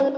Good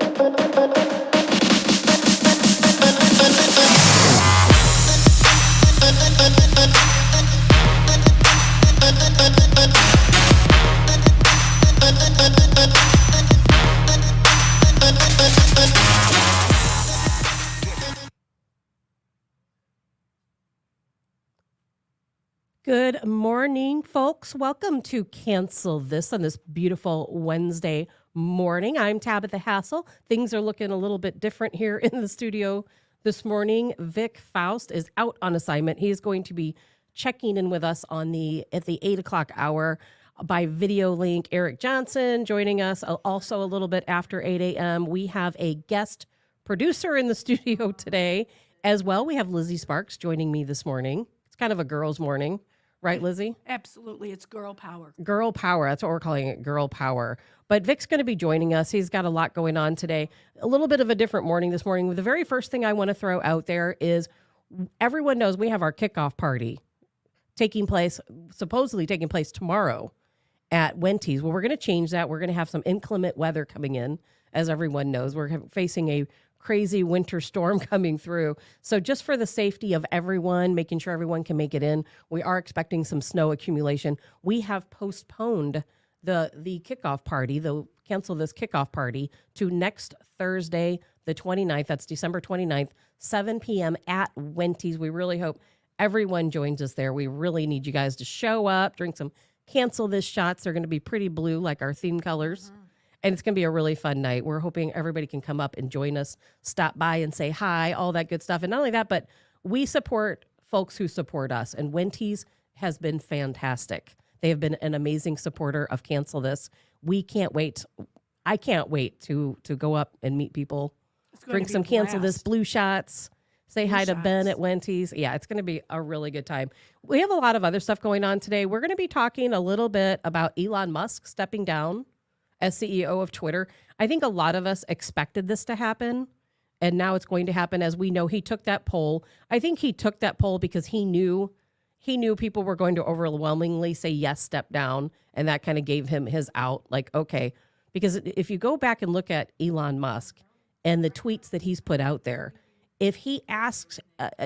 morning, folks. Welcome to Cancel This on this beautiful Wednesday morning. I'm Tabitha Hassel. Things are looking a little bit different here in the studio this morning. Vic Faust is out on assignment. He is going to be checking in with us at the 8 o'clock hour by video link. Eric Johnson joining us also a little bit after 8 a.m. We have a guest producer in the studio today as well. We have Lizzie Sparks joining me this morning. It's kind of a girls' morning. Right, Lizzie? Absolutely. It's girl power. Girl power. That's what we're calling it, girl power. But Vic's going to be joining us. He's got a lot going on today. A little bit of a different morning this morning. The very first thing I want to throw out there is everyone knows we have our kickoff party supposedly taking place tomorrow at Wenty's. Well, we're going to change that. We're going to have some inclement weather coming in. As everyone knows, we're facing a crazy winter storm coming through. So just for the safety of everyone, making sure everyone can make it in, we are expecting some snow accumulation. We have postponed the kickoff party, the Cancel This kickoff party, to next Thursday, the 29th. That's December 29th, 7 p.m. at Wenty's. We really hope everyone joins us there. We really need you guys to show up, drink some Cancel This shots. They're going to be pretty blue like our theme colors. Mm-hmm. And it's going to be a really fun night. We're hoping everybody can come up and join us, stop by and say hi, all that good stuff. And not only that, but we support folks who support us. And Wenty's has been fantastic. They have been an amazing supporter of Cancel This. We can't wait. I can't wait to go up and meet people, drink some Cancel This blue shots, say hi to Ben at Wenty's. Yeah, it's going to be a really good time. We have a lot of other stuff going on today. We're going to be talking a little bit about Elon Musk stepping down as CEO of Twitter. I think a lot of us expected this to happen, and now it's going to happen. As we know, he took that poll. I think he took that poll because he knew people were going to overwhelmingly say yes, step down, and that kind of gave him his out. Like, okay, because if you go back and look at Elon Musk and the tweets that he's put out there, if he asks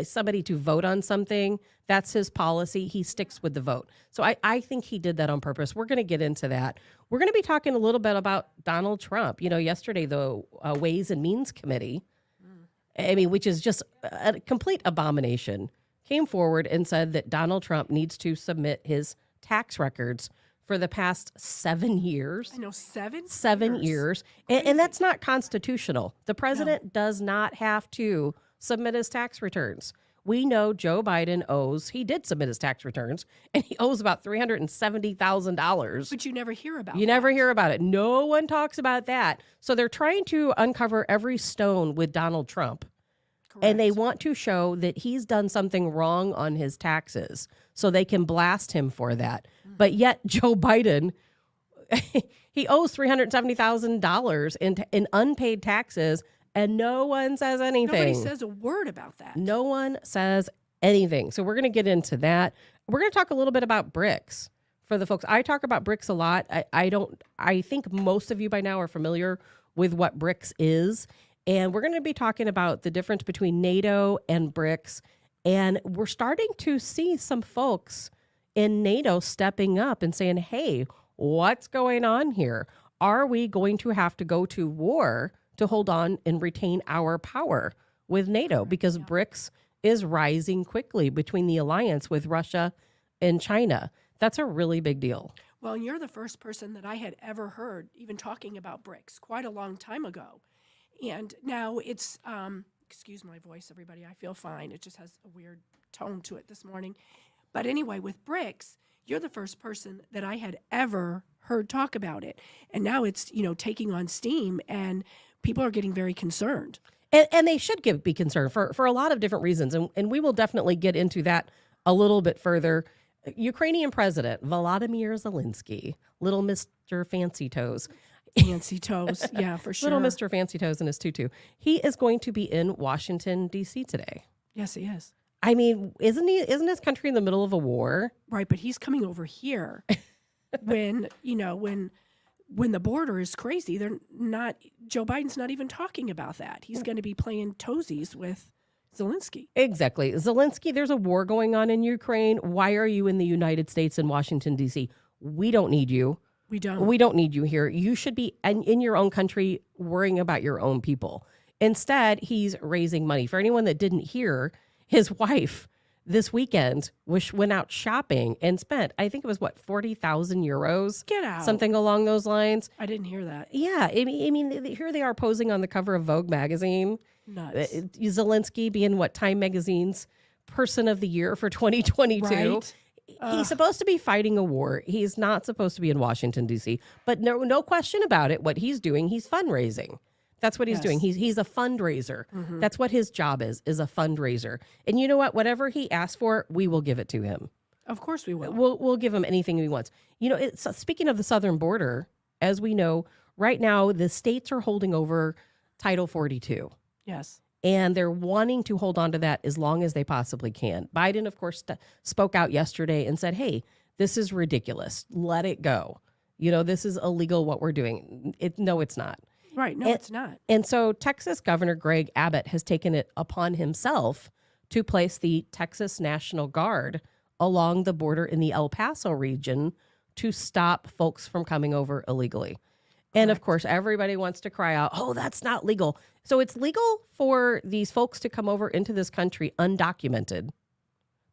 somebody to vote on something, that's his policy. He sticks with the vote. So I think he did that on purpose. We're going to get into that. We're going to be talking a little bit about Donald Trump. You know, yesterday, the Ways and Means Committee, which is just a complete abomination, came forward and said that Donald Trump needs to submit his tax records for the past 7 years. I know, 7 years. And that's not constitutional. The president does not have to submit his tax returns. We know Joe Biden he did submit his tax returns, and he owes about $370,000. But you never hear about it. You never hear about it. No one talks about that. So they're trying to uncover every stone with Donald Trump. Correct. And they want to show that he's done something wrong on his taxes so they can blast him for that. But yet Joe Biden, he owes $370,000 in unpaid taxes, and no one says anything. Nobody says a word about that. No one says anything. So we're going to get into that. We're going to talk a little bit about BRICS for the folks. I talk about BRICS a lot. I think most of you by now are familiar with what BRICS is. And we're going to be talking about the difference between NATO and BRICS. And we're starting to see some folks in NATO stepping up and saying, hey, what's going on here? Are we going to have to go to war to hold on and retain our power with NATO? Because BRICS is rising quickly between the alliance with Russia and China. That's a really big deal. Well, you're the first person that I had ever heard even talking about BRICS quite a long time ago. And now it's, excuse my voice, everybody, I feel fine. It just has a weird tone to it this morning. But anyway, with BRICS, you're the first person that I had ever heard talk about it. And now it's, taking on steam, and people are getting very concerned. And they should be concerned for a lot of different reasons. And we will definitely get into that a little bit further. Ukrainian President Volodymyr Zelensky, little Mr. Fancy Toes. Fancy Toes, yeah, for sure. Little Mr. Fancy Toes in his tutu. He is going to be in Washington, D.C. today. Yes, he is. I mean, isn't his country in the middle of a war? Right, but he's coming over here when when the border is crazy, they're not, Joe Biden's not even talking about that. He's going to be playing toesies with Zelensky. Exactly. Zelensky, there's a war going on in Ukraine. Why are you in the United States in Washington, D.C.? We don't need you. We don't. We don't need you here. You should be in your own country worrying about your own people. Instead, he's raising money. For anyone that didn't hear, his wife this weekend went out shopping and spent, I think it was 40,000 euros? Get out. Something along those lines. I didn't hear that. Yeah. I mean, here they are posing on the cover of Vogue magazine. Nuts. Zelensky being Time Magazine's Person of the Year for 2022. Right. He's supposed to be fighting a war. He's not supposed to be in Washington, D.C. But no question about it. What he's doing, he's fundraising. That's what he's doing. He's a fundraiser. Mm-hmm. That's what his job is a fundraiser. And you know what? Whatever he asks for, we will give it to him. Of course we will. We'll give him anything he wants. You know, speaking of the southern border, as we know, right now the states are holding over Title 42. Yes. And they're wanting to hold on to that as long as they possibly can. Biden, of course, spoke out yesterday and said, hey, this is ridiculous. Let it go. You know, this is illegal what we're doing. No, it's not. Right. No, it's not. And so Texas Governor Greg Abbott has taken it upon himself to place the Texas National Guard along the border in the El Paso region to stop folks from coming over illegally. And of course, everybody wants to cry out, oh, that's not legal. So it's legal for these folks to come over into this country undocumented.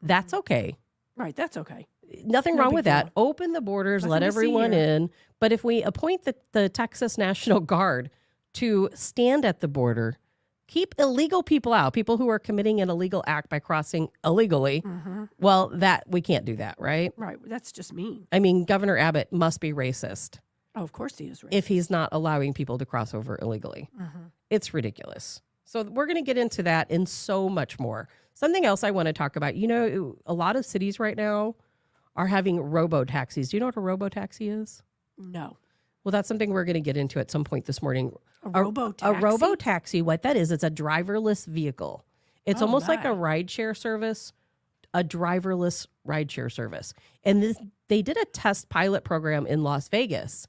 That's okay. Right. That's okay. Nothing No wrong big with that. deal. Open the borders, Nothing let to see everyone here. in. But if we appoint the Texas National Guard to stand at the border, keep illegal people out, people who are committing an illegal act by crossing illegally, well, that we can't do that, right? Right. That's just mean. I mean, Governor Abbott must be racist Oh, of course he is racist. if he's not allowing people to cross over illegally. It's ridiculous. So we're going to get into that and so much more. Something else I want to talk about. You know, a lot of cities right now are having robo-taxis. Do you know what a robo-taxi is? No. Well, that's something we're going to get into at some point this morning. A robo-taxi? A robo-taxi, what that is, it's a driverless vehicle. It's Oh, almost like a my. rideshare service, a driverless rideshare service. And they did a test pilot program in Las Vegas.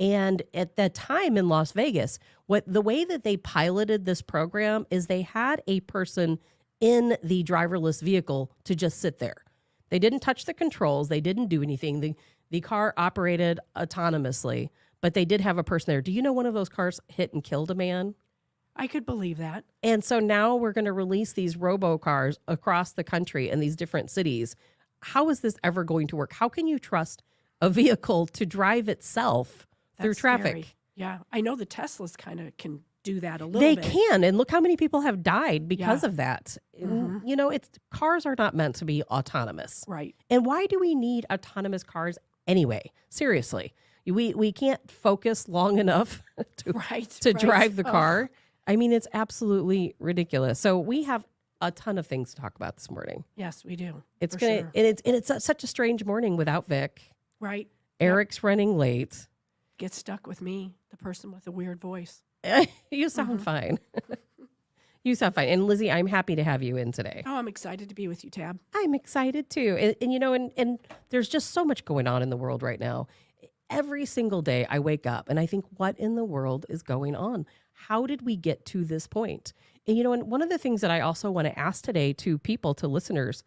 And at that time in Las Vegas, the way that they piloted this program is they had a person in the driverless vehicle to just sit there. They didn't touch the controls. They didn't do anything. The car operated autonomously, but they did have a person there. Do you know one of those cars hit and killed a man? I could believe that. And so now we're going to release these robo cars across the country in these different cities. How is this ever going to work? How can you trust a vehicle to drive itself through That's traffic? scary. Yeah. I know the Teslas kind of can do that a little They bit. can, and look how many people have died because Yeah. of that. You know, cars are not meant to be autonomous. Right. And why do we need autonomous cars anyway? Seriously, we can't focus long enough to Right. to right. drive the Oh, car. I mean, it's absolutely ridiculous. So we have a ton of things to talk about this morning. yes, we do. It's for gonna sure. and it's such a strange morning without Vic. Right. Eric's running late. Get stuck with me, the person with the weird voice. You sound fine. You sound fine. And Lizzie, I'm happy to have you in today. Oh, I'm excited to be with you, Tab. I'm excited too. And you know, and there's just so much going on in the world right now. Every single day I wake up and I think, what in the world is going on? How did we get to this point? And you know, and one of the things that I also want to ask today to people, to listeners,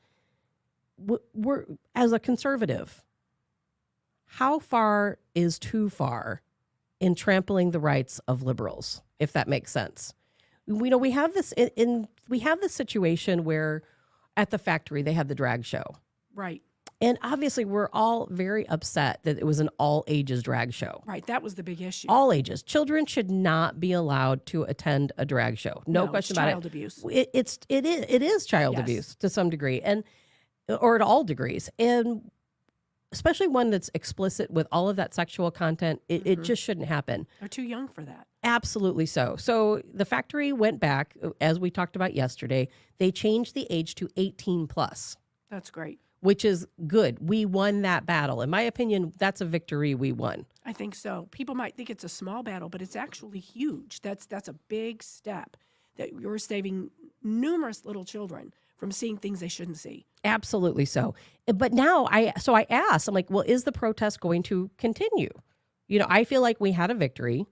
we're as a conservative, how far is too far in trampling the rights of liberals, if that makes sense? We know we have this we have this situation where at the factory they had the drag show. Right. And obviously we're all very upset that it was an all ages drag show. Right. That was the big issue. All ages. Children should not be allowed to attend a drag show. No it's question about child it. abuse. It is child Yes. abuse to some degree, or at all degrees. And especially one that's explicit with all of that sexual content, it just shouldn't happen. They're too young for that. Absolutely so. So the factory went back, as we talked about yesterday. They changed the age to 18 plus, That's great. which is good. We won that battle. In my opinion, that's a victory we won. I think so. People might think it's a small battle, but it's actually huge. That's a big step that you're saving numerous little children from seeing things they shouldn't see. Absolutely so. But now I asked, I'm like, well, is the protest going to continue? I feel like we had a victory.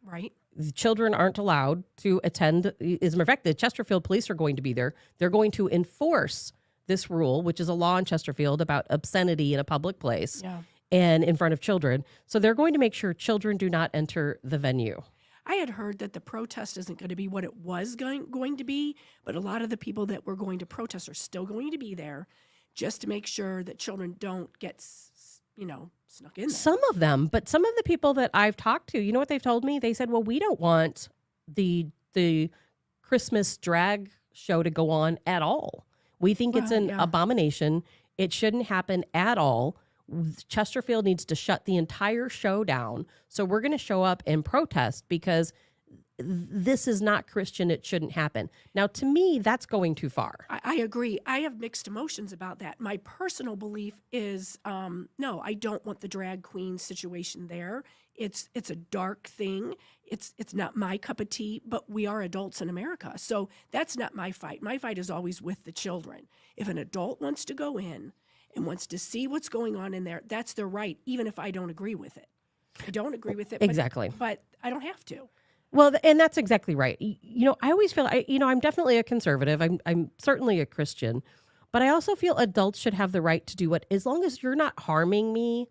Right. The children aren't allowed to attend. As a matter of fact, the Chesterfield police are going to be there. They're going to enforce this rule, which is a law in Chesterfield about obscenity in a public place Yeah. and in front of children. So they're going to make sure children do not enter the venue. I had heard that the protest isn't going to be what it was going to be, but a lot of the people that were going to protest are still going to be there just to make sure that children don't get, snuck in there. Some of them, but some of the people that I've talked to, you know what they've told me? They said, well, we don't want the Christmas drag show to go on at all. We think it's an abomination. It shouldn't happen at all. Chesterfield needs to shut the entire show down. So we're going to show up and protest because this is not Christian. It shouldn't happen. Now, to me, that's going too far. I agree. I have mixed emotions about that. My personal belief is, no, I don't want the drag queen situation there. It's a dark thing. It's not my cup of tea, but we are adults in America. So that's not my fight. My fight is always with the children. If an adult wants to go in and wants to see what's going on in there, that's their right, even if I don't agree with it. I don't agree with it. Exactly. But I don't have to. Well, and that's exactly right. I always feel, I'm definitely a conservative. I'm certainly a Christian, but I also feel adults should have the right to do as long as you're not harming me,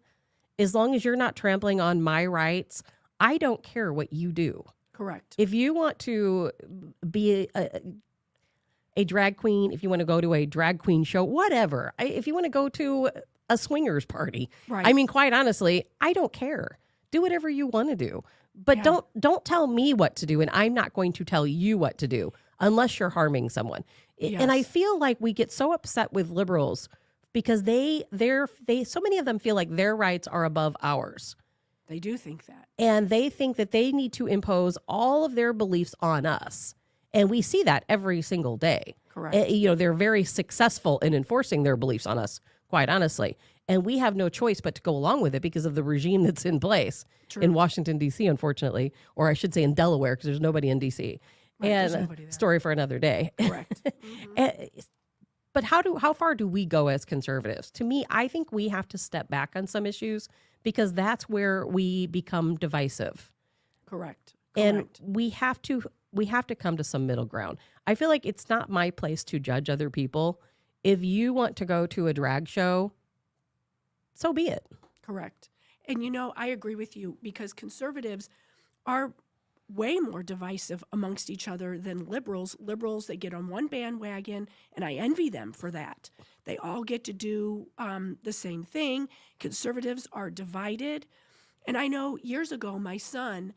as long as you're not trampling on my rights, I don't care what you do. Correct. If you want to be a drag queen, if you want to go to a drag queen show, whatever, if you want to go to a swingers party, Right. I mean, quite honestly, I don't care. Do whatever you want to do. But don't tell me what to do, and I'm not going to tell you what to do unless you're harming someone. Yes. And I feel like we get so upset with liberals because they so many of them feel like their rights are above ours. They do think that. And they think that they need to impose all of their beliefs on us. And we see that every single day. Correct. They're very successful in enforcing their beliefs on us, quite honestly. And we have no choice but to go along with it because of the regime that's in place in Washington, D.C., unfortunately, or I should say in Delaware, because there's nobody in D.C. Right, there's And nobody there. story for another day. Correct. But how far do we go as conservatives? To me, I think we have to step back on some issues because that's where we become divisive. Correct. And we have to come to some middle ground. I feel like it's not my place to judge other people. If you want to go to a drag show, so be it. Correct. And I agree with you because conservatives are way more divisive amongst each other than liberals. Liberals, they get on one bandwagon, and I envy them for that. They all get to do the same thing. Conservatives are divided. And I know years ago, my son,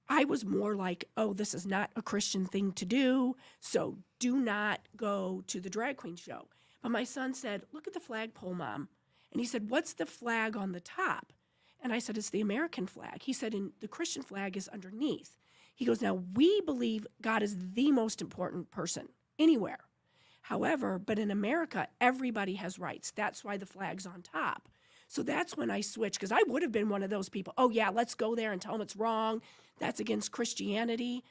I was more like, oh, this is not a Christian thing to do, so do not go to the drag queen show. But my son said, look at the flagpole, Mom. And he said, what's the flag on the top? And I said, it's the American flag. He said, and the Christian flag is underneath. He goes, now we believe God is the most important person anywhere. However, but in America, everybody has rights. That's why the flag's on top. So that's when I switched, because I would have been one of those people, oh yeah, let's go there and tell them it's wrong. That's against Christianity.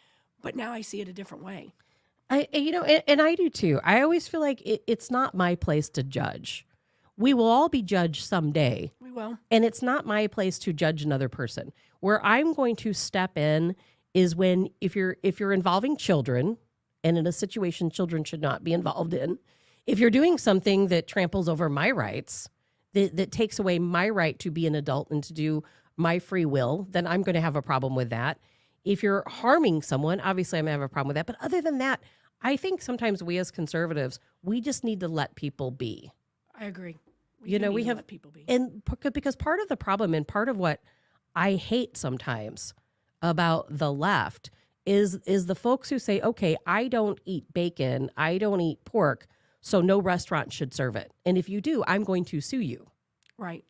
But now I see it a different way. And I do too. I always feel like it's not my place to judge. We will all be judged someday. We will. And it's not my place to judge another person. Where I'm going to step in is when if you're involving children, and in a situation children should not be involved in, if you're doing something that tramples over my rights, that takes away my right to be an adult and to do my free will, then I'm going to have a problem with that. If you're harming someone, obviously I'm going to have a problem with that. But other than that, I think sometimes we as conservatives, we just need to let people be. I agree. We have let people be. And because part of the problem and part of what I hate sometimes about the left is the folks who say, okay, I don't eat bacon, I don't eat pork, so no restaurant should serve it. And if you do, I'm going to sue you. Right.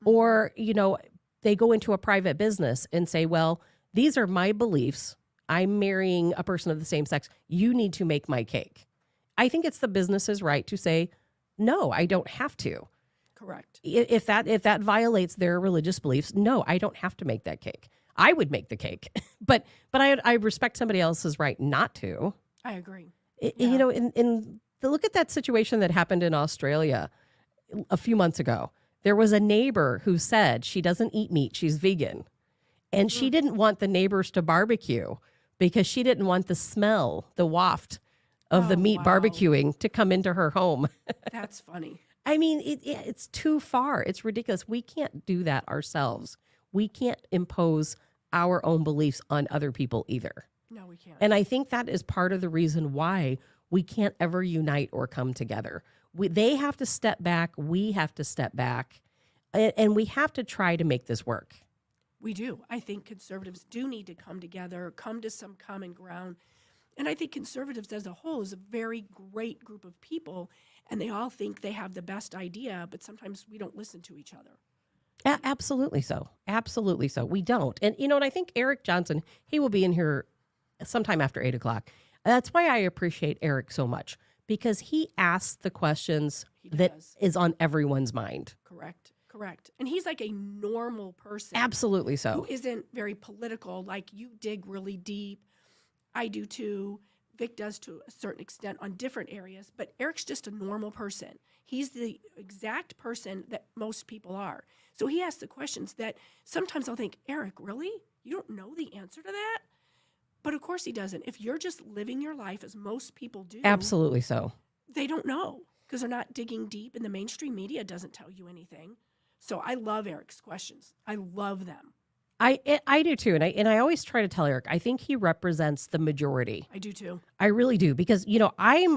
Or, they go into a private business and say, well, these are my beliefs. I'm marrying a person of the same sex. You need to make my cake. I think it's the business's right to say, no, I don't have to. Correct. If that violates their religious beliefs, no, I don't have to make that cake. I would make the cake, but I respect somebody else's right not to. I agree. In the look at that situation that happened in Australia a few months ago. There was a neighbor who said she doesn't eat meat, she's vegan. And she didn't want the neighbors to barbecue because she didn't want the smell, the waft of the meat wow. barbecuing to come into her home. That's funny. I mean, it's too far. It's ridiculous. We can't do that ourselves. We can't impose our own beliefs on other people either. No, we can't. And I think that is part of the reason why we can't ever unite or come together. They have to step back. We have to step back. And we have to try to make this work. We do. I think conservatives do need to come together, come to some common ground. And I think conservatives as a whole is a very great group of people, and they all think they have the best idea, but sometimes we don't listen to each other. Absolutely so. Absolutely so. We don't. And you know what? I think Eric Johnson, he will be in here sometime after 8 o'clock. That's why I appreciate Eric so much, because he asks the questions that is on everyone's mind. Correct. And he's like a normal person. Absolutely so. Who isn't very political. Like, you dig really deep. I do too. Vic does to a certain extent on different areas, but Eric's just a normal person. He's the exact person that most people are. So he asks the questions that sometimes I'll think, Eric, really? You don't know the answer to that? But of course he doesn't. If you're just living your life as most people do. Absolutely so. They don't know because they're not digging deep, and the mainstream media doesn't tell you anything. So I love Eric's questions. I love them. I do too. And I always try to tell Eric, I think he represents the majority. I do too. I really do. Because, you know, I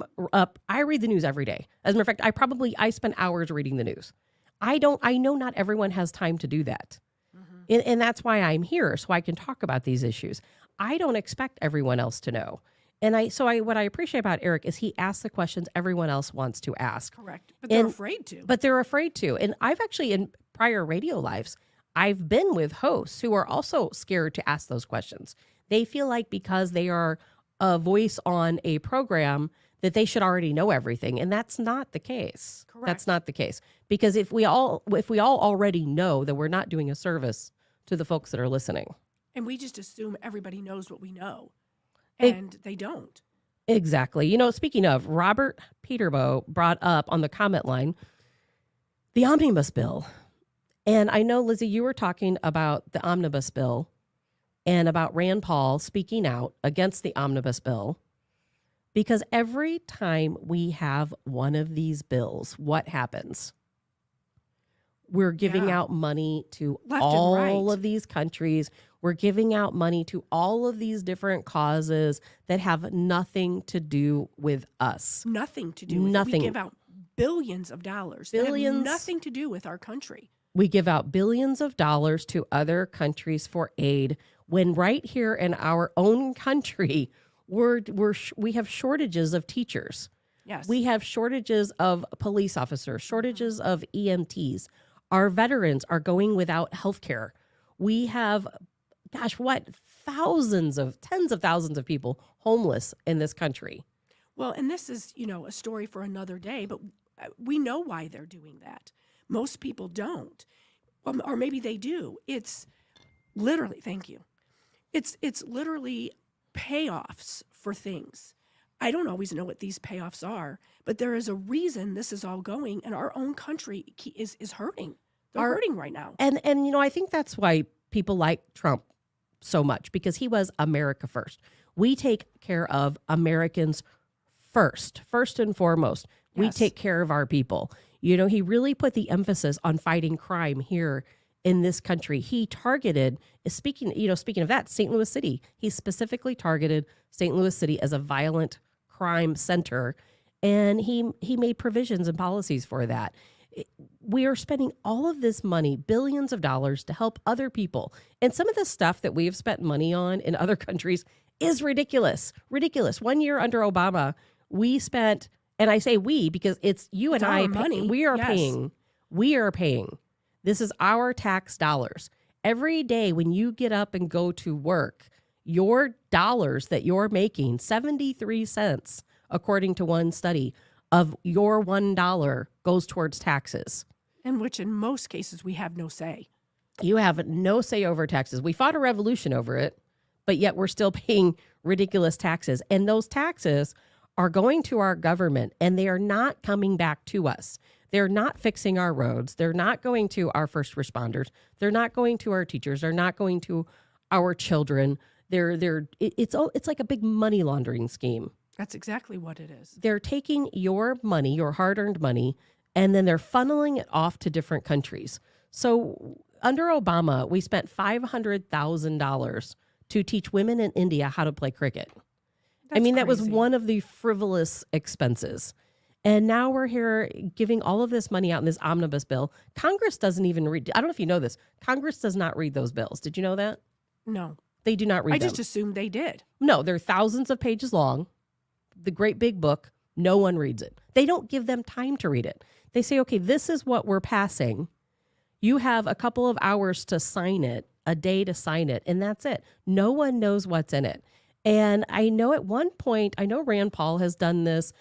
read the news every day. As a matter of fact, I spend hours reading the news. I know not everyone has time to do that. Mm-hmm. And that's why I'm here, so I can talk about these issues. I don't expect everyone else to know. And what I appreciate about Eric is he asks the questions everyone else wants to ask. Correct. But they're afraid to. But they're afraid to. And I've actually, in prior radio lives, I've been with hosts who are also scared to ask those questions. They feel like because they are a voice on a program that they should already know everything. And that's not the case. Correct. That's not the case. Because if we all already know, that we're not doing a service to the folks that are listening. And we just assume everybody knows what we know. And they don't. Exactly. You know, speaking of, Robert Peterbow brought up on the comment line the omnibus bill. And I know, Lizzie, you were talking about the omnibus bill and about Rand Paul speaking out against the omnibus bill. Because every time we have one of these bills, what happens? We're giving out money to Left all and right. of these countries. We're giving out money to all of these different causes that have nothing to do with us. Nothing to do with Nothing. it. We give out billions of dollars. That have nothing to do with our country. We give out billions of dollars to other countries for aid when right here in our own country, we have shortages of teachers. Yes. We have shortages of police officers, shortages of EMTs. Our veterans are going without health care. We have, tens of thousands of people homeless in this country. Well, and this is, a story for another day, but we know why they're doing that. Most people don't. Or maybe they do. It's literally, thank you. It's literally payoffs for things. I don't always know what these payoffs are, but there is a reason this is all going, and our own country is hurting. They're hurting right now. And I think that's why people like Trump so much, because he was America first. We take care of Americans first and foremost. Yes. We take care of our people. He really put the emphasis on fighting crime here in this country. He targeted, speaking of that, St. Louis City. He specifically targeted St. Louis City as a violent crime center, and he made provisions and policies for that. We are spending all of this money, billions of dollars, to help other people. And some of the stuff that we have spent money on in other countries is ridiculous. Ridiculous. 1 year under Obama, we spent, and I say we because it's you and I. Money. We are Yes. paying. We are paying. This is our tax dollars. Every day when you get up and go to work, your dollars that you're making, 73 cents, according to one study, of your $1 goes towards taxes. In which, in most cases, we have no say. You have no say over taxes. We fought a revolution over it, but yet we're still paying ridiculous taxes. And those taxes are going to our government, and they are not coming back to us. They're not fixing our roads. They're not going to our first responders. They're not going to our teachers. They're not going to our children. It's like a big money laundering scheme. That's exactly what it is. They're taking your money, your hard-earned money, and then they're funneling it off to different countries. So under Obama, we spent $500,000 to teach women in India how to play cricket. That's that was crazy. one of the frivolous expenses. And now we're here giving all of this money out in this omnibus bill. Congress doesn't even read. I don't know if you know this. Congress does not read those bills. Did you know that? No. They do not read I them. just assumed they did. No, they're thousands of pages long. The great big book. No one reads it. They don't give them time to read it. They say, okay, this is what we're passing. You have a couple of hours to sign it, a day to sign it, and that's it. No one knows what's in it. And I know at one point, I know Rand Paul has done this.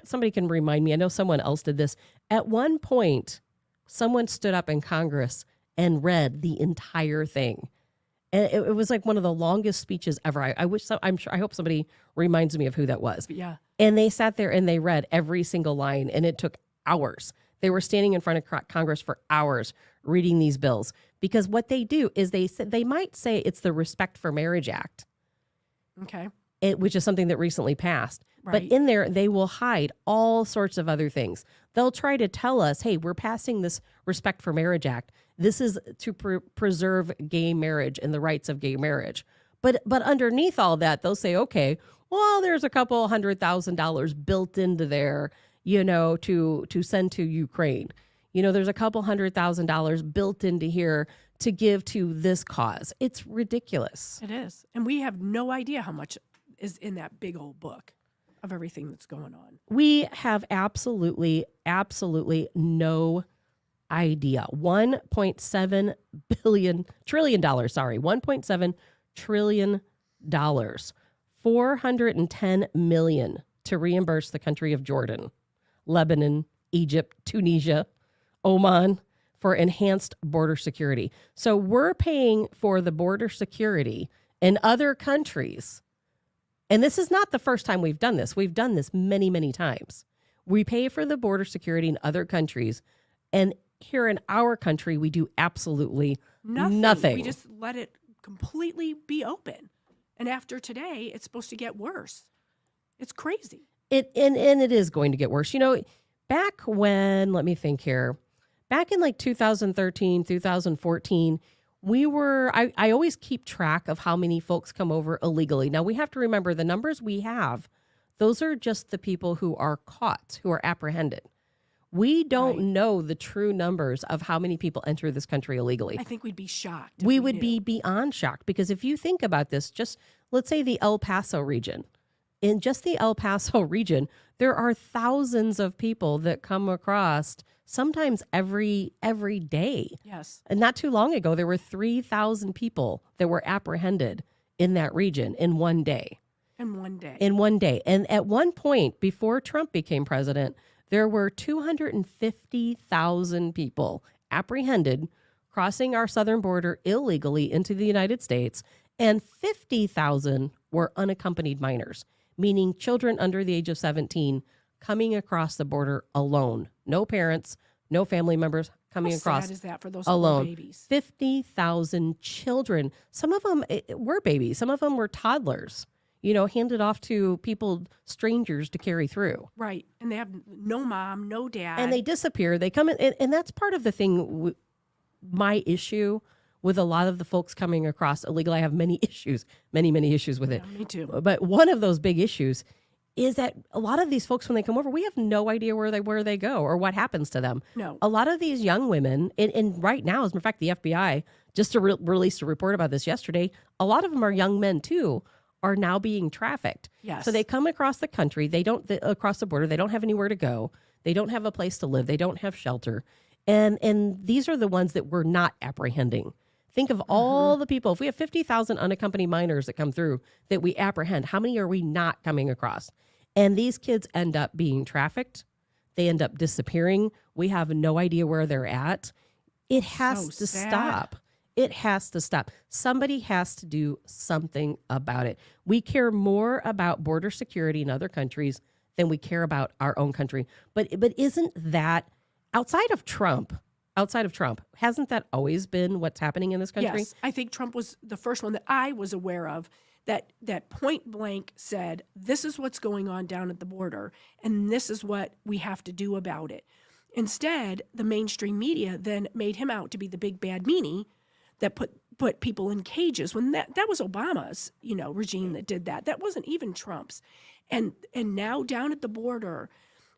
Somebody can remind me. I know someone else did this. At one point, someone stood up in Congress and read the entire thing. And it was like one of the longest speeches ever. I hope somebody reminds me of who that was. Yeah. And they sat there and they read every single line, and it took hours. They were standing in front of Congress for hours reading these bills, because what they do is they might say it's the Respect for Marriage Act, Okay. which is something that recently passed. But Right. in there, they will hide all sorts of other things. They'll try to tell us, hey, we're passing this Respect for Marriage Act. This is to preserve gay marriage and the rights of gay marriage. But underneath all that, they'll say, okay, well, there's a couple $100,000 built into there, to send to Ukraine. There's a couple $100,000 built into here to give to this cause. It's ridiculous. It is. And we have no idea how much is in that big old book of everything that's going on. We have absolutely no idea. $1.7 trillion, $410 million to reimburse the country of Jordan, Lebanon, Egypt, Tunisia, Oman for enhanced border security. So we're paying for the border security in other countries. And this is not the first time we've done this. We've done this many, many times. We pay for the border security in other countries. And here in our country, we do absolutely nothing. We just let it completely be open. And after today, it's supposed to get worse. It's crazy. And it is going to get worse. Back when, let me think here, back in like 2013, 2014, I always keep track of how many folks come over illegally. Now, we have to remember the numbers we have, those are just the people who are caught, who are apprehended. We don't know the true numbers of how many people enter this country illegally. I think we'd be shocked. if We would knew. be beyond shocked, because if you think about this, just let's say the El Paso region. In just the El Paso region, there are thousands of people that come across sometimes every day. Yes. And not too long ago, there were 3,000 people that were apprehended in that region in one day. In one day. In one day. And at one point, before Trump became president, there were 250,000 people apprehended crossing our southern border illegally into the United States, and 50,000 were unaccompanied minors, meaning children under the age of 17 coming across the border alone. No parents, no family members coming How across sad is that for those alone. little babies? 50,000 children. Some of them were babies. Some of them were toddlers, handed off to strangers to carry through. Right. And they have no mom, no dad. And they disappear. They come in, and that's part of the thing. My issue with a lot of the folks coming across illegal, I have many issues, many issues with it. Yeah, me too. But one of those big issues is that a lot of these folks, when they come over, we have no idea where they go or what happens to them. No. A lot of these young women, and right now, as a matter of fact, the FBI just released a report about this yesterday. A lot of them are young men too, are now being trafficked. Yes. So they come across the country. Across the border. They don't have anywhere to go. They don't have a place to live. They don't have shelter. And these are the ones that we're not apprehending. Think of all the people. If we have 50,000 unaccompanied minors that come through that we apprehend, how many are we not coming across? And these kids end up being trafficked. They end up disappearing. We have no idea where they're at. It has to sad. stop. It has to stop. Somebody has to do something about it. We care more about border security in other countries than we care about our own country. But isn't that outside of Trump, hasn't that always been what's happening in this country? Yes, I think Trump was the first one that I was aware of that point blank said, this is what's going on down at the border, and this is what we have to do about it. Instead, the mainstream media then made him out to be the big bad meanie that put people in cages, when that was Obama's, regime that did that. That wasn't even Trump's. And now down at the border,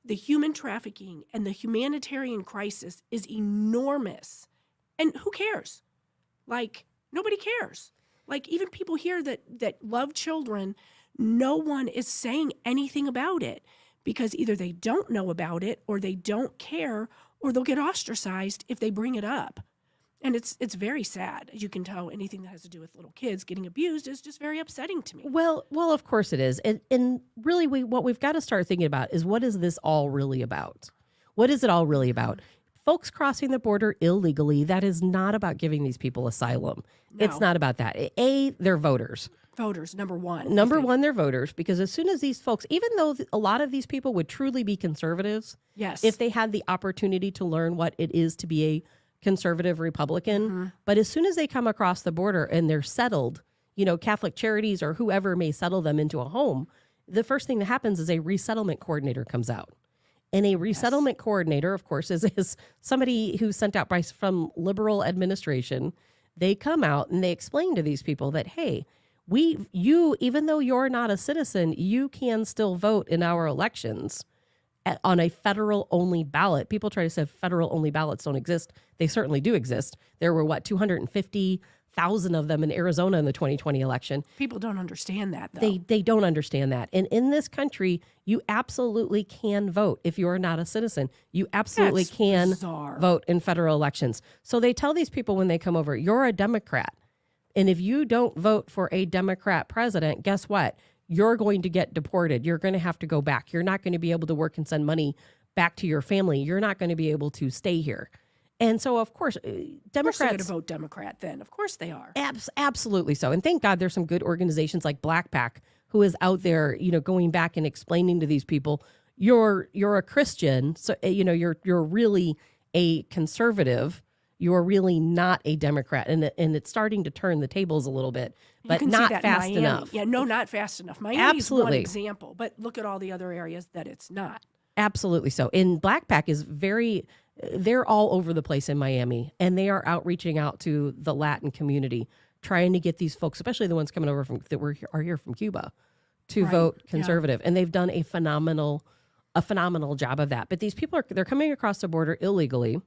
the human trafficking and the humanitarian crisis is enormous. And who cares? Like, nobody cares. Like, even people here that love children, no one is saying anything about it, because either they don't know about it, or they don't care, or they'll get ostracized if they bring it up. And it's very sad. As you can tell, anything that has to do with little kids getting abused is just very upsetting to me. Well, of course it is. And really, what we've got to start thinking about is, what is this all really about? What is it all really about? Folks crossing the border illegally, that is not about giving these people asylum. No. It's not about that. They're voters. Voters, number one. Number one, they're voters, because as soon as these folks, even though a lot of these people would truly be conservatives, Yes. if they had the opportunity to learn what it is to be a conservative Republican, but as soon as they come across the border and they're settled, Catholic Charities or whoever may settle them into a home, the first thing that happens is a resettlement coordinator comes out. And a resettlement coordinator, of course, is somebody who's sent out from liberal administration. They come out and they explain to these people that, hey, even though you're not a citizen, you can still vote in our elections on a federal-only ballot. People try to say federal-only ballots don't exist. They certainly do exist. There were, 250,000 of them in Arizona in the 2020 election. People don't understand that, though. They don't understand that. And in this country, you absolutely can vote if you're not a citizen. You absolutely That's can bizarre. vote in federal elections. So they tell these people when they come over, you're a Democrat. And if you don't vote for a Democrat president, guess what? You're going to get deported. You're going to have to go back. You're not going to be able to work and send money back to your family. You're not going to be able to stay here. And so, of course, Democrats... Of course they're going to vote Democrat then. Of course they are. Absolutely so. And thank God there's some good organizations like Black PAC who is out there, going back and explaining to these people, you're a Christian, so, you're really a conservative. You're really not a Democrat. And it's starting to turn the tables a little bit, but you can not see that fast in Miami. enough. Yeah, no, not fast enough. Miami's one Absolutely. example, but look at all the other areas that it's not. Absolutely so. And Black PAC is they're all over the place in Miami, and they are reaching out to the Latin community, trying to get these folks, especially the ones coming over are here from Cuba, to vote conservative. And they've done a phenomenal job of that. But these people they're coming across the border illegally.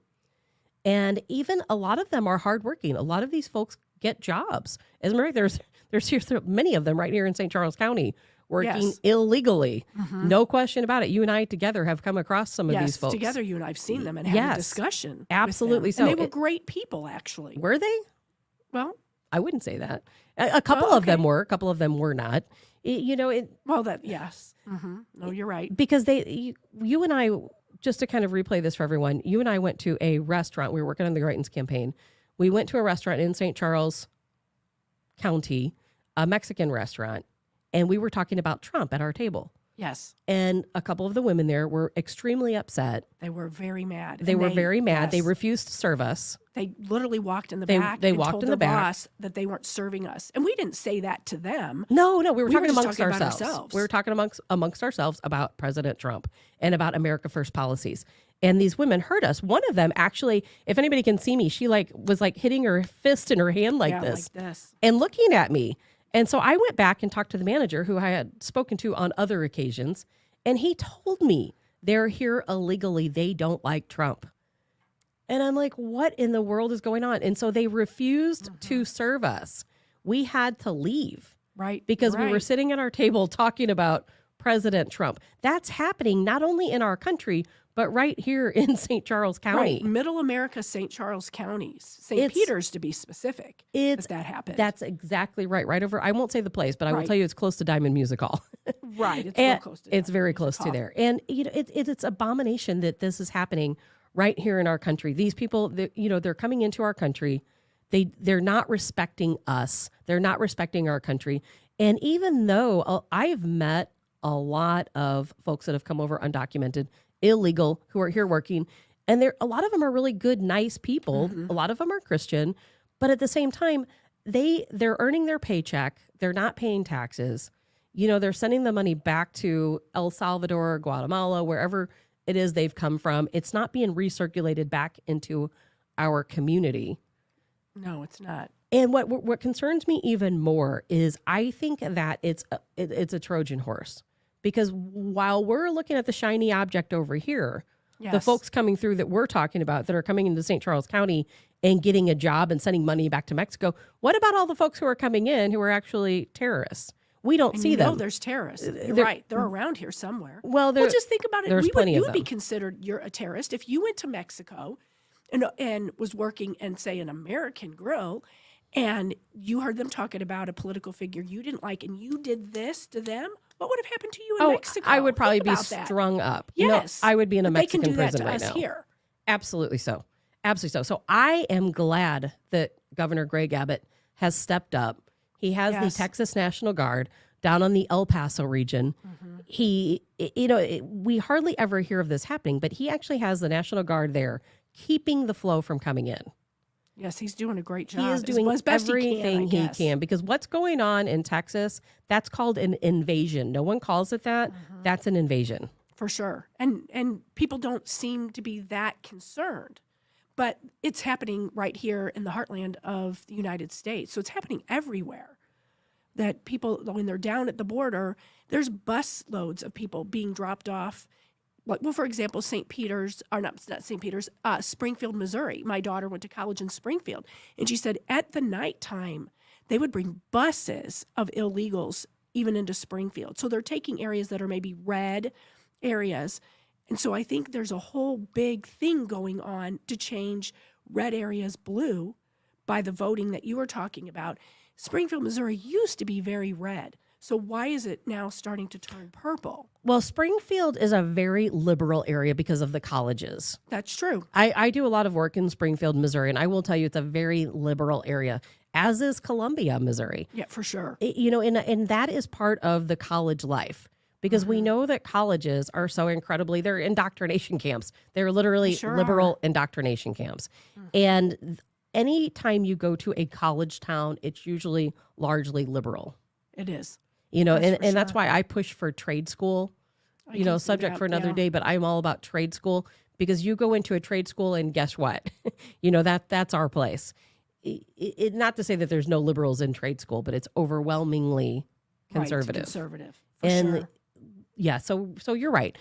And even a lot of them are hardworking. A lot of these folks get jobs. As a matter of fact, there's many of them right here in St. Charles County working illegally. No question about it. You and I together have come across some of these folks. Together you and I've seen them and had a discussion. Absolutely with them. so. And they were great people, actually. Were they? Well, I wouldn't say that. A couple of them were. A couple of them were not. Yes. No, you're right. Because you and I, just to kind of replay this for everyone, you and I went to a restaurant. We were working on the Greitens campaign. We went to a restaurant in St. Charles County, a Mexican restaurant, and we were talking about Trump at our table. Yes. And a couple of the women there were extremely upset. They were very mad. They were very mad. Yes. They refused to serve us. They literally walked in the back they and walked told in their the back. boss that they weren't serving us. And we didn't say that to them. No, we were talking just amongst talking about ourselves. ourselves. We were talking amongst ourselves about President Trump and about America First policies. And these women heard us. One of them actually, if anybody can see me, she was hitting her fist in her hand like this and looking at me. And so I went back and talked to the manager who I had spoken to on other occasions. And he told me they're here illegally. They don't like Trump. And I'm like, what in the world is going on? And so they refused to serve us. We had to leave. Right. Because we were sitting at our table talking about President Trump. That's happening not only in our country, but right here in St. Charles County. Right. Middle America, St. Charles counties. St. Peter's, to be specific, that happened. That's exactly right. Right over, I won't say the place, but I will tell you it's close to Diamond Music Hall. Right. It's real close to It's very close to there. And, it's abomination that this is happening right here in our country. These people, they're coming into our country. They're not respecting us. They're not respecting our country. And even though I've met a lot of folks that have come over undocumented, illegal, who are here working, And a lot of them are really good, nice people. A lot of them are Christian, but at the same time, they're earning their paycheck. They're not paying taxes. They're sending the money back to El Salvador, Guatemala, wherever it is they've come from. It's not being recirculated back into our community. No, it's not. And what concerns me even more is I think that it's a Trojan horse, because while we're looking at the shiny object over here, the Yes. folks coming through that we're talking about that are coming into St. Charles County and getting a job and sending money back to Mexico, what about all the folks who are coming in who are actually terrorists? We don't see them. There's terrorists. You're right. They're around here somewhere. Well, just think about it. there's plenty you of would be them. considered you're a terrorist if you went to Mexico and was working in, say, an American grill, and you heard them talking about a political figure you didn't like, and you did this to them. What would have happened to you in Mexico? I would probably Think be about that. strung up. Yes. I would be in a But Mexican they can do prison that to right us now. here. Absolutely so. Absolutely so. So I am glad that Governor Greg Abbott has stepped up. He has the Yes. Texas National Guard down on the El Paso region. We hardly ever hear of this happening, but he actually has the National Guard there keeping the flow from coming in. Yes, he's doing a great job. He is doing as best everything he can, I guess. because what's going on in Texas, that's called an invasion. No one calls it that. That's an invasion. For sure. And people don't seem to be that concerned. But it's happening right here in the heartland of the United States. So it's happening everywhere. That people, when they're down at the border, there's bus loads of people being dropped off. Like, well, for example, St. Peter's, or not St. Peter's, Springfield, Missouri. My daughter went to college in Springfield. And she said at the nighttime, they would bring buses of illegals even into Springfield. So they're taking areas that are maybe red areas. And so I think there's a whole big thing going on to change red areas blue by the voting that you were talking about. Springfield, Missouri used to be very red. So why is it now starting to turn purple? Well, Springfield is a very liberal area because of the colleges. That's true. I do a lot of work in Springfield, Missouri, and I will tell you it's a very liberal area, as is Columbia, Missouri. Yeah, for sure. And that is part of the college life, because we know that colleges are so they're indoctrination camps. They're literally They sure liberal indoctrination camps. And anytime you go to a college town, it's usually largely liberal. It is. And for that's sure. why I push for trade school, I can see subject that, for another yeah. day, but I'm all about trade school, because you go into a trade school and guess what? That's our place. Not to say that there's no liberals in trade school, but it's overwhelmingly conservative. Right, conservative. For And sure. yeah, so you're right.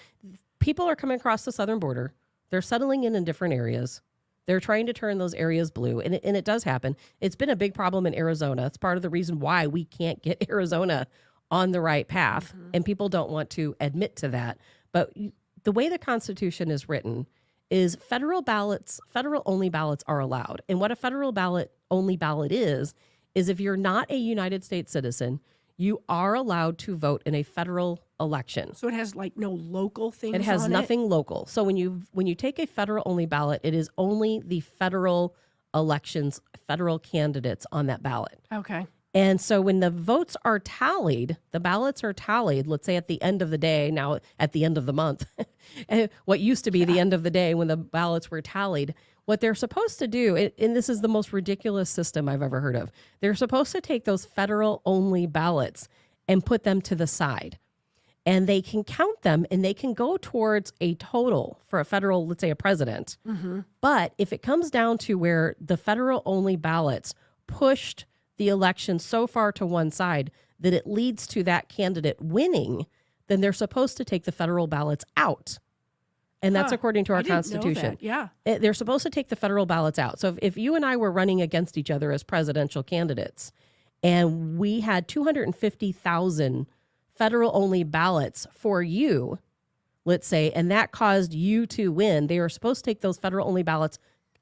People are coming across the southern border. They're settling in different areas. They're trying to turn those areas blue, and it does happen. It's been a big problem in Arizona. It's part of the reason why we can't get Arizona on the right path, and people don't want to admit to that. But the way the Constitution is written is federal only ballots are allowed. And what a federal only ballot is if you're not a United States citizen, you are allowed to vote in a federal election. So it has like no local things It has on nothing local. So when you take a federal only ballot, it is only the federal elections, federal candidates on that ballot. Okay. And so when the votes are tallied, the ballots are tallied, let's say at the end of the day, now at the end of the month, what used to be the end of the day when the ballots were tallied, what they're supposed to do, and this is the most ridiculous system I've ever heard of, they're supposed to take those federal only ballots and put them to the side. And they can count them and they can go towards a total for a federal, let's say a president. But if it comes down to where the federal only ballots pushed the election so far to one side that it leads to that candidate winning, then they're supposed to take the federal ballots out. And that's according to our I didn't know Constitution. that. Yeah. They're supposed to take the federal ballots out. So if you and I were running against each other as presidential candidates and we had 250,000 federal only ballots for you, let's say, and that caused you to win, they are supposed to take those federal only ballots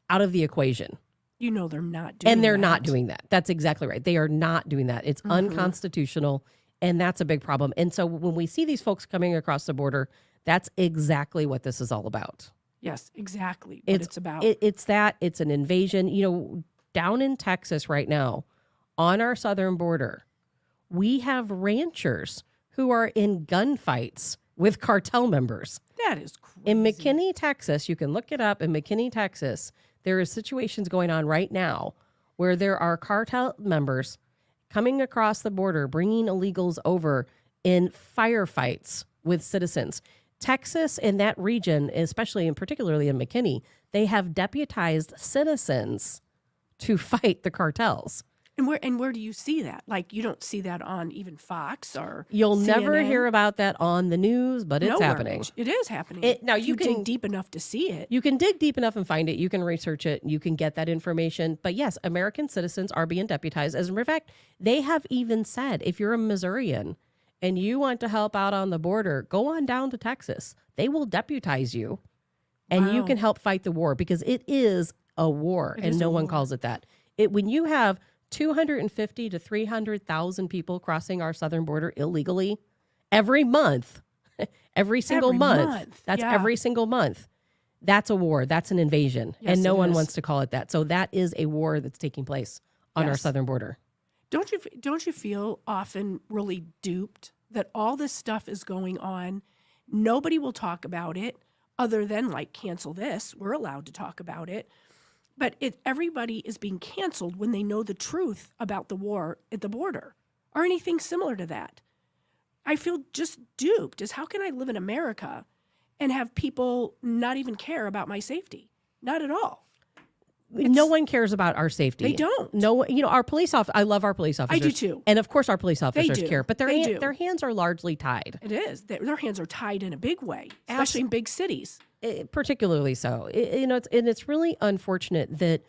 out of the equation. They're not doing And they're that. not doing that. That's exactly right. They are not doing that. It's unconstitutional, and that's a big problem. And so when we see these folks coming across the border, that's exactly what this is all about. Yes, exactly what it's about. It's an invasion. Down in Texas right now, on our southern border, we have ranchers who are in gunfights with cartel members. That is crazy. In McKinney, Texas, you can look it up. In McKinney, Texas, there are situations going on right now where there are cartel members coming across the border, bringing illegals over in firefights with citizens. Texas and that region, especially and particularly in McKinney, they have deputized citizens to fight the cartels. And where do you see that? Like, you don't see that on even Fox or You'll never CNN? hear about that on the news, but it's Nowhere. happening. It is happening. Now If you can dig deep enough to see it. You can dig deep enough and find it. You can research it. You can get that information. But yes, American citizens are being deputized. As a matter of fact, they have even said, if you're a Missourian and you want to help out on the border, go on down to Texas. They will deputize you and you Wow. can help fight the war, because it is a war It and is no a one war. calls it that. When you have 250 to 300,000 people crossing our southern border illegally every month, every single Every month. month, That's yeah. every single month. That's a war. That's an invasion. Yes, and no it one is. wants to call it that. So that is a war that's taking place on our Yes. southern border. Don't you feel often really duped that all this stuff is going on? Nobody will talk about it other than like cancel this. We're allowed to talk about it. But everybody is being canceled when they know the truth about the war at the border or anything similar to that. I feel just duped. Is how can I live in America and have people not even care about my safety? Not at all. No one cares about our safety. They don't. No, our police officers. I love our police officers. do too. And of course, our police officers do. care. But their They do. their hands are largely tied. It is. Their hands are tied in a big way, especially in big cities. Particularly so. It's really unfortunate that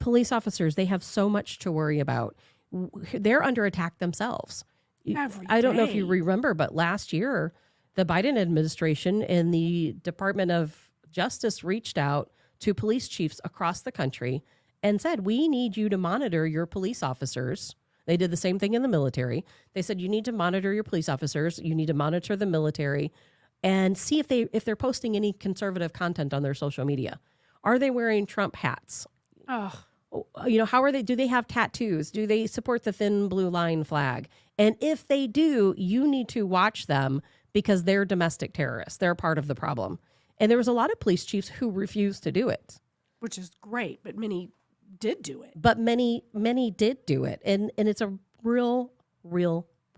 police officers, they have so much to worry about. They're under attack themselves. Every I don't know if you day. remember, but last year, the Biden administration and the Department of Justice reached out to police chiefs across the country and said, we need you to monitor your police officers. They did the same thing in the military. They said, you need to monitor your police officers. You need to monitor the military and see if they're posting any conservative content on their social media. Are they wearing Trump hats? Oh, How are they? Do they have tattoos? Do they support the thin blue line flag? And if they do, you need to watch them because they're domestic terrorists. They're part of the problem. And there was a lot of police chiefs who refused to do it. which is great, but many did do it. But many did do it. And it's a real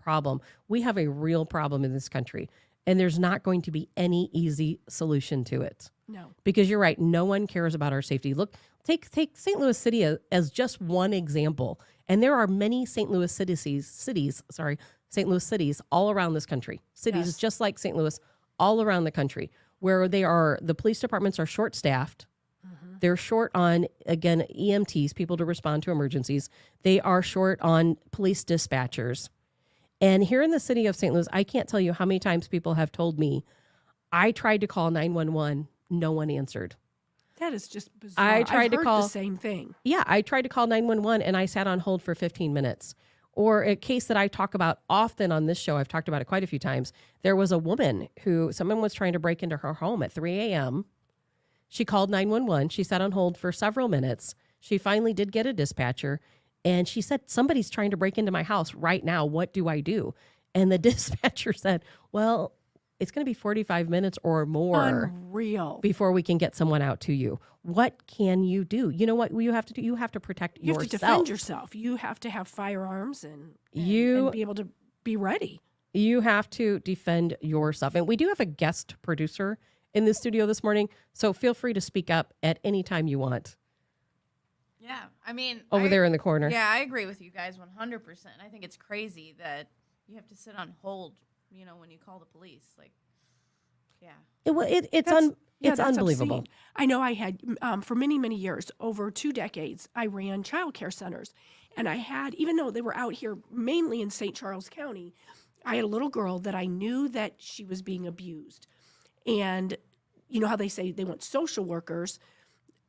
problem. We have a real problem in this country. And there's not going to be any easy solution to it. No. Because you're right, no one cares about our safety. Look, take St. Louis City as just one example. And there are many St. Louis cities all around this country. Cities Yes. just like St. Louis all around the country where the police departments are short-staffed. They're short on, again, EMTs, people to respond to emergencies. They are short on police dispatchers. And here in the city of St. Louis, I can't tell you how many times people have told me, I tried to call 911, no one answered. That is just bizarre. I tried I've to heard call- the same thing. Yeah, I tried to call 911 and I sat on hold for 15 minutes. Or a case that I talk about often on this show, I've talked about it quite a few times. There was a woman someone was trying to break into her home at 3 a.m. She called 911. She sat on hold for several minutes. She finally did get a dispatcher. And she said, somebody's trying to break into my house right now. What do I do? And the dispatcher said, well, it's going to be 45 minutes or more Unreal. before we can get someone out to you. What can you do? You know what you have to do? You have to protect You have yourself. to defend yourself. You have to have firearms and be able to be ready. You have to defend yourself. And we do have a guest producer in the studio this morning, so feel free to speak up at any time you want. Yeah, I mean, Over there in the corner. Yeah, I agree with you guys 100%. I think it's crazy that you have to sit on hold, when you call the police. Like, yeah. It's That's unbelievable. obscene. I know I had, for many, many years, over 2 decades, I ran child care centers. And I had, even though they were out here mainly in St. Charles County, I had a little girl that I knew that she was being abused. And you know how they say they want social workers?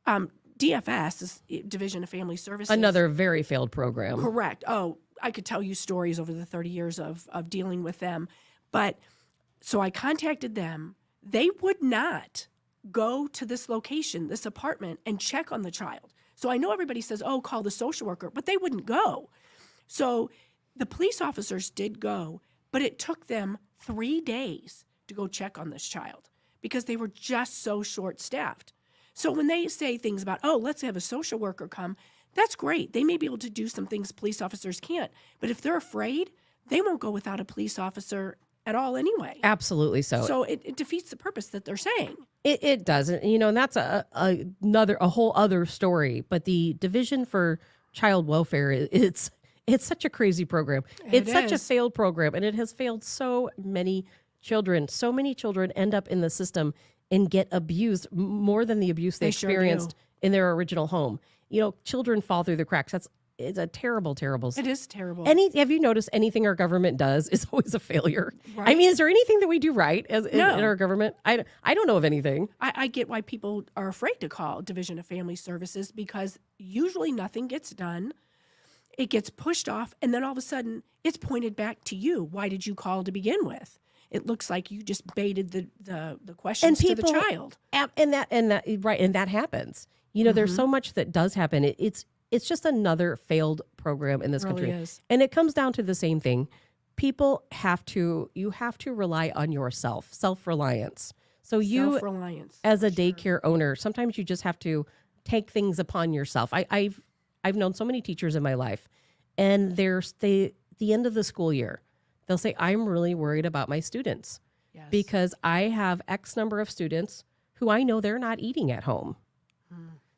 DFS is Division of Family Services. Another very failed program. Correct. Oh, I could tell you stories over the 30 years of dealing with them. But so I contacted them. They would not go to this location, this apartment, and check on the child. So I know everybody says, oh, call the social worker, but they wouldn't go. So the police officers did go, but it took them 3 days to go check on this child because they were just so short-staffed. So when they say things about, oh, let's have a social worker come, that's great. They may be able to do some things police officers can't. But if they're afraid, they won't go without a police officer at all anyway. Absolutely so. So it defeats the purpose that they're saying. It doesn't, and that's a whole other story. But the Division for Child Welfare, it's such a crazy program. It's such a failed program, and it has failed so many children. So many children end up in the system and get abused more than the abuse they experienced in their original home. Children fall through the cracks. It's a terrible, terrible. It is terrible. Have you noticed anything our government does is always a failure? Right. I mean, is there anything that we do right in No. our government? I don't know of anything. I get why people are afraid to call Division of Family Services because usually nothing gets done. It gets pushed off, and then all of a sudden it's pointed back to you. Why did you call to begin with? It looks like you just baited the questions to the child. And that happens. There's so much that does happen. It's just another failed program in this country. Is. And it comes down to the same thing. You have to rely on yourself, self-reliance. So you, Self-reliance. as a daycare owner, sometimes you just have to take things upon yourself. I've known so many teachers in my life, and there's the end of the school year, they'll say, I'm really worried about my students because I have X number of students who I know they're not eating at home.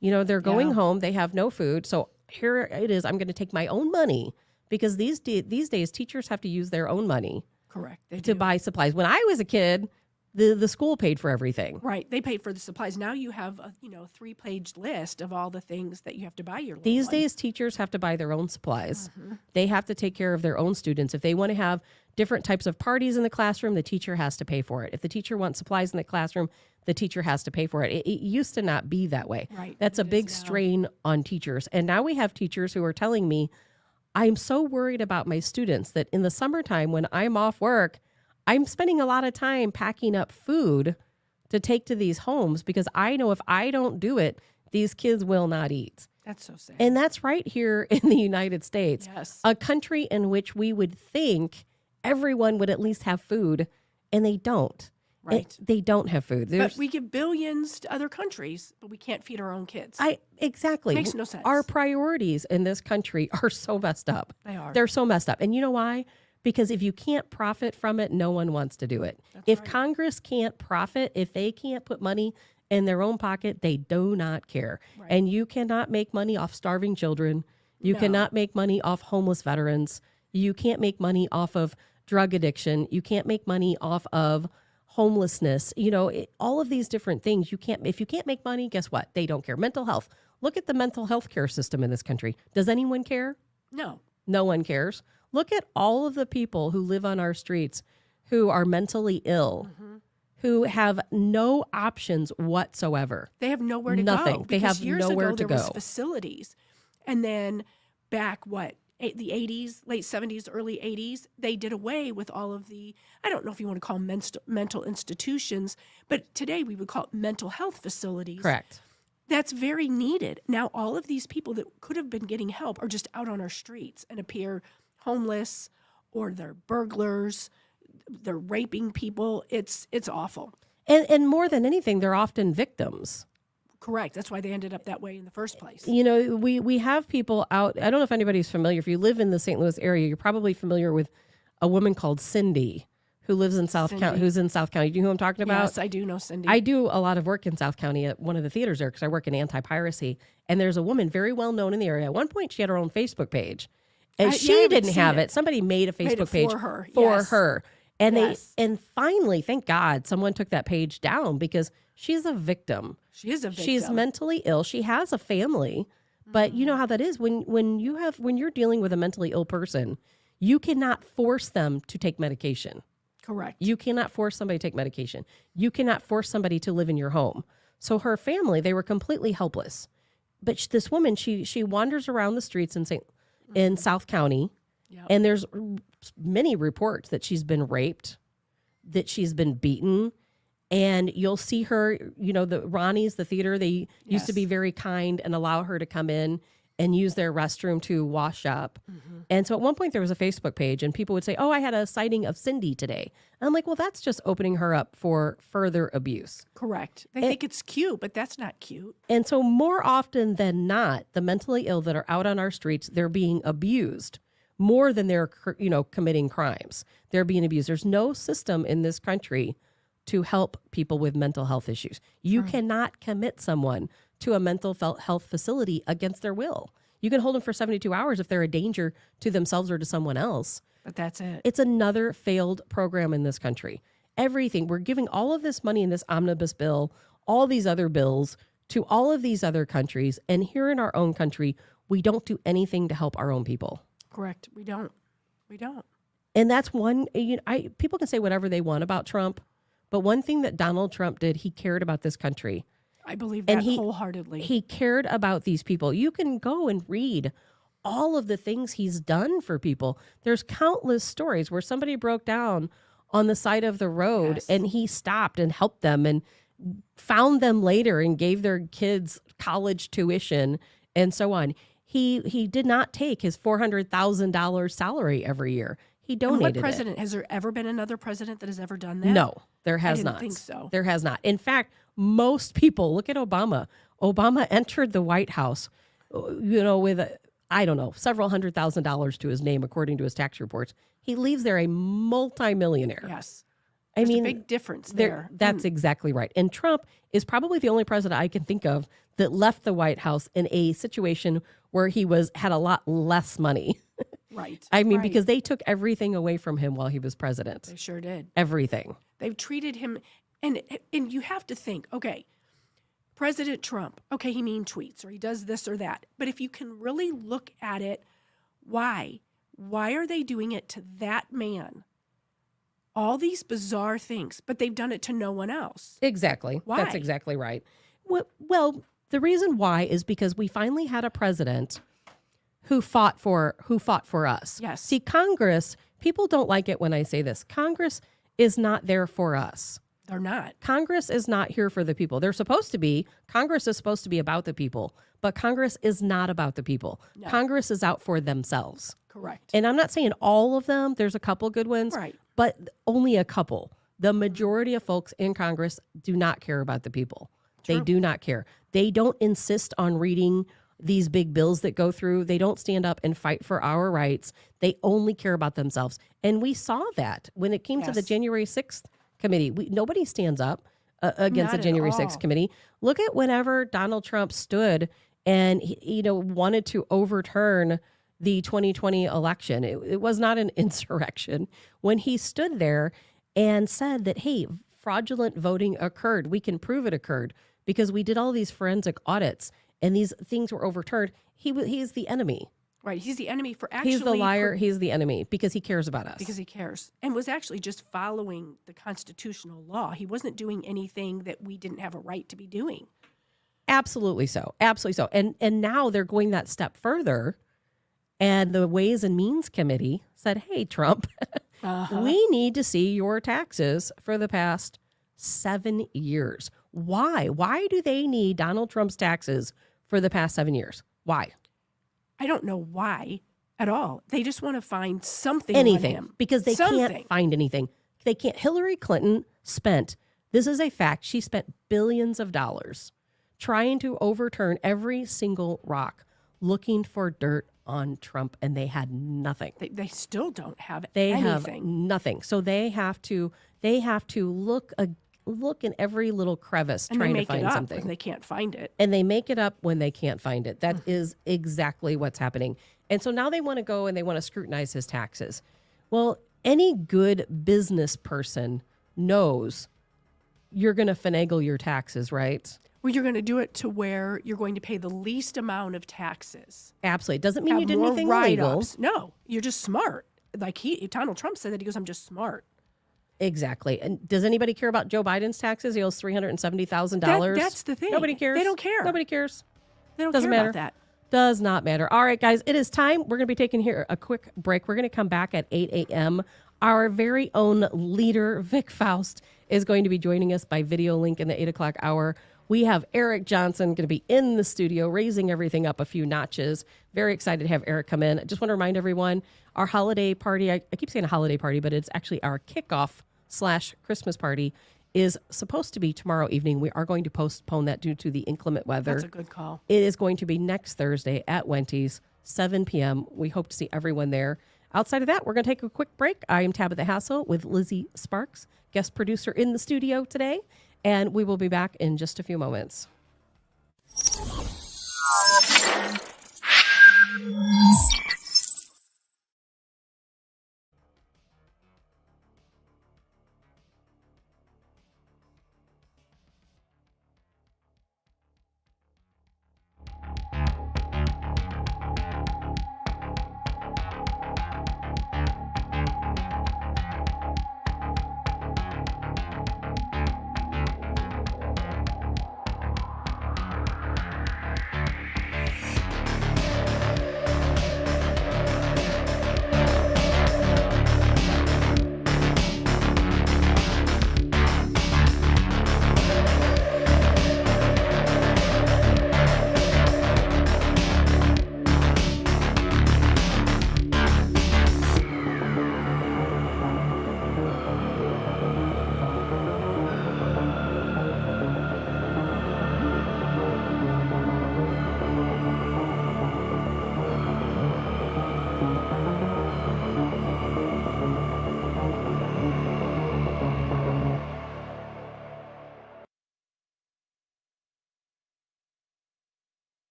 They're going home, they have no food. So here it is, I'm going to take my own money because these days teachers have to use their own money Correct. to buy supplies. When I was a kid, the school paid for everything. Right. They paid for the supplies. Now you have a 3-page list of all the things that you have to buy your little These one. days, teachers have to buy their own supplies. They have to take care of their own students. If they want to have different types of parties in the classroom, the teacher has to pay for it. If the teacher wants supplies in the classroom, the teacher has to pay for it. It used to not be that way. Right. That's a It big is now. strain on teachers. And now we have teachers who are telling me, I'm so worried about my students that in the summertime when I'm off work, I'm spending a lot of time packing up food to take to these homes because I know if I don't do it, these kids will not eat. That's so sad. And that's right here in the United States, Yes. a country in which we would think everyone would at least have food, and they don't. Right. They don't have food. But we give billions to other countries, but we can't feed our own kids. Exactly. Makes no sense. Our priorities in this country are so messed up. They are. They're so messed up. And you know why? Because if you can't profit from it, no one wants to do it. That's If right. Congress can't profit, if they can't put money in their own pocket, they do not care. Right. And you cannot make money off starving children. You No. cannot make money off homeless veterans. You can't make money off of drug addiction. You can't make money off of homelessness. All of these different things. If you can't make money, guess what? They don't care. Mental health. Look at the mental health care system in this country. Does anyone care? No. No one cares. Look at all of the people who live on our streets who are mentally ill, who have no options whatsoever. They have nowhere to Nothing. go. They because have years nowhere ago, to there was go. facilities. And then back, the 80s, late 70s, early 80s, they did away with all of the, I don't know if you want to call them mental institutions, but today we would call it mental health facilities. Correct. That's very needed. Now, all of these people that could have been getting help are just out on our streets and appear homeless, or they're burglars, they're raping people. It's awful. And more than anything, they're often victims. Correct. That's why they ended up that way in the first place. We have people out. I don't know if anybody's familiar. If you live in the St. Louis area, you're probably familiar with a woman called Cindy who lives in South County, who's in South County. Do you know who I'm talking about? Yes, I do know Cindy. I do a lot of work in South County at one of the theaters there because I work in anti-piracy. And there's a woman very well known in the area. At one point, she had her own Facebook page. And she haven't didn't seen have it. it. Somebody made a Made it Facebook page for her. for Yes. her. And Yes. and finally, thank God, someone took that page down because she's a victim. She is a victim. She's mentally ill. She has a family, but you know how that is when you're dealing with a mentally ill person, you cannot force them to take medication. Correct. You cannot force somebody to take medication. You cannot force somebody to live in your home. So her family, they were completely helpless. But this woman, she wanders around the streets in South County, Yep. and there's many reports that she's been raped, that she's been beaten. And you'll see her, the Ronnie's, the theater, they used to be Yes. very kind and allow her to come in and use their restroom to wash up. And so at one point there was a Facebook page and people would say, oh, I had a sighting of Cindy today. And I'm like, well, that's just opening her up for further abuse. Correct. They think it's cute, but that's not cute. And so more often than not, the mentally ill that are out on our streets, they're being abused more than they're, committing crimes. They're being abused. There's no system in this country to help people with mental health issues. You cannot commit someone to a mental health facility against their will. You can hold them for 72 hours if they're a danger to themselves or to someone else. But that's it. It's another failed program in this country. Everything. We're giving all of this money in this omnibus bill, all these other bills to all of these other countries. And here in our own country, we don't do anything to help our own people. Correct. We don't. And that's one, people can say whatever they want about Trump, but one thing that Donald Trump did, he cared about this country. I believe that wholeheartedly. He cared about these people. You can go and read all of the things he's done for people. There's countless stories where somebody broke down on the side of the road and he stopped and helped them and found them later and gave their kids college tuition and so on. He did not take his $400,000 salary every year. He donated what president? Has there ever been another president that has ever done that? No, there has not. I didn't think so. There has not. In fact, most people, look at Obama. Obama entered the White House, with, several $100,000 to his name, according to his tax reports. He leaves there a multimillionaire. Yes. There's a big difference there. That's exactly right. And Trump is probably the only president I can think of that left the White House in a situation where he had a lot less money. Right. Because they took everything away from him while he was president. They sure did. Everything. They've treated him, and you have to think, okay, President Trump, okay, he mean tweets or he does this or that. But if you can really look at it, why? Why are they doing it to that man? All these bizarre things, but they've done it to no one else. Exactly. Why? That's exactly right. Well, the reason why is because we finally had a president who fought for us. Yes. See, Congress, people don't like it when I say this. Congress is not there for us. They're not. Congress is not here for the people. They're supposed to be. Congress is supposed to be about the people, but Congress is not about the people. No. Congress is out for themselves. Correct. And I'm not saying all of them. There's a couple good ones, Right. but only a couple. The majority of folks in Congress do not care about the people. True. They do not care. They don't insist on reading these big bills that go through. They don't stand up and fight for our rights. They only care about themselves. And we saw that when it came to the Yes. January 6th committee. Nobody stands up against Not the January at 6th all. committee. Look at whenever Donald Trump stood and wanted to overturn the 2020 election. It was not an insurrection. When he stood there and said that, hey, fraudulent voting occurred, we can prove it occurred because we did all these forensic audits and these things were overturned. He's the enemy. Right. He's the enemy for actually. He's the liar. He's the enemy because he cares about us. Because he cares and was actually just following the constitutional law. He wasn't doing anything that we didn't have a right to be doing. Absolutely so. Absolutely so. And now they're going that step further. And the Ways and Means Committee said, hey, Trump, we need to see your taxes for the past 7 years. Why? Why do they need Donald Trump's taxes for the past 7 years? Why? I don't know why at all. They just want to find something Anything. on him. Because they Something. can't find anything. They can't. Hillary Clinton spent, this is a fact, she spent billions of dollars trying to overturn every single rock, looking for dirt on Trump, and they had nothing. They still don't have They anything. have nothing. So they have to look in every little crevice and trying they to make find it up something. when they can't find it. And they make it up when they can't find it. That is exactly what's happening. And so now they want to go and they want to scrutinize his taxes. Well, any good business person knows you're going to finagle your taxes, right? Well, you're going to do it to where you're going to pay the least amount of taxes. Absolutely. It doesn't mean you Have did more anything illegal. write-ups. No, you're just smart. Like Donald Trump said that. He goes, I'm just smart. Exactly. And does anybody care about Joe Biden's taxes? He owes $370,000. That's the thing. Nobody cares. They don't care. Nobody cares. They don't Doesn't care matter. about that. Does not matter. All right, guys, it is time. We're going to be taking here a quick break. We're going to come back at 8 a.m. Our very own leader, Vic Faust, is going to be joining us by video link in the 8 o'clock hour. We have Eric Johnson going to be in the studio, raising everything up a few notches. Very excited to have Eric come in. I just want to remind everyone, our holiday party, I keep saying a holiday party, but it's actually our kickoff/Christmas party, is supposed to be tomorrow evening. We are going to postpone that due to the inclement weather. That's a good call. It is going to be next Thursday at Wenty's, 7 p.m. We hope to see everyone there. Outside of that, we're going to take a quick break. I am Tabitha Hassel with Lizzie Sparks, guest producer in the studio today, and we will be back in just a few moments.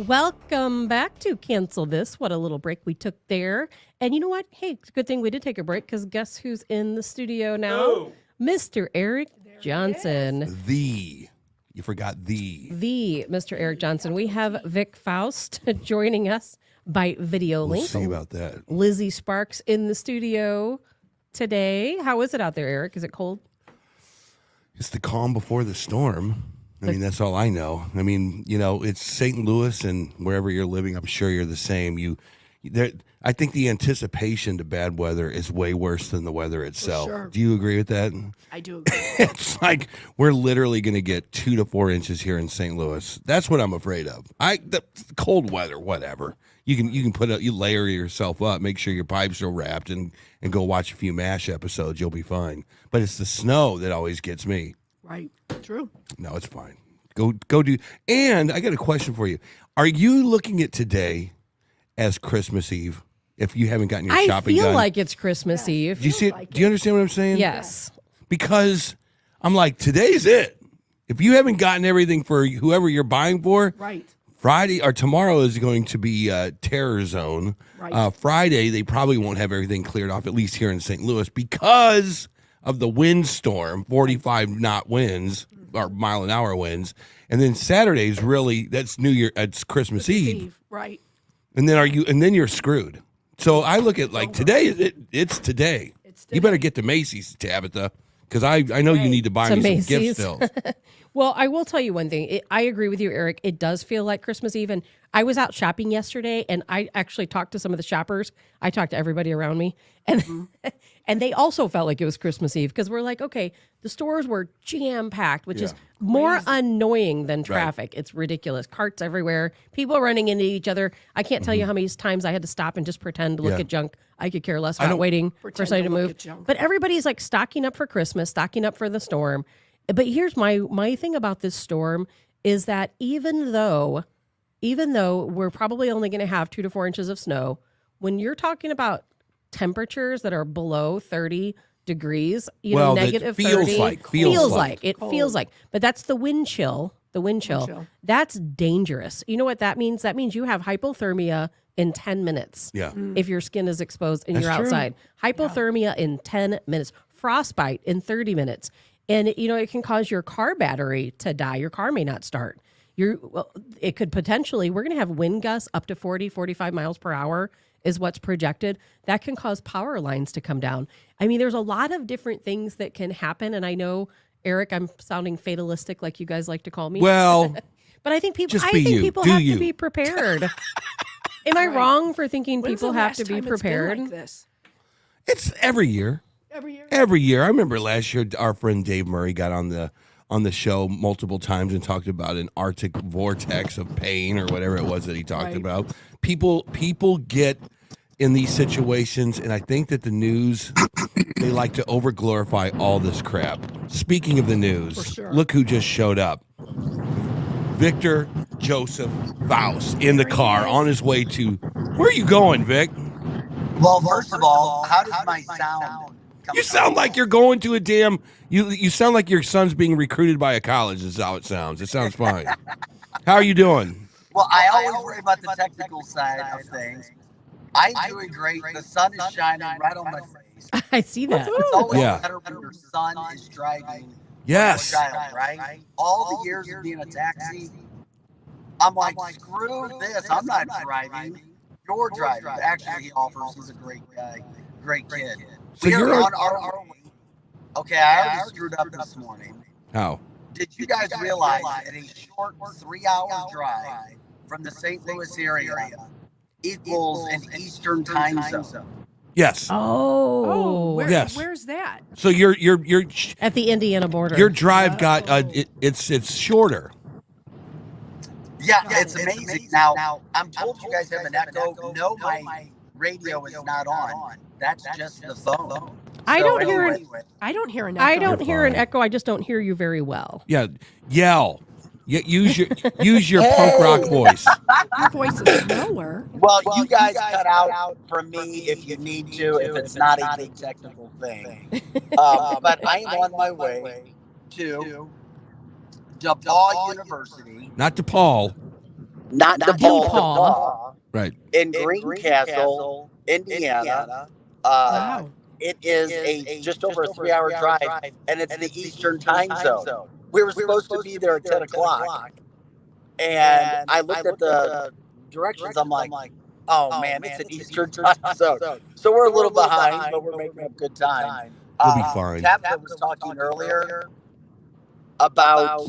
Welcome back to Cancel This. What a little break we took there. And you know what? Hey, it's a good thing we did take a break because guess who's in the studio now? Oh. Mr. Eric Johnson. You forgot the. The Mr. Eric Johnson. We have Vic Faust joining us by video We'll link. see about that. Lizzie Sparks in the studio today. How is it out there, Eric? Is it cold? It's the calm before the storm. I mean, that's all I know. I mean, you know, it's St. Louis and wherever you're living, I'm sure you're the same. I think the anticipation to bad weather is way worse than the weather itself. sure. Do you agree with that? I do agree. It's like we're literally going to get 2 to 4 inches here in St. Louis. That's what I'm afraid of. The cold weather, whatever. You can you layer yourself up, make sure your pipes are wrapped, and go watch a few MASH episodes. You'll be fine. But it's the snow that always gets me. Right. True. No, it's fine. Go do. And I got a question for you. Are you looking at today as Christmas Eve? If you haven't gotten your shopping done, I feel like it's Christmas Eve. do you see it? like Do you understand what I'm saying? Yes. Because I'm like, today's it. If you haven't gotten everything for whoever you're buying for, Right. Friday or tomorrow is going to be terror zone. Right. Friday, they probably won't have everything cleared off, at least here in St. Louis, because of the windstorm, 45 knot winds or mile an hour winds. And then Saturday's that's New Year, it's Christmas Eve. Right. And then you're screwed. So I look at like today, it's today. You better get to Macy's, Tabitha, because I know you need to buy To me some Macy's. gifts still. Well, I will tell you one thing. I agree with you, Eric. It does feel like Christmas Eve. And I was out shopping yesterday, and I actually talked to some of the shoppers. I talked to everybody around me, and and they also felt like it was Christmas Eve because we're like, okay, the stores were jam-packed, which is more annoying than traffic. It's ridiculous. Carts everywhere, people running into each other. I can't tell you how many times I had to stop and just pretend to look Yeah. at junk. I could care less about waiting for Pretend somebody to to look move. at junk. But everybody's like stocking up for Christmas, stocking up for the storm. But here's my thing about this storm is that even though we're probably only going to have 2 to 4 inches of snow, when you're talking about temperatures that are below 30 degrees, Well, that negative feels 30, like- it feels like. But that's the wind chill. The wind chill. chill. That's dangerous. You know what that means? That means you have hypothermia in 10 minutes. Yeah. If your skin is exposed and That's you're true. outside. Hypothermia in 10 minutes. Frostbite in 30 minutes. And it can cause your car battery to die. Your car may not start. It could potentially, we're going to have wind gusts up to 40, 45 miles per hour is what's projected. That can cause power lines to come down. I mean, there's a lot of different things that can happen. And I know, Eric, I'm sounding fatalistic like you guys like to call me. Well, but I think people, just be you. people Do have you. to be prepared. Am I wrong for thinking When's people the have last to be time it's been prepared? like this? it's every year. Every year. Every year. I remember last year our friend Dave Murray got on the show multiple times and talked about an Arctic vortex of pain or whatever it was that he talked Right. about. People get in these situations, and I think that the news, they like to overglorify all this crap. Speaking of the news, For sure. look who just showed up. Victor Joseph Faust in the car on his way to, where are you going, Vic? Well, first of all, how does my sound come You sound like you're going to a damn. You sound like your son's being recruited by a college. Is how it sounds. It sounds fine. How are you doing? Well, I always worry about the technical side of things. I'm doing great. The sun is shining right on my face. I see that. It's always Yeah. better when your son is driving Yes. your child, right? All the years of being a taxi, I'm like, screw this. I'm not driving. You're driving. Actually, he offers. He's a great guy, great kid. So We are you're on our way. Okay, I already screwed up this morning. How? Did you guys realize that a short 3-hour drive from the St. Louis area equals an Eastern time zone? Yes. Oh, Yes. where's that? So your At the Indiana border. your drive got it's shorter. Yeah, it's amazing. Now, I'm told you guys have an echo. No, my radio is not on. That's just the phone. I So don't hear an anyway, I don't hear an echo. I don't You're hear an fine. echo. I just don't hear you very well. Yeah. Yell. Use your punk rock voice. Your voice is lower. Well, you guys cut out from me if you need to, if it's not a big technical thing. But I am on my way to DePaul University. Not DePaul. not DePaul. DePaul, Right. in Greencastle, Indiana. Wow. It is a just over a 3-hour drive, and it's the Eastern time zone. We were supposed to be there at 10 o'clock, and I looked at the directions. I'm like, oh man, it's an Eastern time zone. So we're a little behind, but we're making up good time. We'll be fine. Tabitha was talking earlier about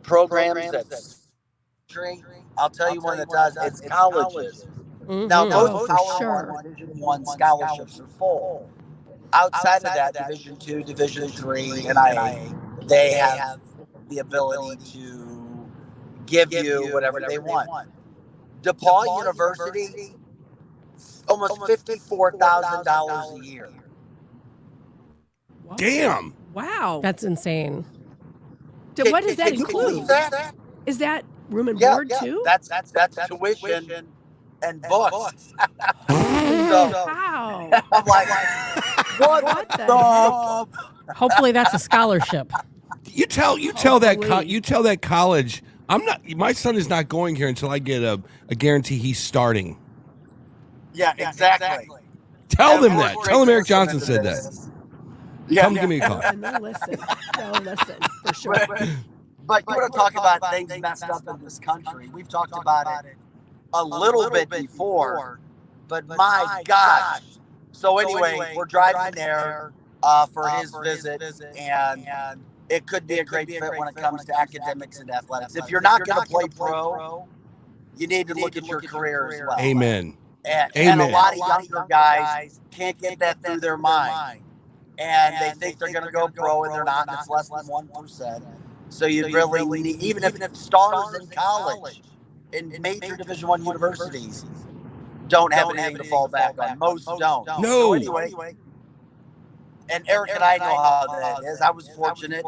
programs that's I'll tell you one that does. It's colleges. Now, Mhm. those Oh, for Power sure. One, Division One scholarships are full. Outside of that, Division Two, Division Three, NIA, they have the ability to give you whatever they want. DePaul University, almost $54,000 a year. Whoa. Damn. Wow. That's insane. What does that Can you believe include? that? Is that room and Yeah, board too? That's tuition and books. So Wow. I'm like, what What the the? Hopefully, that's a scholarship. You tell that college. I'm not. My son is not going here until I get a guarantee he's starting. Yeah, exactly. Tell And them of that. course, Tell them Rick Eric Johnson listened said to that. this. Come give me a call. And they'll listen. They'll listen for sure. But you want to talk about things messed up in this country. We've talked about it a little bit before, but my gosh. So anyway, we're driving there for his visit, and it could be a great fit when it comes to academics and athletics. If you're not going to play pro, you need to look at your career as well. Amen. And a lot of younger guys can't get that through their mind. And they think they're going to go pro, and they're not, and it's less than 1%. So you really need, even if stars in college, in major Division I universities, don't have anything to fall back on. Most don't. No. So anyway, and Eric and I know how that is. I was fortunate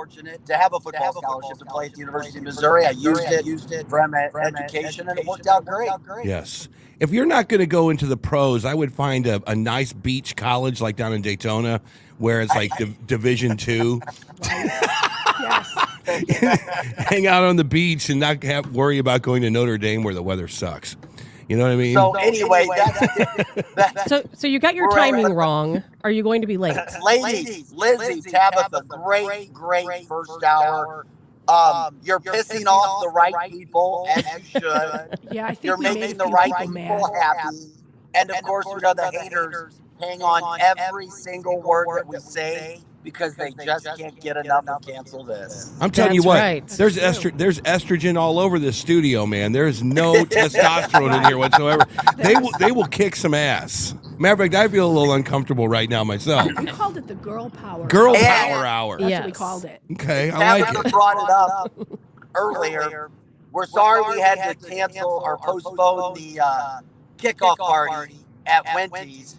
to have a football scholarship to play at the University of Missouri. I used it for education, and it worked out great. Yes. If you're not going to go into the pros, I would find a nice beach college like down in Daytona, where it's like Division II. Yes. Hang out on the beach and not have worry about going to Notre Dame where the weather sucks. You know what I mean? So anyway, that's So you got your timing wrong. Are you going to be late? ladies, Lizzie, Tabitha, great first hour. You're pissing off the right people, as you should. Yeah, I think You're we made making a the few right people mad. people happy. And of course, we know the haters hang on every single word that we say because they just can't get enough of cancel this. I'm telling you That's what, right. there's estrogen all over this studio, man. There's no testosterone in here whatsoever. They will kick some ass. Matter of fact, I feel a little uncomfortable right now myself. We called it the girl power. Girl Yeah. power hour. That's Yes. what we called it. Okay, I like Tabitha it. brought it up earlier. We're sorry we had to cancel or postpone the kickoff party at Wendy's,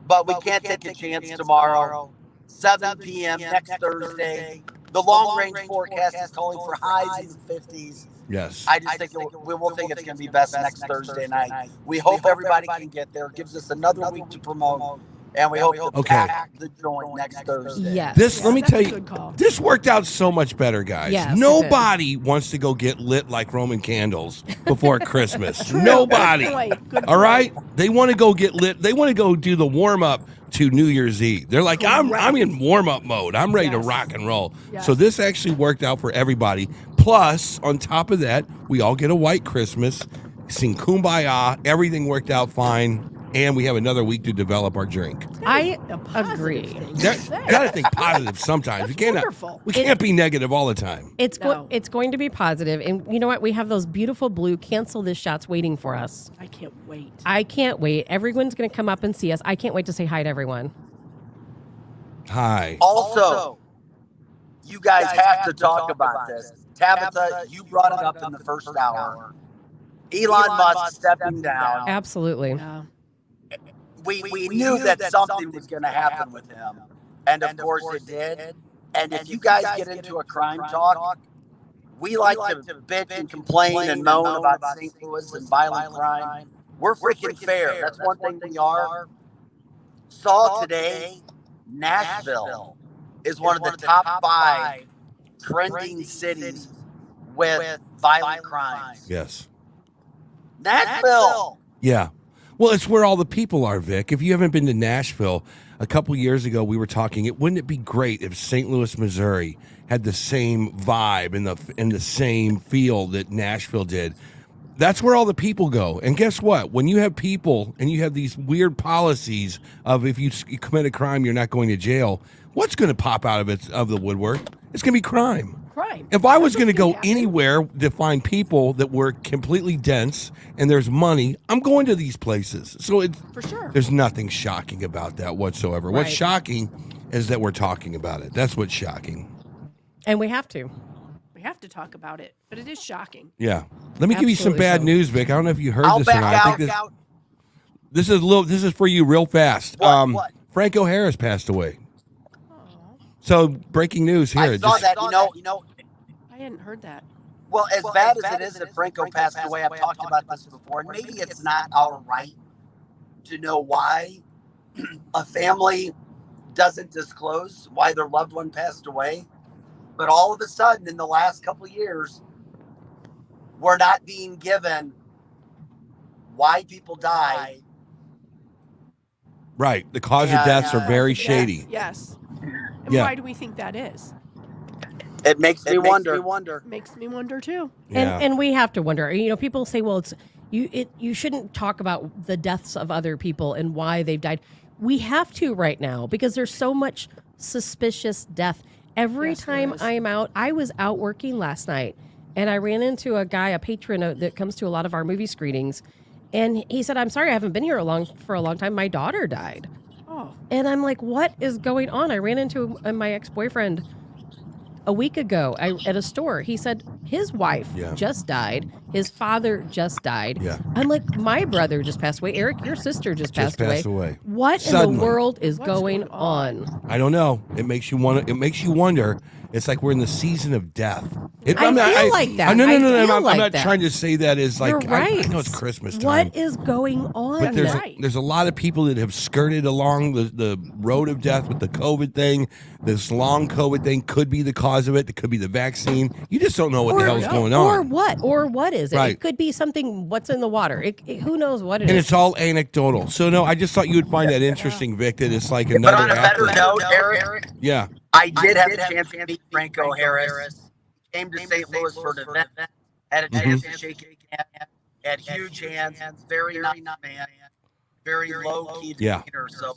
but we can't take a chance tomorrow. 7 p.m. next Thursday. The long range forecast is calling for highs in the 50s. Yes. I just think we will think it's going to be best next Thursday night. We hope everybody can get there. It gives us another week to promote, and we hope to pack the joint next Thursday. Yes. This, let me that's tell a you, good call. this worked out so much better, guys. Yes, it Nobody wants to go get lit like Roman candles before Christmas. Nobody. Good point. Good All point. right? They want to go get lit. They want to go do the warm up to New Year's Eve. They're like, I'm in warm up mode. I'm ready to Yes. rock and roll. Yes. So this actually worked out for everybody. Plus, on top of that, we all get a white Christmas, sing Kumbaya. Everything worked out fine. And we have another week to develop our drink. I A positive agree. thing to say. Got to think positive sometimes. We can't. wonderful. We can't be negative all the time. It's No. it's going to be positive, and you know what? We have those beautiful blue cancel this shots waiting for us. I can't wait. I can't wait. Everyone's going to come up and see us. I can't wait to say hi to everyone. Hi. Also, you guys have to talk about this. Tabitha, you brought it up in the first hour. Elon Musk stepping down. Absolutely. Yeah. We knew that something was going to happen with him. And of course it did. And if you guys get into a crime talk, we like to bitch and complain and moan about St. Louis and violent crime. We're freaking fair. That's one thing we are. Saw today, Nashville is one of the top 5 trending cities with violent crimes. Yes. Nashville. Yeah. Well, it's where all the people are, Vic. If you haven't been to Nashville, a couple years ago we were talking. Wouldn't it be great if St. Louis, Missouri, had the same vibe and the same feel that Nashville did? That's where all the people go. And guess what? When you have people and you have these weird policies of if you commit a crime, you're not going to jail. What's going to pop out of the woodwork? It's going to be crime. Crime. If I was That's going to what's go happen. anywhere to find people that were completely dense and there's money, I'm going to these places. So For sure. there's nothing shocking about that whatsoever. What's Right. shocking is that we're talking about it. That's what's shocking. And we have to. We have to talk about it, but it is shocking. Yeah. Let me give you some Absolutely bad so. news, Vic. I don't know if you heard I'll this or back not. I think out. this is for you real fast. What? Franco Harris passed away. So breaking news here. I saw that. You know. I hadn't heard that. Well, as bad as it is that Franco passed away, I've talked about this before, and maybe it's not our right to know why a family doesn't disclose why their loved one passed away. But all of a sudden, in the last couple of years, we're not being given why people died. Right. The cause of Yeah, deaths yeah, are very Yes, shady. Yes. And Yeah. why do we think that is? It makes me wonder. Makes me wonder too. Yeah. And we have to wonder. You know, people say, well, it's you shouldn't talk about the deaths of other people and why they've died. We have to right now because there's so much suspicious death. Every Yes, there time is. I was out working last night and I ran into a guy, a patron that comes to a lot of our movie screenings, and he said, "I'm sorry, I haven't been here for a long time. My daughter died." Oh, And I'm like, what is going on? I ran into my ex-boyfriend a week ago at a store. He said his wife Yeah. just died. His father just died. Yeah. I'm like, my brother just passed away. Eric, your sister just passed away. What in Suddenly. the world is What's going going on? I don't know. It makes you wonder. It's like we're in the season of death. I feel like that. No. I feel I'm like not that. trying to say that as like You're right. I know it's Christmas time. What is going on? But there's right. there's a lot of people that have skirted along the road of death with the COVID thing. This long COVID thing could be the cause of it. It could be the vaccine. You just don't know what the hell's going on. Or what is it? Right. It could be something. What's in the water? Who knows what it is? And it's all anecdotal. So no, I just thought you would find that interesting, Vic. That it's like But another on a better actor. note, Eric, Yeah. I did have a chance to meet Franco Harris. Came to St. Louis for an event. Had a chance to shake his hand. Had huge hands. Very nice man. Very low key Yeah. demeanor. So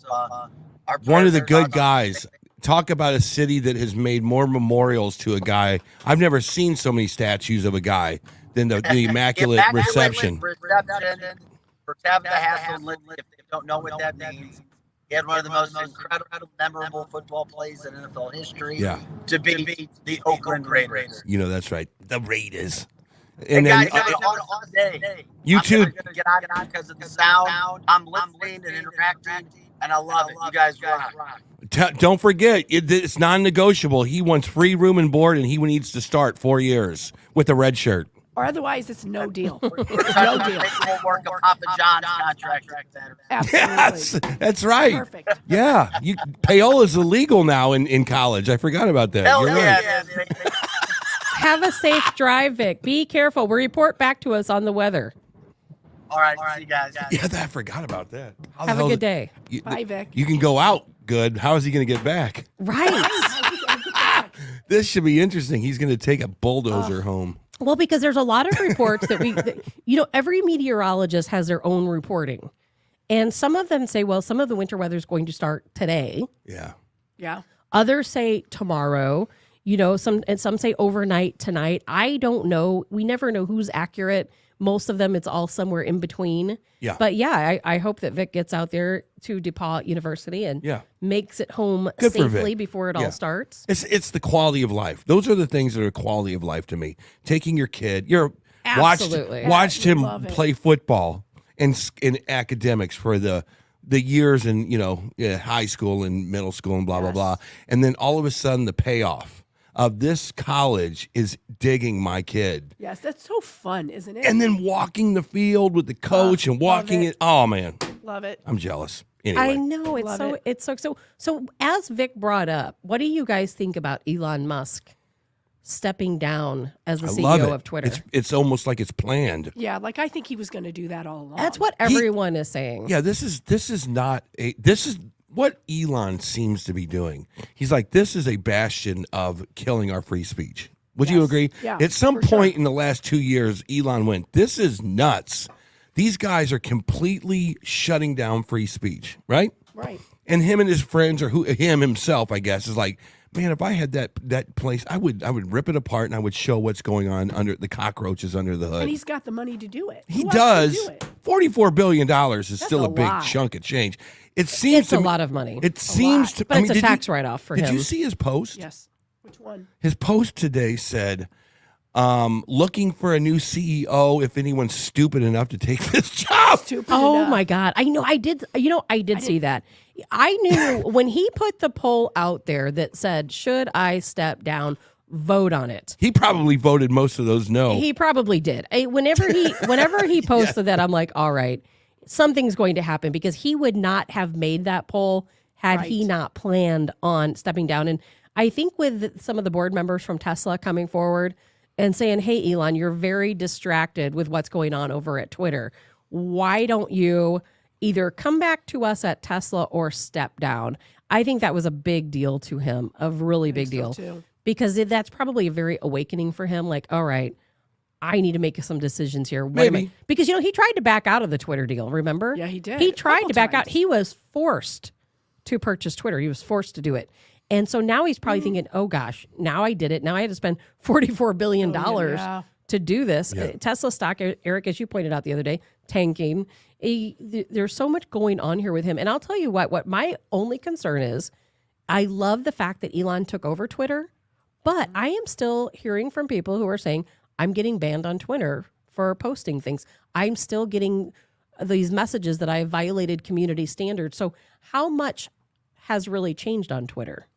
our One of the prayers good are- guys. Talk about a city that has made more memorials to a guy. I've never seen so many statues of a guy than the Immaculate Reception. For Tabitha Hasselman, if you don't know what that means, he had one of the most incredible, memorable football plays in NFL history. Yeah. To beat the Oakland Raiders. You know, that's right. The Raiders. And And then guys, have an awesome day. you I'm too. gonna get out of here because of the sound. I'm listening and interacting, and I love it. You guys rock. Don't forget, it's non-negotiable. He wants free room and board, and he needs to start 4 years with a red shirt. or otherwise it's no deal. no deal. We'll work a Papa John's contract. Absolutely. That's right. Perfect. Yeah, payola's illegal now in college. I forgot about that. Hell You're yeah. right. Have a safe drive, Vic. Be careful. Report back to us on the weather. All right, see you guys. Yeah, I forgot about that. How the Have a hell good day. Bye, Vic. You can go out good. How is he going to get back? Right. This should be interesting. He's going to take a bulldozer home. Well, because there's a lot of reports that every meteorologist has their own reporting. And some of them say, well, some of the winter weather is going to start today. Yeah. Yeah. Others say tomorrow. Some say overnight tonight. I don't know. We never know who's accurate. Most of them, it's all somewhere in between. Yeah. But yeah, I hope that Vic gets out there to DePaul University and Yeah. makes it home Good for safely Vic. before it Yeah. all starts. It's the quality of life. Those are the things that are quality of life to me. Taking your kid, Absolutely. watched him Love it. play football and in academics for the years in high school and middle school and blah blah Yes. blah, and then all of a sudden the payoff of this college is digging my kid, Yes, that's so fun, isn't it? and then walking the field with the coach and walking love it. Oh man, Love it. I'm jealous. Anyway, I know Love it. it's so as Vic brought up, what do you guys think about Elon Musk stepping down as the I love CEO it. of Twitter. It's almost like it's planned. Yeah, like I think he was going to do that all along. That's what everyone is saying. Yeah, this is what Elon seems to be doing. He's like, this is a bastion of killing our free speech. Would you Yes. agree? Yeah, At some for sure. point in the last 2 years, Elon went, this is nuts. These guys are completely shutting down free speech, right? Right. And him and his friends, or him himself, I guess, is like, man, if I had that place, I would rip it apart and I would show what's going on under the cockroaches under the hood. And he's got the money to do it. He Who else does. can do it? $44 billion is still a a big lot. chunk of change. It seems It's to a me, lot of money. It seems to. But I it's mean, a did tax you, write-off for did him. you see his post? Yes. Which one? His post today said, "Looking for a new CEO. If anyone's stupid enough to take this job." Stupid Oh enough. my God. I know I did. I did see that. I knew when he put the poll out there that said, should I step down, vote on it. He probably voted most of those no. He probably did. Whenever he posted that, I'm like, all right, something's going to happen, because he would not have made that poll had he Right. not planned on stepping down. And I think with some of the board members from Tesla coming forward and saying, hey, Elon, you're very distracted with what's going on over at Twitter. Why don't you either come back to us at Tesla or step down? I think that was a big deal to him, a really big deal. too. Because that's probably a very awakening for him. Like, all right, I need to make some decisions here. What am I- Maybe. Because, he tried to back out of the Twitter deal, remember? Yeah, he did, He a tried couple to back out. times. He was forced to purchase Twitter. He was forced to do it. And so now he's probably thinking, oh gosh, now I did it. Now I had to spend $44 billion yeah. to do this. Yeah. Tesla stock, Eric, as you pointed out the other day, tanking. There's so much going on here with him. And I'll tell you what my only concern is, I love the fact that Elon took over Twitter, but I am still hearing from people who are saying, I'm getting banned on Twitter for posting things. I'm still getting these messages that I have violated community standards. So how much has really changed on Twitter?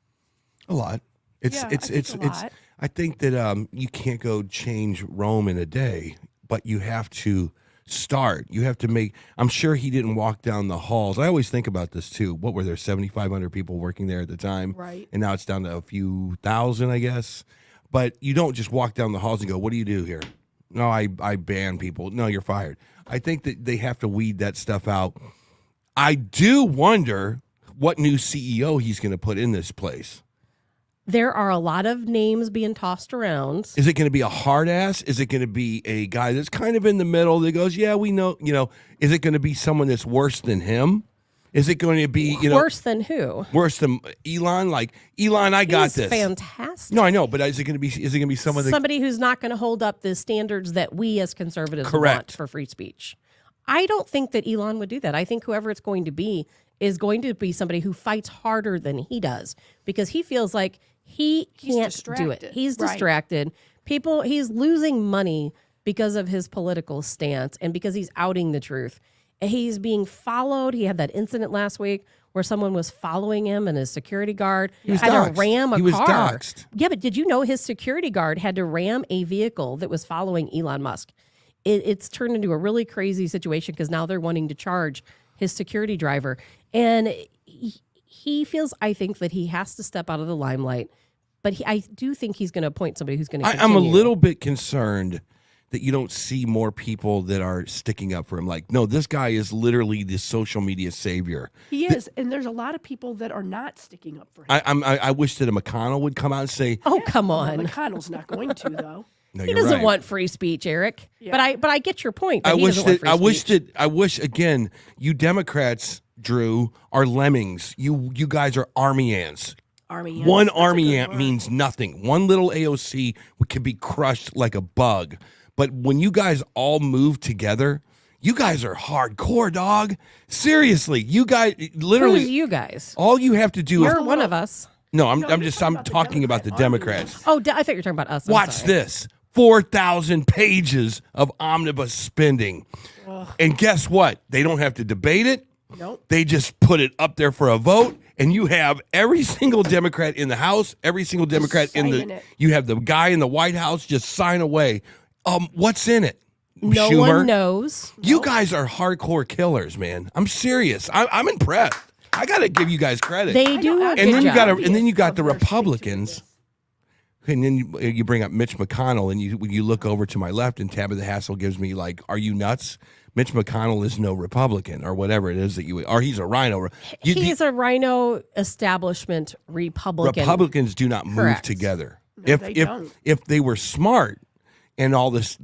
A lot. It's Yeah, it's I think it's a it's. lot. I think that you can't go change Rome in a day, but you have to start. You have to make. I'm sure he didn't walk down the halls. I always think about this too. What were there? 7,500 people working there at the time, Right. and now it's down to a few thousand, I guess. But you don't just walk down the halls and go, "What do you do here?" No, I ban people. No, you're fired. I think that they have to weed that stuff out. I do wonder what new CEO he's going to put in this place. There are a lot of names being tossed around. Is it going to be a hard ass? Is it going to be a guy that's kind of in the middle that goes, yeah, we know, is it going to be someone that's worse than him? Is it going to be, Worse than who? worse than Elon? Like, Elon, I got He's this. fantastic. No, I know, but is it going to be someone that Somebody who's not going to hold up the standards that we as conservatives Correct. want for free speech. I don't think that Elon would do that. I think whoever it's going to be is going to be somebody who fights harder than he does, because he feels like he can't do it. distracted. He's Right. distracted. He's losing money because of his political stance and because he's outing the truth. And he's being followed. He had that incident last week where someone was following him and his security guard was had doxxed. to ram a He was car. doxxed. Yeah, but did you know his security guard had to ram a vehicle that was following Elon Musk? It's turned into a really crazy situation because now they're wanting to charge his security driver. And he feels, I think, that he has to step out of the limelight. But I do think he's going to appoint somebody who's going to I'm a little bit concerned that you don't see more people that are sticking up for him. Like, no, this guy is literally the social media savior. He is, and there's a lot of people that are not sticking up for him. I wish that a McConnell would come out and say, Oh, come Well, on. McConnell's not going to though. no, He you're doesn't right. want free speech, Eric. Yeah. But I get your point. That I he wish doesn't want free speech. I wish again, you Democrats, Drew, are lemmings. You guys are army ants. Army ants. One That's a army good ant word. means nothing. One little AOC could be crushed like a bug. But when you guys all move together, you guys are hardcore, dog. Seriously, you guys literally Who's you guys? all you have to do You're is one of us. no. I'm you're talking about the Democrats. Oh, I thought you were talking about us. I'm Watch sorry. this. 4,000 pages of omnibus spending. And guess what? They don't have to debate it. Nope. They just put it up there for a vote, and you have every single Democrat in the House, every single Democrat in signing the it. you have the guy in the White House just sign away. What's in it? No Schumer? one knows. You guys are hardcore killers, man. I'm serious. I'm impressed. I got to give you guys credit. They do a I good and then you job. got and then you got the Of their speech to Republicans. this. And then you bring up Mitch McConnell, and you look over to my left, and Tabitha Hassel gives me like, "Are you nuts? Mitch McConnell is no Republican, or whatever it is that you, or he's a rhino." He's a rhino establishment Republican. Republicans do not move Correct. together. No, they don't. If they were smart, and all this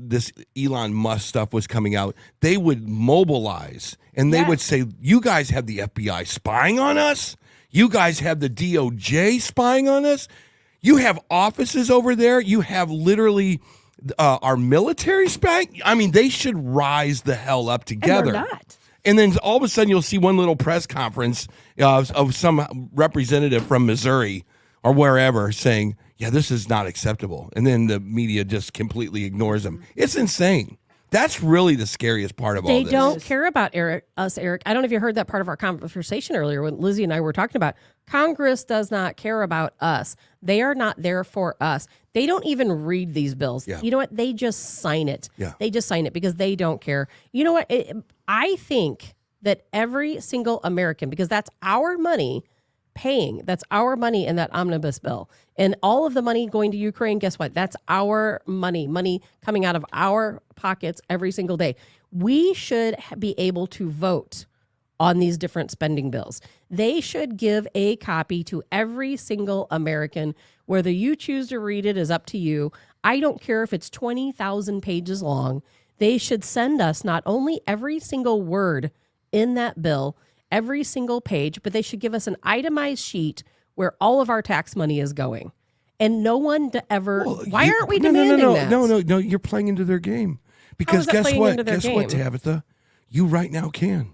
Elon Musk stuff was coming out, they would mobilize and they would say, "You guys have the FBI spying on us. You guys have the DOJ spying on us. You have offices over there. You have literally our military spying." I mean, they should rise the hell up together. And they're not. And then all of a sudden, you'll see one little press conference of some representative from Missouri or wherever saying, "Yeah, this is not acceptable." And then the media just completely ignores them. It's insane. That's really the scariest part of all They this. don't care about us, Eric. I don't know if you heard that part of our conversation earlier when Lizzie and I were talking about Congress does not care about us. They are not there for us. They don't even read these bills. Yeah. You know what? They just sign it. Yeah. They just sign it because they don't care. You know what? I think that every single American, because that's our money paying, that's our money in that omnibus bill. And all of the money going to Ukraine, guess what? That's our money coming out of our pockets every single day. We should be able to vote on these different spending bills. They should give a copy to every single American. Whether you choose to read it is up to you. I don't care if it's 20,000 pages long. They should send us not only every single word in that bill, every single page, but they should give us an itemized sheet where all of our tax money is going. And no one why aren't we demanding that? No, you're playing into their game. Because is it guess playing what? into their Guess what, game? Tabitha? You right now can.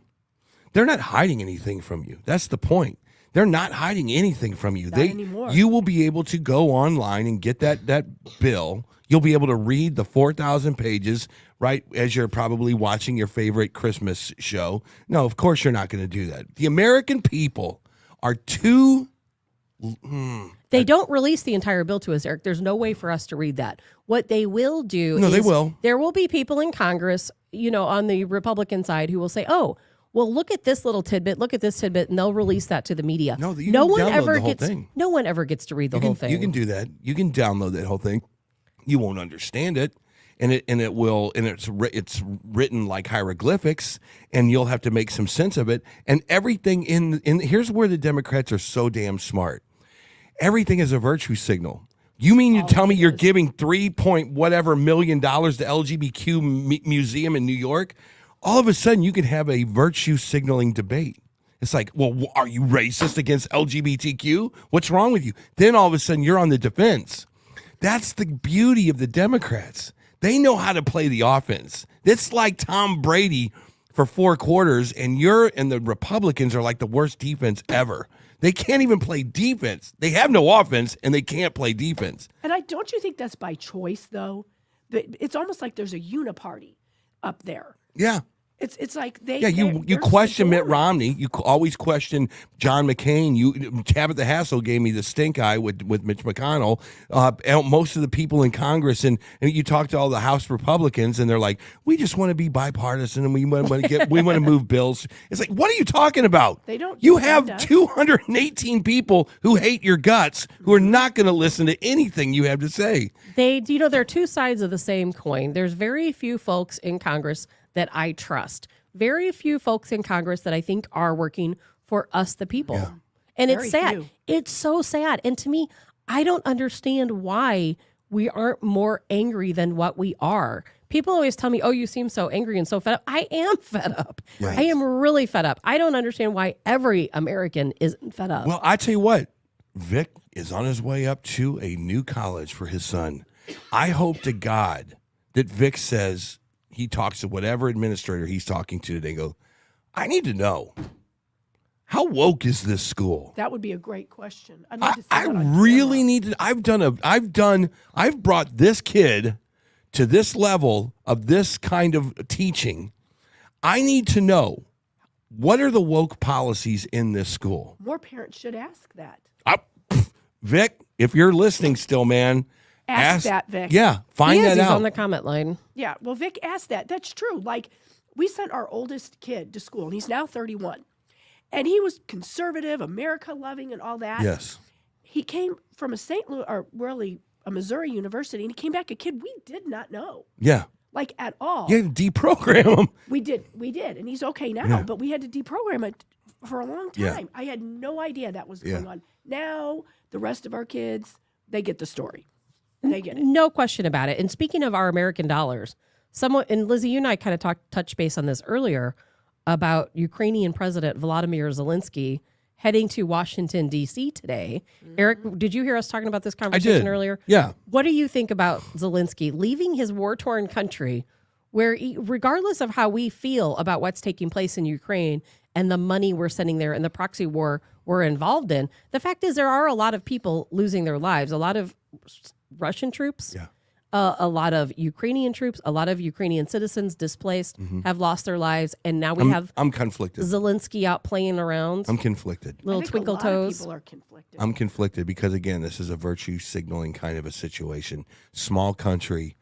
They're not hiding anything from you. That's the point. They're not hiding anything from you. Anymore. You will be able to go online and get that bill. You'll be able to read the 4,000 pages right as you're probably watching your favorite Christmas show. No, of course you're not going to do that. The American people are too... They don't release the entire bill to us, Eric. There's no way for us to read that. What they will do No, is they will. There will be people in Congress, on the Republican side who will say, "Oh, well, look at this little tidbit, look at this tidbit," and they'll release that to the media. No, you can download the whole thing. No one ever gets to read the whole thing. You can do that. You can download that whole thing. You won't understand it, and it's written like hieroglyphics, and you'll have to make some sense of it. And everything in here's where the Democrats are so damn smart. Everything is a virtue signal. You mean you tell me you're giving $3 whatever million to LGBTQ museum in New York? All of a sudden, you can have a virtue signaling debate. It's like, well, are you racist against LGBTQ? What's wrong with you? Then all of a sudden, you're on the defense. That's the beauty of the Democrats. They know how to play the offense. It's like Tom Brady for 4 quarters, and the Republicans are like the worst defense ever. They can't even play defense. They have no offense, and they can't play defense. And don't you think that's by choice, though? It's almost like there's a uniparty up there. Yeah. It's like they. Yeah, you they're question Mitt subordinate. Romney. You always question John McCain. Tabitha Hassel gave me the stink eye with Mitch McConnell. Most of the people in Congress, and you talk to all the House Republicans, and they're like, "We just want to be bipartisan, and we want to move bills." It's like, what are you talking about? They don't You defend have us. 218 people who hate your guts, who are not going to listen to anything you have to say. There are two sides of the same coin. There's very few folks in Congress that I trust. Very few folks in Congress that I think are working for us, the people. Yeah. And Very it's sad. few. It's so sad. And to me, I don't understand why we aren't more angry than what we are. People always tell me, "Oh, you seem so angry and so fed up." I am fed up. Right. I am really fed up. I don't understand why every American isn't fed up. Well, I tell you what, Vic is on his way up to a new college for his son. I hope to God that Vic says, he talks to whatever administrator he's talking to today, go, "I need to know, how woke is this school?" That would be a great question. I'd love to see I that on really camera. need to. I've brought this kid to this level of this kind of teaching. I need to know, what are the woke policies in this school? More parents should ask that. Vic, if you're listening still, man, Ask that, Vic. Yeah, find that He's out. on the comment line. Yeah, well, Vic asked that. That's true. Like, we sent our oldest kid to school, and he's now 31. And he was conservative, America-loving, and all that. Yes. He came from a St. Louis, or really a Missouri university, and he came back a kid we did not know, Yeah. like at all. You had to deprogram them. We did, and he's okay now. Yeah. But we had to deprogram it for a long time. Yeah. I had no idea that was Yeah. going on. Now the rest of our kids, they get the story. They get it. No question about it. And speaking of our American dollars, someone, and Lizzie, you and I kind of touched base on this earlier about Ukrainian President Volodymyr Zelensky heading to Washington, D.C. today. Eric, did you hear us talking about this conversation earlier? Yeah. What do you think about Zelensky leaving his war-torn country where, regardless of how we feel about what's taking place in Ukraine and the money we're sending there and the proxy war we're involved in, the fact is there are a lot of people losing their lives, a lot of Russian troops, a lot of Ukrainian troops, a lot of Ukrainian citizens displaced have lost their lives, and now we have I'm conflicted. Zelensky out playing around, I'm conflicted. little I think twinkle a lot of toes. people are conflicted. I'm conflicted because, again, this is a virtue signaling kind of a situation. Small country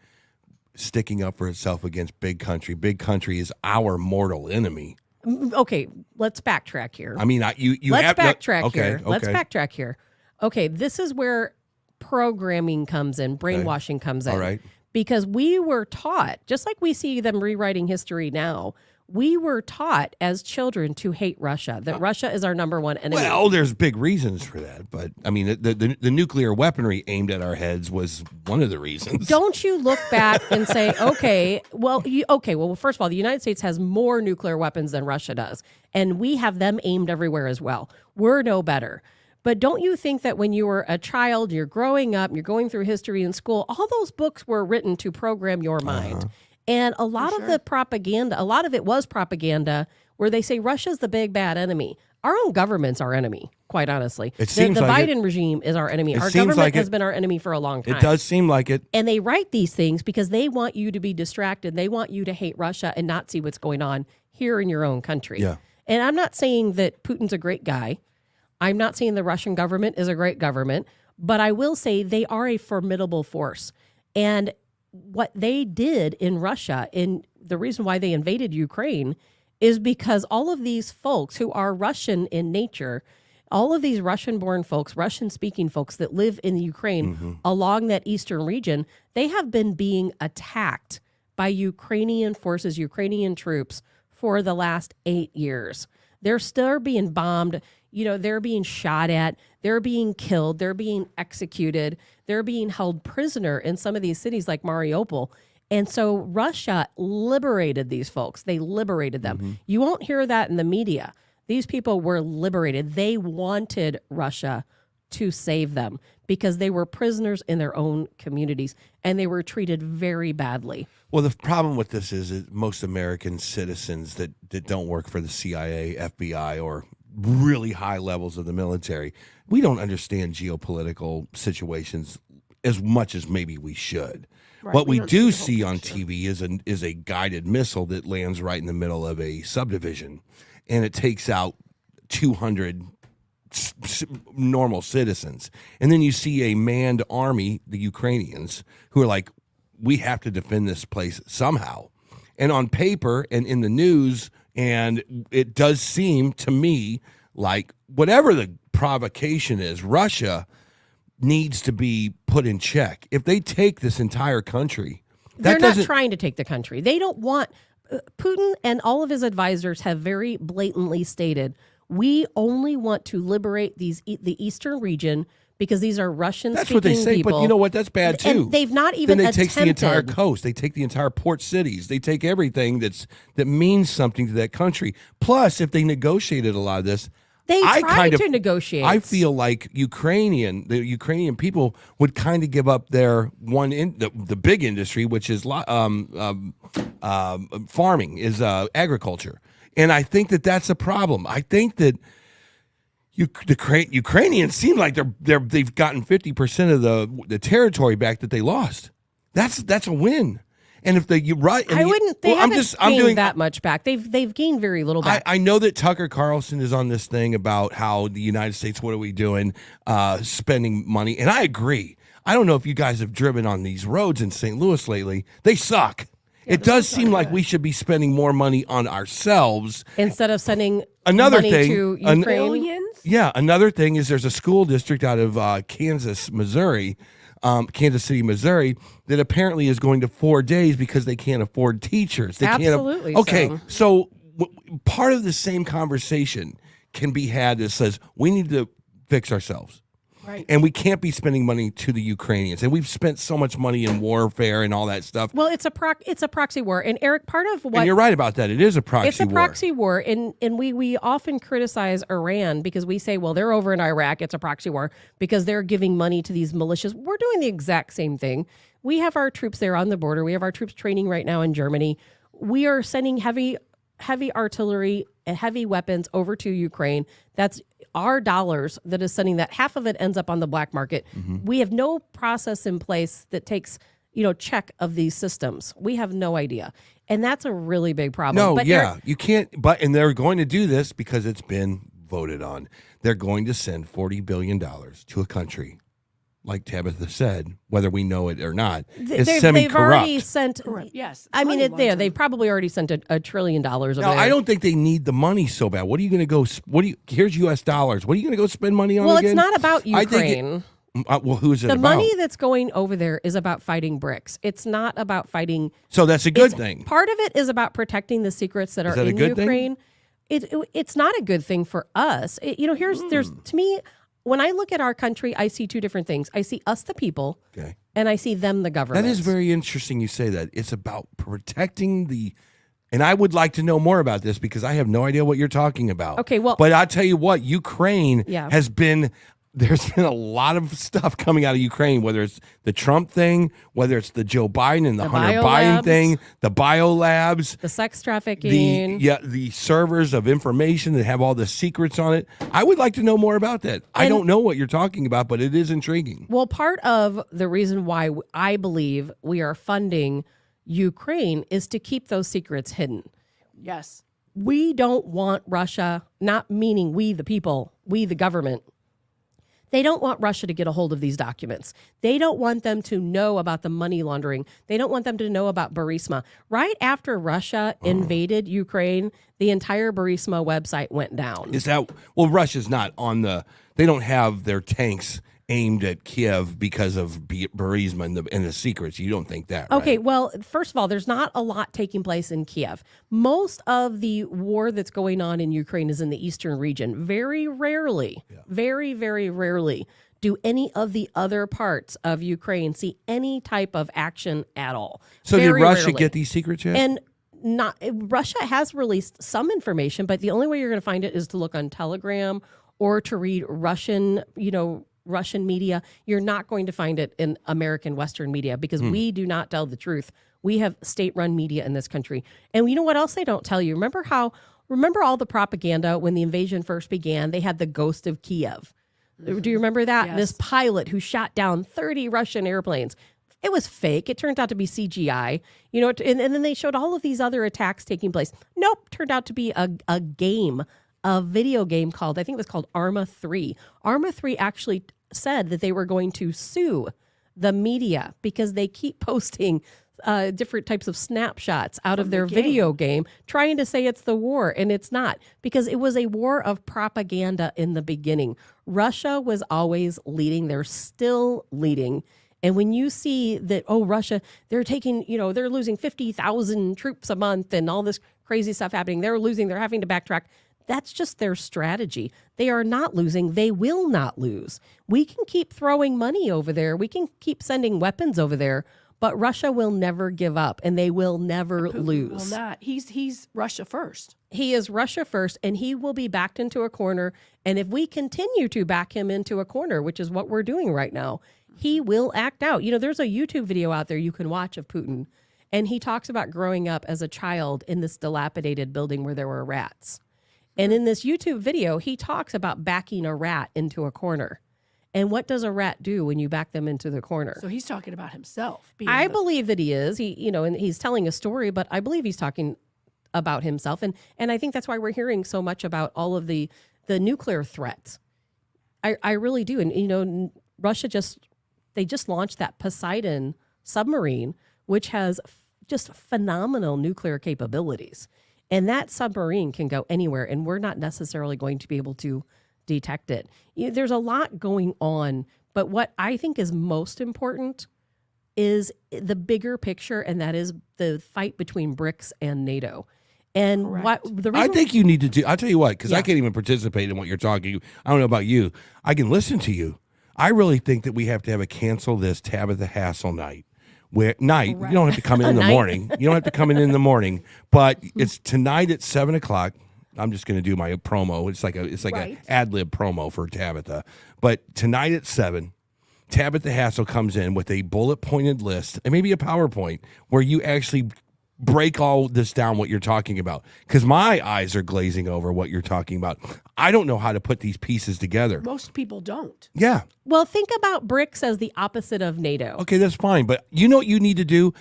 sticking up for itself against big country. Big country is our mortal enemy. Okay, let's backtrack here. I mean, you Let's have backtrack here. Okay. Let's backtrack here. Okay, this is where programming comes in, brainwashing comes in. All right. Because we were taught, just like we see them rewriting history now, we were taught as children to hate Russia, that Russia is our number one enemy. Well, there's big reasons for that, but I mean, the nuclear weaponry aimed at our heads was one of the reasons. Don't you look back and say, well, first of all, the United States has more nuclear weapons than Russia does, and we have them aimed everywhere as well. We're no better. But don't you think that when you were a child, you're growing up, you're going through history in school, all those books were written to program your mind? And a lot of the propaganda, a lot of it was propaganda where they say Russia's the big bad enemy. Our own government's our enemy, quite honestly. It seems the like Biden regime is our enemy. it Our seems government like has it- been our enemy for a long time. It does seem like it. And they write these things because they want you to be distracted. They want you to hate Russia and not see what's going on here in your own country. Yeah. And I'm not saying that Putin's a great guy. I'm not saying the Russian government is a great government, but I will say they are a formidable force. And what they did in Russia, in the reason why they invaded Ukraine, is because all of these folks who are Russian in nature, all of these Russian-born folks, Russian-speaking folks that live in Ukraine along that eastern region, they have been being attacked by Ukrainian forces, Ukrainian troops for the last 8 years. They're still being bombed. They're being shot at. They're being killed. They're being executed. They're being held prisoner in some of these cities like Mariupol. And so Russia liberated these folks. They liberated them. You won't hear that in the media. These people were liberated. They wanted Russia to save them because they were prisoners in their own communities and they were treated very badly. Well, the problem with this is that most American citizens that don't work for the CIA, FBI, or really high levels of the military, we don't understand geopolitical situations as much as maybe we should. Right, What we don't do see the see whole on picture. TV is a guided missile that lands right in the middle of a subdivision, and it takes out 200 normal citizens. And then you see a manned army, the Ukrainians, who are like, we have to defend this place somehow. And on paper and in the news, and it does seem to me like whatever the provocation is, Russia needs to be put in check. If they take this entire country, They're not trying to take the country. They don't want Putin, and all of his advisors have very blatantly stated, we only want to liberate the eastern region because these are Russian That's speaking what they say, people. but you know what? That's bad too. And they've not even then they take the entire attempted- coast. They take the entire port cities. They take everything that means something to that country. Plus, if they negotiated a lot of this, They I tried kind of- to negotiate. I feel like the Ukrainian people would kind of give up their the big industry, which is farming, is agriculture, and I think that that's a problem. I think that the Ukrainians seem like they've gotten 50% of the territory back that they lost. That's a win. And if they I wouldn't. They haven't gained that much back. They've gained very little back. I know that Tucker Carlson is on this thing about how the United States, what are we doing, spending money, and I agree. I don't know if you guys have driven on these roads in St. Louis lately. They suck. It does seem like we should be spending more money on ourselves Instead of sending Another money thing, to an- Ukraine. Billions? Yeah, another thing is there's a school district out of Kansas, Missouri, Kansas City, Missouri, that apparently is going to 4 days because they can't afford teachers. They Absolutely can't. Okay, so. so part of the same conversation can be had that says we need to fix ourselves. Right. And we can't be spending money to the Ukrainians. And we've spent so much money in warfare and all that stuff. Well, it's a proxy war. And Eric, part of what And you're right about that. It is a proxy war. it's a proxy war, and we often criticize Iran because we say, well, they're over in Iraq. It's a proxy war because they're giving money to these militias. We're doing the exact same thing. We have our troops there on the border. We have our troops training right now in Germany. We are sending heavy artillery and heavy weapons over to Ukraine. That's our dollars that is sending that. Half of it ends up on the black market. We have no process in place that takes, check of these systems. We have no idea. And that's a really big problem. No, But yeah, you can't. And they're going to do this because it's been voted on. They're going to send $40 billion to a country, like Tabitha said, whether we know it or not, is they've semi-corrupt. already sent. Correct. Yes. I mean, Money they've laundering. probably already sent $1 trillion over No, there. I don't think they need the money so bad. What are you going to go? Here's U.S. dollars. What are you going to go spend money on? Well, again? it's not about I think Ukraine. well, who's it The about? money that's going over there is about fighting BRICS. It's not about fighting. So that's a good thing. Part of it is about protecting the secrets that are that a in good thing? Ukraine. It's not a good thing for us. There's to me, when I look at our country, I see two different things. I see us, the people, Okay. and I see them, the government. That is very interesting you say that. It's about protecting the, and I would like to know more about this because I have no idea what you're talking about. Okay, well- But I'll tell you what, Ukraine Yeah. there's been a lot of stuff coming out of Ukraine, whether it's the Trump thing, whether it's the Joe Biden and the Hunter Biden biolabs. thing, the biolabs, the sex trafficking. the servers of information that have all the secrets on it. I would like to know more about that. I don't know what you're talking about, but it is intriguing. Well, part of the reason why I believe we are funding Ukraine is to keep those secrets hidden. Yes. We don't want Russia, not meaning we, the people, we, the government. They don't want Russia to get a hold of these documents. They don't want them to know about the money laundering. They don't want them to know about Burisma. Right after Russia invaded Ukraine, the entire Burisma website went down. Is that Russia's not on they don't have their tanks aimed at Kiev because of Burisma and the secrets. You don't think that, right? Okay, well, first of all, there's not a lot taking place in Kiev. Most of the war that's going on in Ukraine is in the eastern region. Very rarely, very, very rarely do any of the other parts of Ukraine see any type of action at all. So Very did Russia rarely. get these secrets yet? And Russia has released some information, but the only way you're going to find it is to look on Telegram or to read Russian media. You're not going to find it in American Western media because we do not tell the truth. We have state-run media in this country. And you know what else they don't tell you? Remember all the propaganda when the invasion first began? They had the ghost of Kiev. Do you remember that? Yes. This pilot who shot down 30 Russian airplanes. It was fake. It turned out to be CGI. And then they showed all of these other attacks taking place. Nope, turned out to be a game, a video game called, I think it was called Arma 3. Arma 3 actually said that they were going to sue the media because they keep posting different types of snapshots out of their video game trying to say it's the war, and it's not, because it was a war of propaganda in the beginning. Russia was always leading. They're still leading. And when you see that, Russia, they're taking, they're losing 50,000 troops a month and all this crazy stuff happening, they're having to backtrack. That's just their strategy. They are not losing. They will not lose. We can keep throwing money over there. We can keep sending weapons over there, but Russia will never give up and they will never lose. Will not. He's Russia first. He is Russia first, and he will be backed into a corner. And if we continue to back him into a corner, which is what we're doing right now, he will act out. There's a YouTube video out there you can watch of Putin, and he talks about growing up as a child in this dilapidated building where there were rats. And in this YouTube video, he talks about backing a rat into a corner. And what does a rat do when you back them into the corner? So he's talking about himself. I believe that he is. And he's telling a story, but I believe he's talking about himself. And I think that's why we're hearing so much about all of the nuclear threats. I really do. And, Russia just launched that Poseidon submarine, which has just phenomenal nuclear capabilities. And that submarine can go anywhere, and we're not necessarily going to be able to detect it. There's a lot going on, But what I think is most important is the bigger picture, and that is the fight between BRICS and NATO. And Correct. what the I reason think you need to do. I'll tell you what, because I Yeah. can't even participate in what you're talking. I don't know about you. I can listen to you. I really think that we have to have a cancel this Tabitha Hassel night. Where night you don't have to come in the Night. morning. You don't have to come in the morning, but it's tonight at 7:00. I'm just going to do my promo. It's like Right. a ad lib promo for Tabitha. But tonight at 7. Tabitha Hassel comes in with a bullet pointed list and maybe a PowerPoint where you actually break all this down, what you're talking about. Because my eyes are glazing over what you're talking about. I don't know how to put these pieces together. Most people don't. Yeah. well, think about BRICS as the opposite of NATO. Okay, that's fine. But you know what you need to do?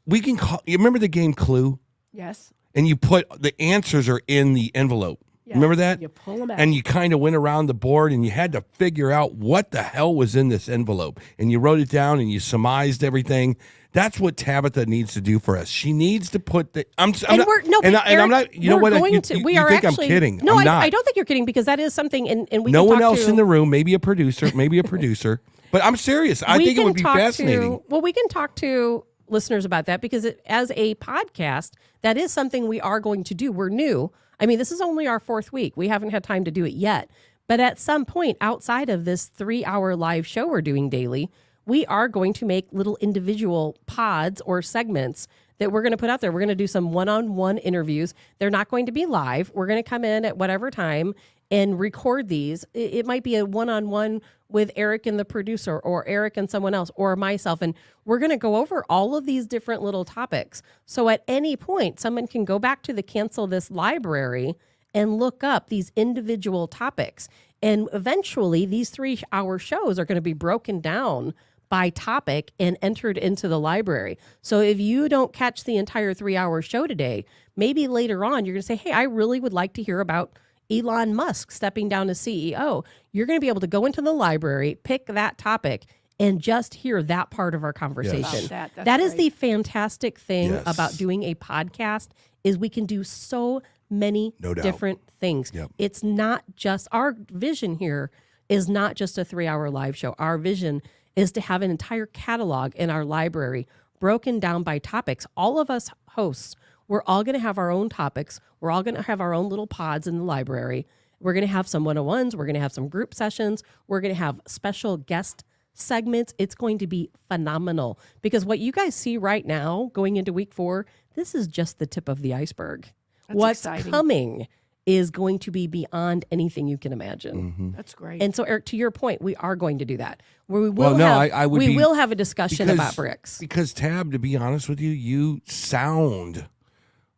We can call, you remember the game Clue? Yes. And you put the answers are in the envelope. Yes. Remember that? You pull them out. And you kind of went around the board and you had to figure out what the hell was in this envelope. And you wrote it down and you surmised everything. That's what Tabitha needs to do for us. She needs to put the. I'm And not, we're no, and, but I, and I'm Eric, not. You know we're what? Going You, to, you, we you are think actually, I'm kidding? No, I'm not. I don't think you're kidding because that is something. And we No can one talk else to, in the room. Maybe a producer. Maybe a producer. But I'm serious. I we think it can would be talk fascinating. Well, we can talk to listeners about that because as a podcast, that is something we are going to do. We're new. I mean, this is only our 4th week. We haven't had time to do it yet. But at some point outside of this 3-hour live show we're doing daily, we are going to make little individual pods or segments that we're going to put out there. We're going to do some one-on-one interviews. They're not going to be live. We're going to come in at whatever time and record these. It might be a one-on-one with Eric and the producer, or Eric and someone else, or myself. And we're going to go over all of these different little topics. So at any point, someone can go back to the Cancel This library and look up these individual topics. And eventually, these 3-hour shows are going to be broken down by topic and entered into the library. So if you don't catch the entire 3-hour show today, maybe later on you're going to say, hey, I really would like to hear about Elon Musk stepping down as CEO. You're going to be able to go into the library, pick that topic, and just hear that part of our conversation. That's That is great. the fantastic thing Yes. about doing a podcast is we can do so many No doubt. different things. Yep. It's not just our vision here is not just a 3-hour live show. Our vision is to have an entire catalog in our library broken down by topics. All of us hosts, we're all going to have our own topics. We're all going to have our own little pods in the library. We're going to have some one-on-ones. We're going to have some group sessions. We're going to have special guest segments. It's going to be phenomenal because what you guys see right now going into week 4, this is just the tip of the iceberg. That's What's exciting. coming is going to be beyond anything you can imagine. Mm-hmm. That's great. And so, Eric, to your point, we are going to do that. We will Well, no, have, I would we be- will have a discussion because- about BRICS. Because Tab, to be honest with you, you sound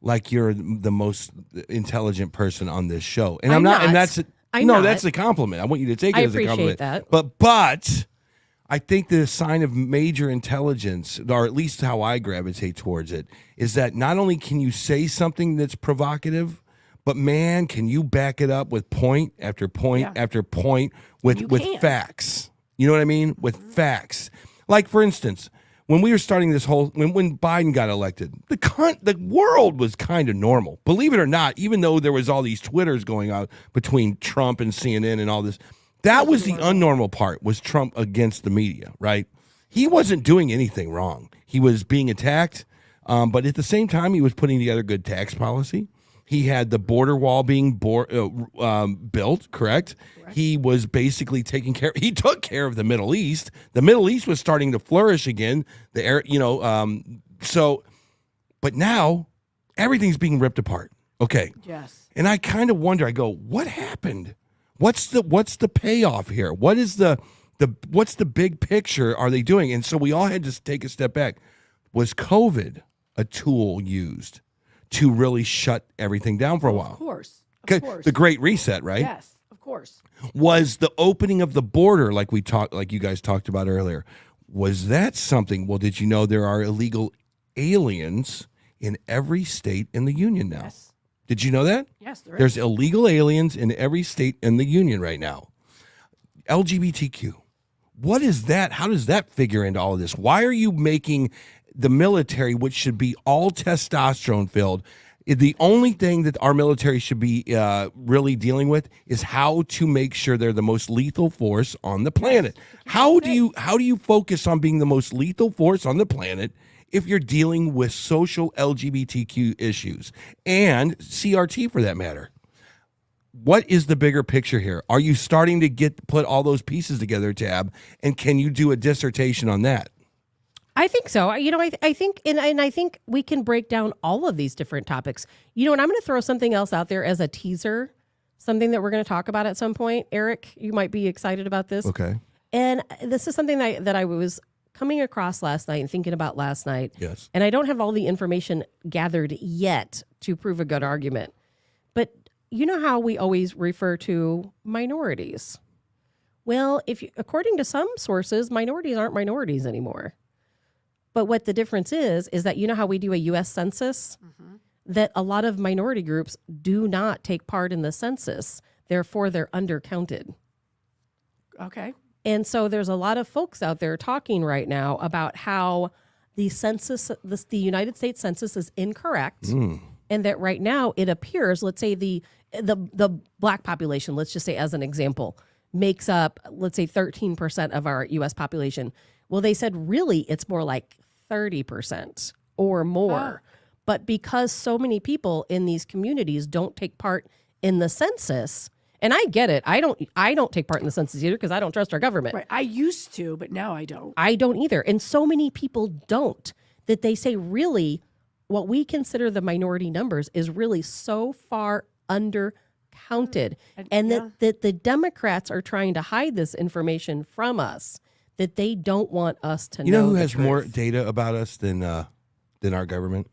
like you're the most intelligent person on this show, and I'm I'm not. not. And that's I'm no, not. that's a compliment. I want you to take it I as a compliment. appreciate that. But I think the sign of major intelligence, or at least how I gravitate towards it, is that not only can you say something that's provocative, but man, can you back it up with point after point Yeah. after point with You with can. facts. You know what I mean? With facts. Like for instance, when we were starting this whole when Biden got elected, the world was kind of normal. Believe it or not, even though there was all these Twitters going on between Trump and CNN and all this. That was the unnormal part, was Trump against the media, right? He wasn't doing anything wrong. He was being attacked, but at the same time, he was putting together good tax policy. He had the border wall being built, correct? He was basically taking care. He took care of the Middle East. The Middle East was starting to flourish again. But now everything's being ripped apart. Okay, yes. and I kind of wonder. I go, what happened? What's the payoff here? What is what's the big picture are they doing? And so we all had to take a step back. Was COVID a tool used to really shut everything down for a while? Of course. Okay, Of course. the Great Reset, right? Yes, of course. Was the opening of the border, like you guys talked about earlier, was that something? Well, did you know there are illegal aliens in every state in the union now? Yes. Did you know that? Yes, there is. There's illegal aliens in every state in the union right now. LGBTQ. What is that? How does that figure into all of this? Why are you making the military, which should be all testosterone filled, The only thing that our military should be really dealing with is how to make sure they're the most lethal force on the planet. How do you focus on being the most lethal force on the planet if you're dealing with social LGBTQ issues and CRT for that matter? What is the bigger picture here? Are you starting to put all those pieces together, Tab? And can you do a dissertation on that? I think so. I think, and I think we can break down all of these different topics. And I'm going to throw something else out there as a teaser, something that we're going to talk about at some point. Eric, you might be excited about this. Okay. And this is something that I was coming across last night and thinking about last night. Yes. And I don't have all the information gathered yet to prove a good argument. But you know how we always refer to minorities? Well, according to some sources, minorities aren't minorities anymore. But what the difference is that you know how we do a U.S. census? Mm-hmm. That a lot of minority groups do not take part in the census. Therefore, they're undercounted. Okay. And so there's a lot of folks out there talking right now about how the census, the United States Census is incorrect. And that right now it appears, let's say the black population, let's just say as an example, makes up, let's say 13% of our U.S. population. Well, they said really it's more like 30% or more. But because so many people in these communities don't take part in the census, and I get it, I don't take part in the census either because I don't trust our government. Right. I used to, but now I don't. I don't either. And so many people don't that they say really what we consider the minority numbers is really so far undercounted. And that the Democrats are trying to hide this information from us, that they don't want us to know. You know who the has truth. more data about us than our government?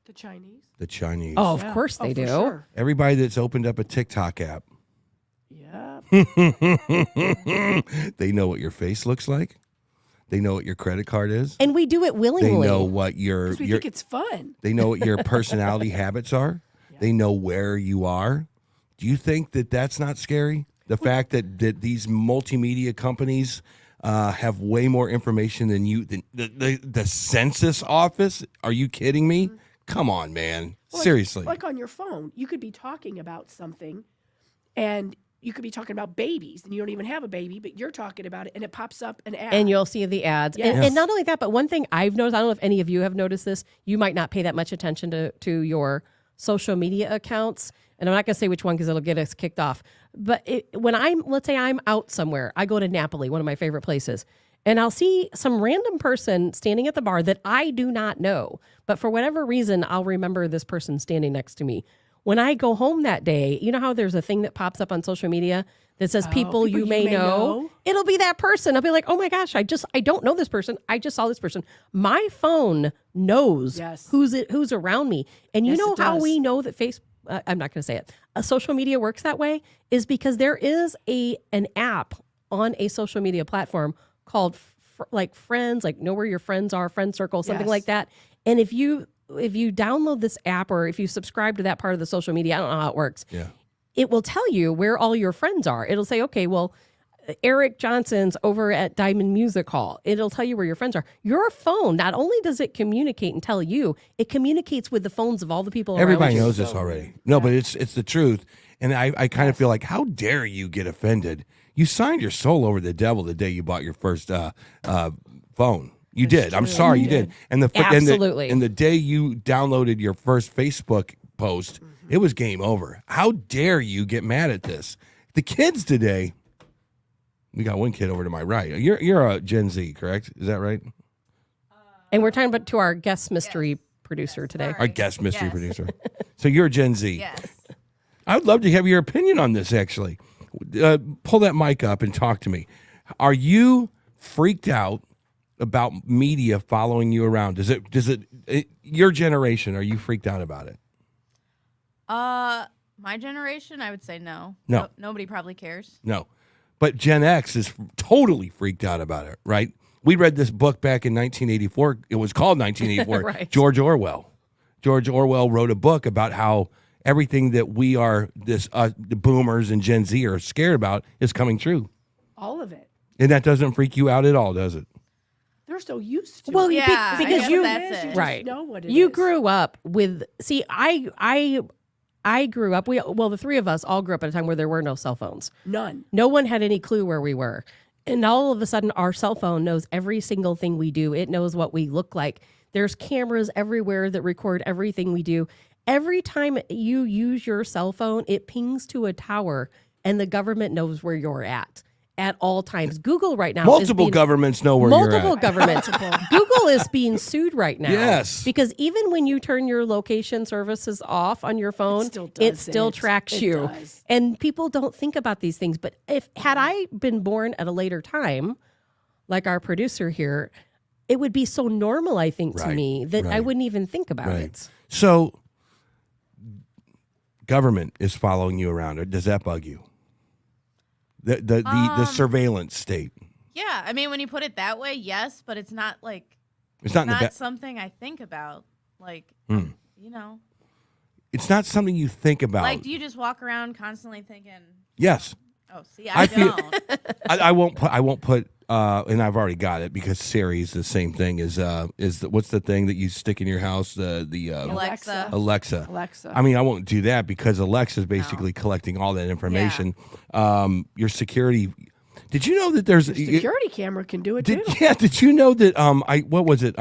The Chinese? The Chinese. Oh, of course they do. For sure. Everybody that's opened up a TikTok app. Yeah. They know what your face looks like. They know what your credit card is. And we do it They willingly. know what your 'Cause we think it's fun. they know what your personality habits are. They know where you are. Do you think that that's not scary? The fact that these multimedia companies have way more information than you, than the census office? Are you kidding me? Come on, man. Seriously. Like on your phone, you could be talking about something and you could be talking about babies and you don't even have a baby, but you're talking about it and it pops up an ad. And you'll see the ads. Yes. And not only that, but one thing I've noticed, I don't know if any of you have noticed this, you might not pay that much attention to your social media accounts. And I'm not going to say which one because it'll get us kicked off. But when let's say I'm out somewhere, I go to Napoli, one of my favorite places, and I'll see some random person standing at the bar that I do not know. But for whatever reason, I'll remember this person standing next to me. When I go home that day, you know how there's a thing that pops up on social media that says people you may know? It'll be that person. I'll be like, oh my gosh, I don't know this person. I just saw this person. My phone knows who's around me. And you know how we know that I'm not going to say it. Social media works that way is because there is an app on a social media platform called like Friends, like know where your friends are, Friend Circle, something like that. And if you download this app or if you subscribe to that part of the social media, I don't know how it works. Yeah. It will tell you where all your friends are. It'll say, okay, well, Eric Johnson's over at Diamond Music Hall. It'll tell you where your friends are. Your phone, not only does it communicate and tell you, it communicates with the phones of all the people around you. Everybody knows this already. No, but it's the truth. And I kind of feel like, how dare you get offended? You signed your soul over to the devil the day you bought your first phone. You did. I'm sorry, you did. And Absolutely. And the day you downloaded your first Facebook post, it was game over. How dare you get mad at this? The kids today, we got one kid over to my right. You're a Gen Z, correct? Is that right? And we're talking about to our guest mystery producer today. Our guest mystery producer. So you're a Gen Z. Yes. I would love to have your opinion on this, actually. Pull that mic up and talk to me. Are you freaked out about media following you around? Does it your generation, are you freaked out about it? My generation, I would say no. No. Nobody probably cares. No. But Gen X is totally freaked out about it, right? We read this book back in 1984. It was called 1984. Right. George Orwell. George Orwell wrote a book about how everything that we are, the boomers and Gen Z are scared about is coming true. All of it. And that doesn't freak you out at all, does it? They're so used to Well, it. you- Yeah, because I guess you- that's You it. just Right. know what it You is. grew up with. See, I grew up. The three of us all grew up at a time where there were no cell phones. None. No one had any clue where we were. And all of a sudden, our cell phone knows every single thing we do. It knows what we look like. There's cameras everywhere that record everything we do. Every time you use your cell phone, it pings to a tower, and the government knows where you're at all times. Google right now Multiple is being, governments know where multiple you're at. governments. Google is being sued right now. Yes. Because even when you turn your location services off on your phone, still it does still it. tracks It you. does. And people don't think about these things. But had I been born at a later time, like our producer here, it would be so normal, I think, to Right, me that I right, wouldn't even think about right. it. So, government is following you around. Does that bug you? The surveillance state. Yeah, I mean, when you put it that way, yes, but it's not like It's not in the not ba- something I think about. Like, Hmm. you know, It's not something you think about. like, do you just walk around constantly thinking, Yes. "Oh, see, I, I feel- don't." I won't put and I've already got it because Siri's the same thing as what's the thing that you stick in your house, the Alexa. Alexa. Alexa. I mean, I won't do that because Alexa's basically collecting all that information. Your security. Did you know that there's Security camera can do it too. Did you know that what was it?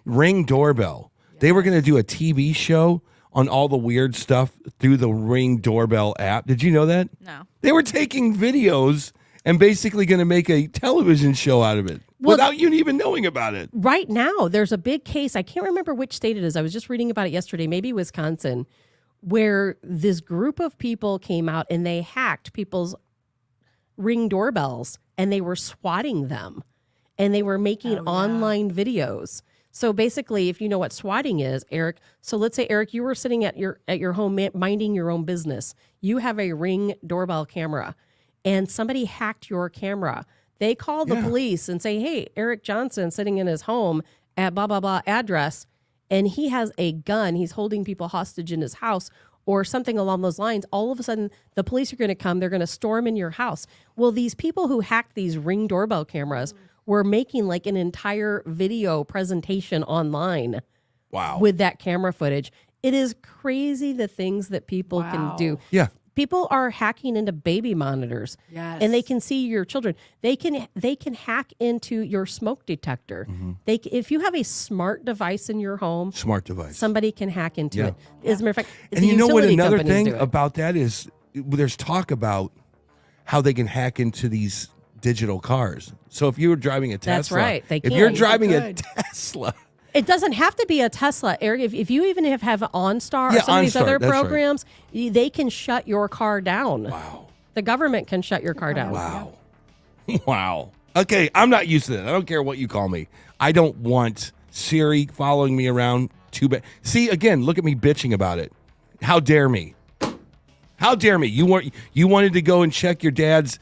Ring doorbell. They were going to do a TV show on all the weird stuff through the Ring doorbell app. Did you know that? No. They were taking videos and basically going to make a television show out of it Well, without you even knowing about it. Right now, there's a big case. I can't remember which state it is. I was just reading about it yesterday, maybe Wisconsin, where this group of people came out and they hacked people's Ring doorbells and they were swatting them and they were making online videos. So basically, if you know what swatting is, Eric, so let's say, Eric, you were sitting at your home minding your own business. You have a Ring doorbell camera and somebody hacked your camera. They call the police and say, hey, Eric Johnson sitting in his home at blah, blah, blah address, and he has a gun. He's holding people hostage in his house or something along those lines. All of a sudden, the police are going to come. They're going to storm in your house. Well, these people who hacked these Ring doorbell cameras were making like an entire video presentation online Wow. with that camera footage. It is crazy the things that people can do. Yeah. People are hacking into baby monitors. Yes. And they can see your children. They can hack into your smoke detector. If you have a smart device in your home, Smart device. somebody can hack into Yeah. it. As a matter of fact, And the you know what? utility Another companies thing do it. about that is there's talk about how they can hack into these digital cars. So if you were driving a Tesla, That's right, they if you're can. driving a They could. Tesla, It doesn't have to be a Tesla, Eric. If you even have OnStar or Yeah, some of these OnStar, other that's right. programs, they can shut your car down. wow, The government can shut your car down. wow, wow. Okay, I'm not used to that. I don't care what you call me. I don't want Siri following me around too bad. See, again, look at me bitching about it. How dare me? How dare me? You wanted to go and check your dad's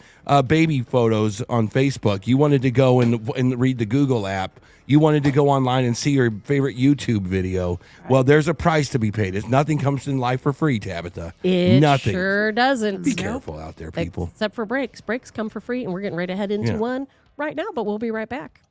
baby photos on Facebook. You wanted to go and read the Google app. You wanted to go online and see your favorite YouTube video. Well, there's a price to be paid. Nothing comes in life for free, Tabitha. It Nothing. sure doesn't. Be careful out there, people. Except for breaks. Breaks come for free, and we're getting ready to head into Yeah. one right now, but we'll be right back.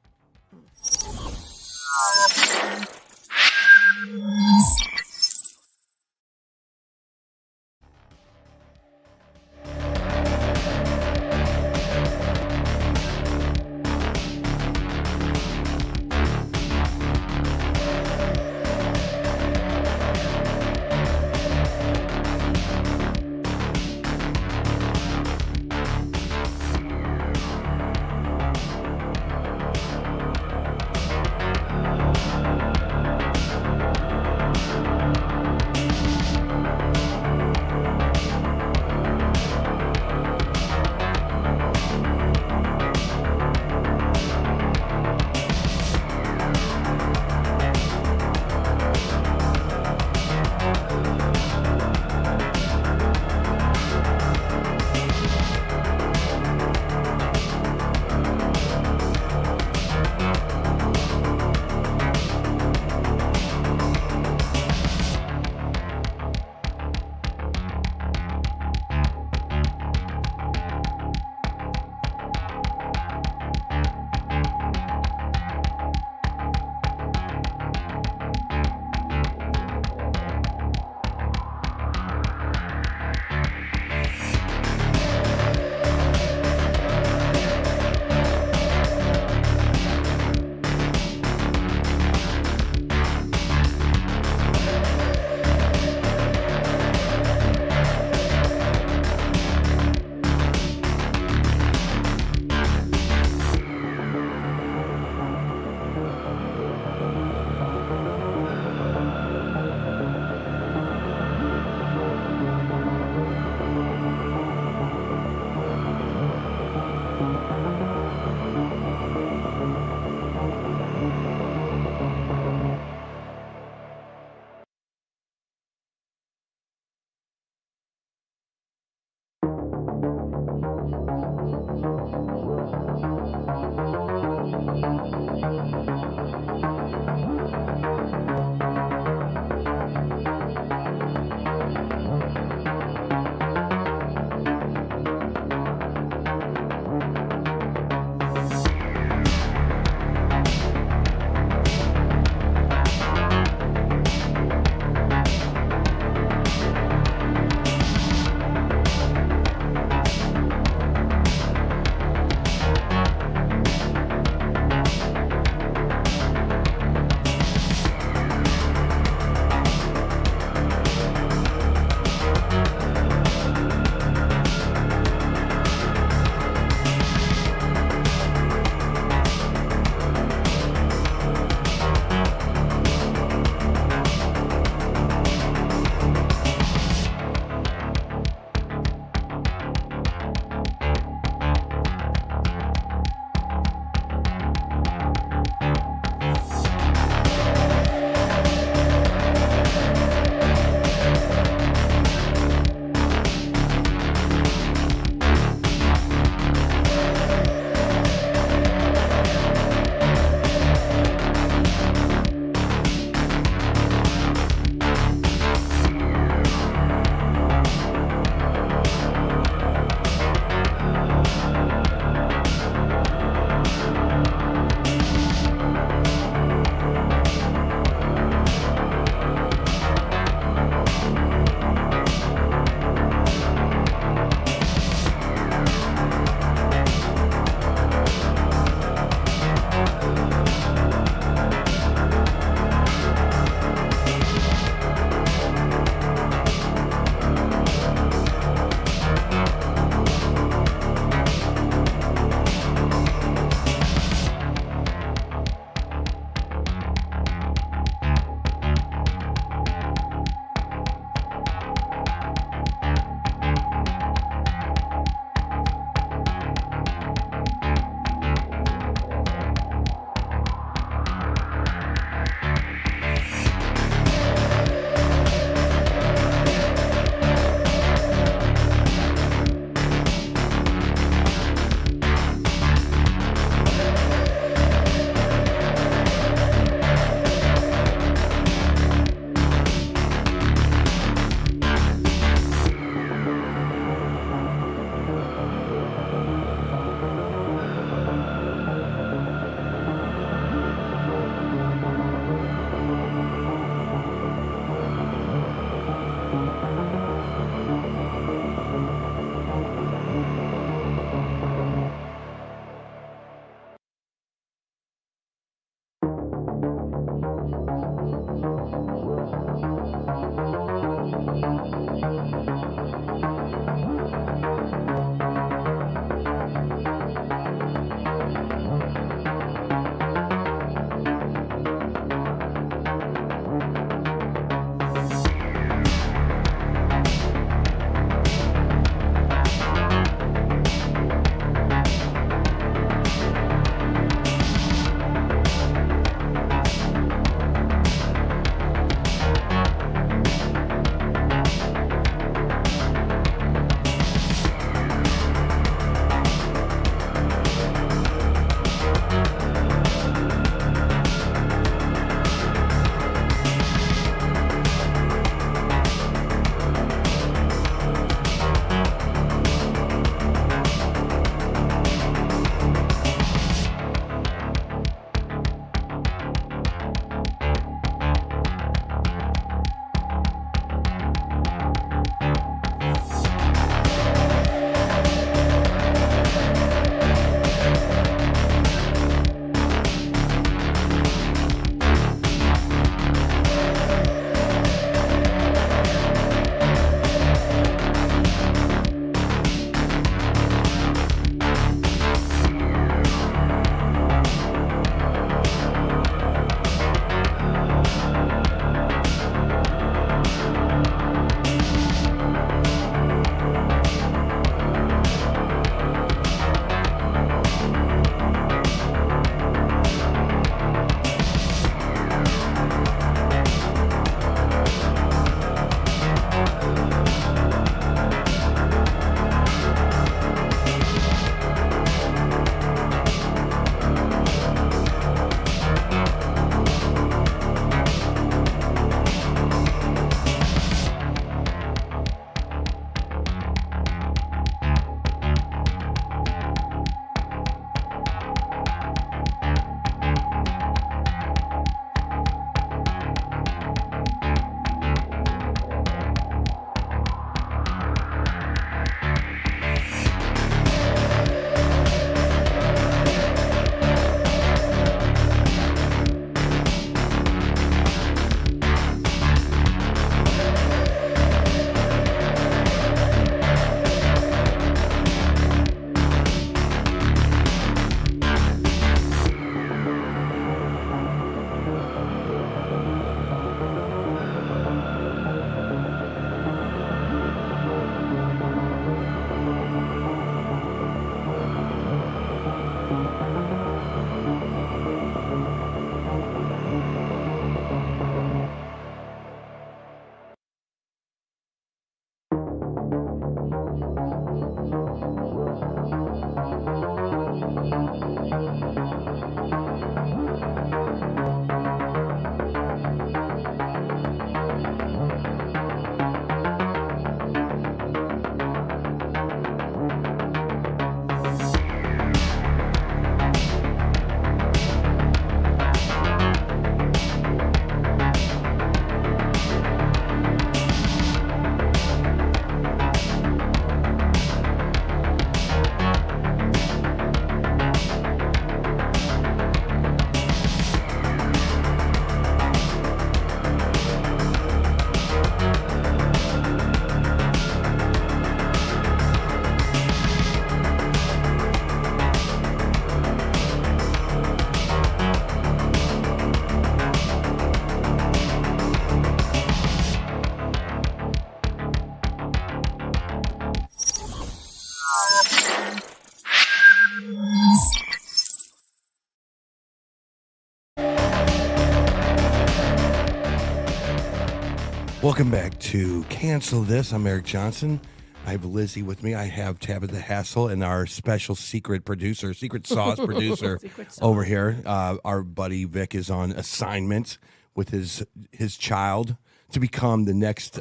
Welcome back to Cancel This. I'm Eric Johnson. I have Lizzie with me. I have Tabitha Hassel and our special secret producer, secret sauce producer Secret sauce. over here. Our buddy Vic is on assignment with his child to become the next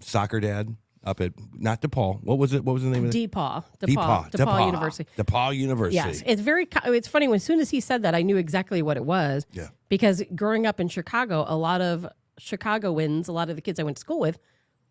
soccer dad up at, not DePaul. What was it? What was the name of it? DePaul University. DePaul University. Yes, it's funny. As soon as he said that, I knew exactly what it was. Yeah. Because growing up in Chicago, a lot of Chicagoans, a lot of the kids I went to school with,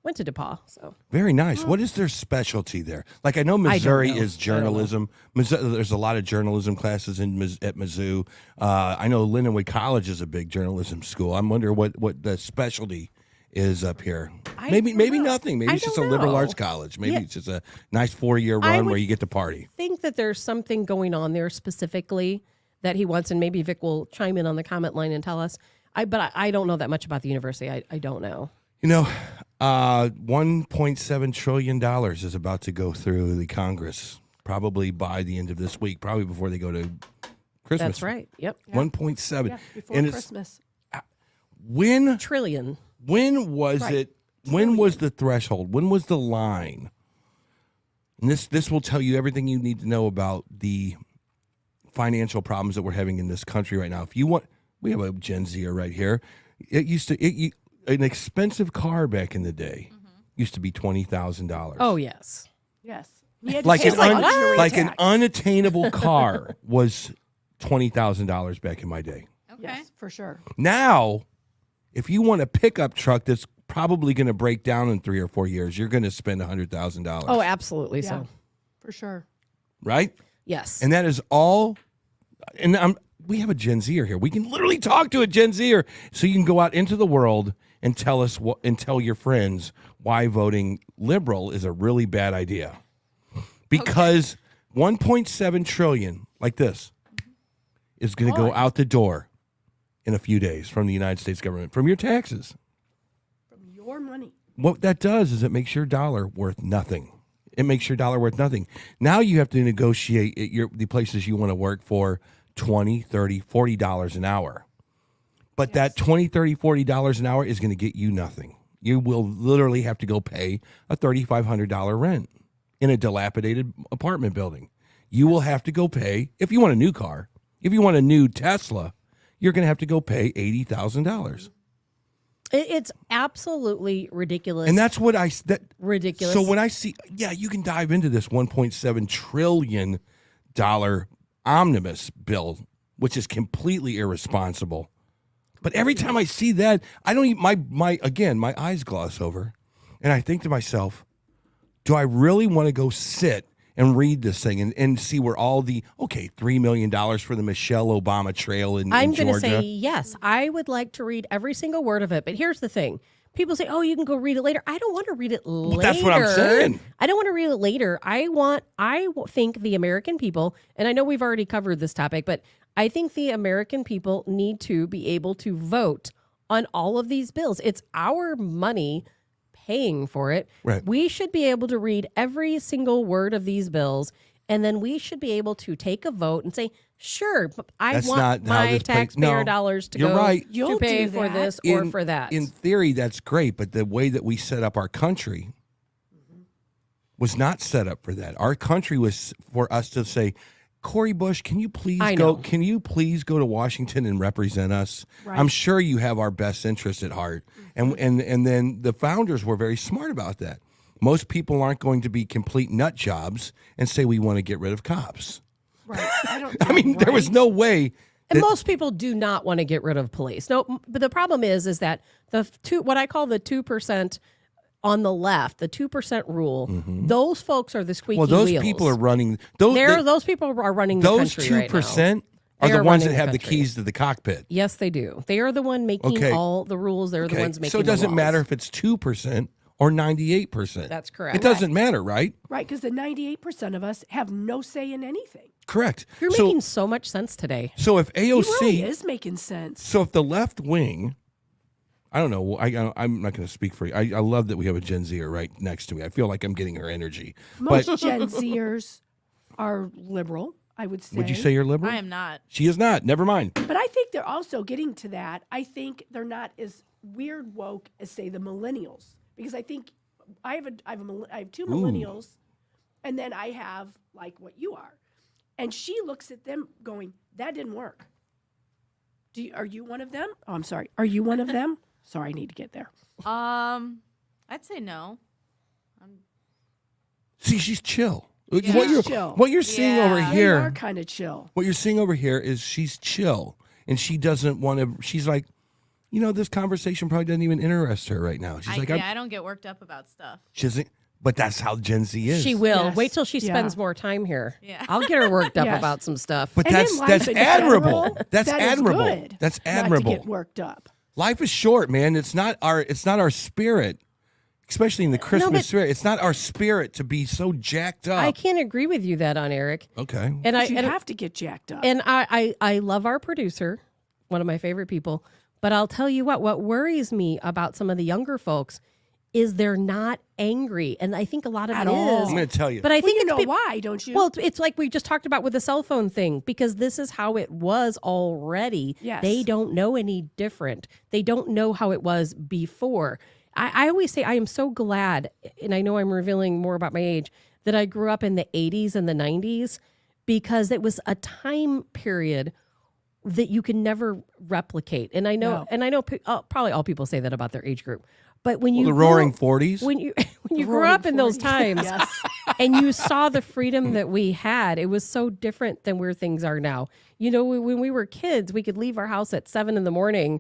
went to DePaul. So Very nice. What is their specialty there? Like I know Missouri know. is journalism. There's a lot of journalism classes at Mizzou. I know Lindenwood College is a big journalism school. I'm wondering what the specialty is up here. Maybe nothing. Maybe I it's just a don't liberal know. arts college. Maybe Yeah. it's just a nice 4-year I run would where you get to party. think that there's something going on there specifically that he wants, and maybe Vic will chime in on the comment line and tell us. But I don't know that much about the university. I don't know. You know, $1.7 trillion is about to go through the Congress, probably by the end of this week, probably before they go to Christmas. That's right. Yep. 1.7. Yeah, before and Christmas. When Trillion. was Right. it? When was the threshold? When was the line? And this will tell you everything you need to know about the financial problems that we're having in this country right now. If you want, we have a Gen Zer right here. It used to an expensive car back in the day used to be $20,000. Oh yes. Yes. He had to like pay an luxury like an tax. unattainable car was $20,000 back in my day. Okay. Yes, for sure. Now, if you want a pickup truck that's probably going to break down in 3 or 4 years, you're going to spend $100,000. Oh, absolutely. Yeah. So For sure. right? yes. And that is all. And we have a Gen Zer here. We can literally talk to a Gen Zer, so you can go out into the world and tell us and tell your friends why voting liberal is a really bad idea. Because 1.7 trillion, like this, is going to go out the door in a few days from the United States government, from your taxes. From your money. What that does is it makes your dollar worth nothing. It makes your dollar worth nothing. Now you have to negotiate the places you want to work for $20, $30, $40 an hour. But that $20, $30, $40 an hour is going to get you nothing. You will literally have to go pay a $3,500 rent in a dilapidated apartment building. You will have to go pay, if you want a new car, if you want a new Tesla, you're going to have to go pay $80,000. It's absolutely ridiculous. And that's what ridiculous. So when I see, you can dive into this $1.7 trillion omnibus bill, which is completely irresponsible. But every time I see that, I don't even, my eyes gloss over, and I think to myself, do I really want to go sit and read this thing and see where all the, $3 million for the Michelle Obama trail in I'm going to Georgia? say yes. I would like to read every single word of it. But here's the thing. People say, you can go read it later. I don't want to read it later. That's what I'm saying. I don't want to read it later. I think the American people, and I know we've already covered this topic, but I think the American people need to be able to vote on all of these bills. It's our money paying for it. Right. We should be able to read every single word of these bills, and then we should be able to take a vote and say, sure, but I That's want not how my this plays. taxpayer No, dollars to you're go right. to You'll pay do for that. this or for that. In theory, that's great, but the way that we set up our country was not set up for that. Our country was for us to say, Cori Bush, can you please I go? know. Can you please go to Washington and represent us? Right. I'm sure you have our best interest at heart. And then the founders were very smart about that. Most people aren't going to be complete nut jobs and say we want to get rid of cops. Right. I mean, there was no way. And most people do not want to get rid of police. No, but the problem is that what I call the 2% on the left, the 2% rule, those folks are the squeaky Well, those wheels. people are running. Those people are running the Those country right now. 2% are They the are ones that running the have the country. keys to the cockpit. Yes, they do. They are the one making Okay. all the rules. They're the ones making so it the doesn't laws. matter if it's 2% or 98%. That's correct. It doesn't matter, right? Right, because the 98% of us have no say in anything. Correct. You're so, making so much sense today. so if It AOC, really is making sense. so if the left wing, I don't know. I'm not going to speak for you. I love that we have a Gen Zer right next to me. I feel like I'm getting her energy. Most But Gen Zers are liberal, I would say. would you say you're liberal? I am not. She is not. Never mind. But I think they're also getting to that. I think they're not as weird woke as say the millennials, because I think I have two millennials, and then I have like what you are, and she looks at them going, "That didn't work." Are you one of them? Oh, I'm sorry. Are you one of them? Sorry, I need to get there. I'd say no. See, she's chill. Yeah. What you're seeing over Yeah. They here, are kind of chill. what you're seeing over here is she's chill, and she doesn't want to. She's like, this conversation probably doesn't even interest her right now. She's like, I don't get worked up about stuff. she doesn't. But that's how Gen Z is. She will. Yes. Wait till she Yeah. spends more time here. Yeah. I'll get her worked up Yes. about some stuff. But And that's in life that's in admirable. general, That's that is admirable. good That's not to admirable. get worked up. Life is short, man. It's not our spirit, especially in the Christmas but- spirit. It's not our spirit to be so jacked up. I can't agree with you that on Eric. Okay. And You have to get jacked up. I love our producer, one of my favorite people. But I'll tell you what worries me about some of the younger folks is they're not angry. And I think a lot of At it all. is. I'm going to tell you. But I well, think you it's know why, don't you? Well, it's like we just talked about with the cell phone thing, because this is how it was already. Yes. They don't know any different. They don't know how it was before. I always say I am so glad, and I know I'm revealing more about my age, that I grew up in the 80s and the 90s, because it was a time period that you can never replicate. And I know, probably all people say that about their age group. But when you the Roaring 40s. when you grew Roaring up in those 40s. times, Yes. and you saw the freedom that we had, it was so different than where things are now. When we were kids, we could leave our house at 7 a.m.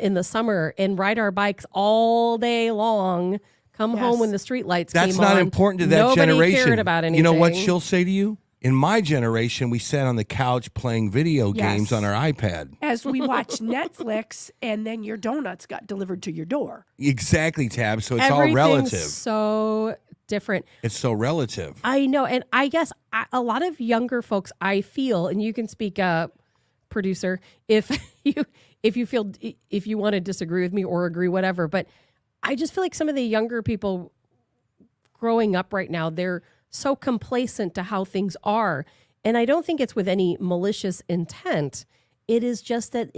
in the summer and ride our bikes all day long. Come home when the street lights That's came not on. important to that Nobody generation. cared about anything. You know what she'll say to you? In my generation, we sat on the couch playing video games on our iPad. As we watch Netflix, and then your donuts got delivered to your door. Exactly, Tab. So it's Everything's all relative. so different. It's so relative. I know, and I guess a lot of younger folks, I feel, and you can speak up, producer, if you want to disagree with me or agree, whatever. But I just feel like some of the younger people growing up right now, they're so complacent to how things are, and I don't think it's with any malicious intent. It is just that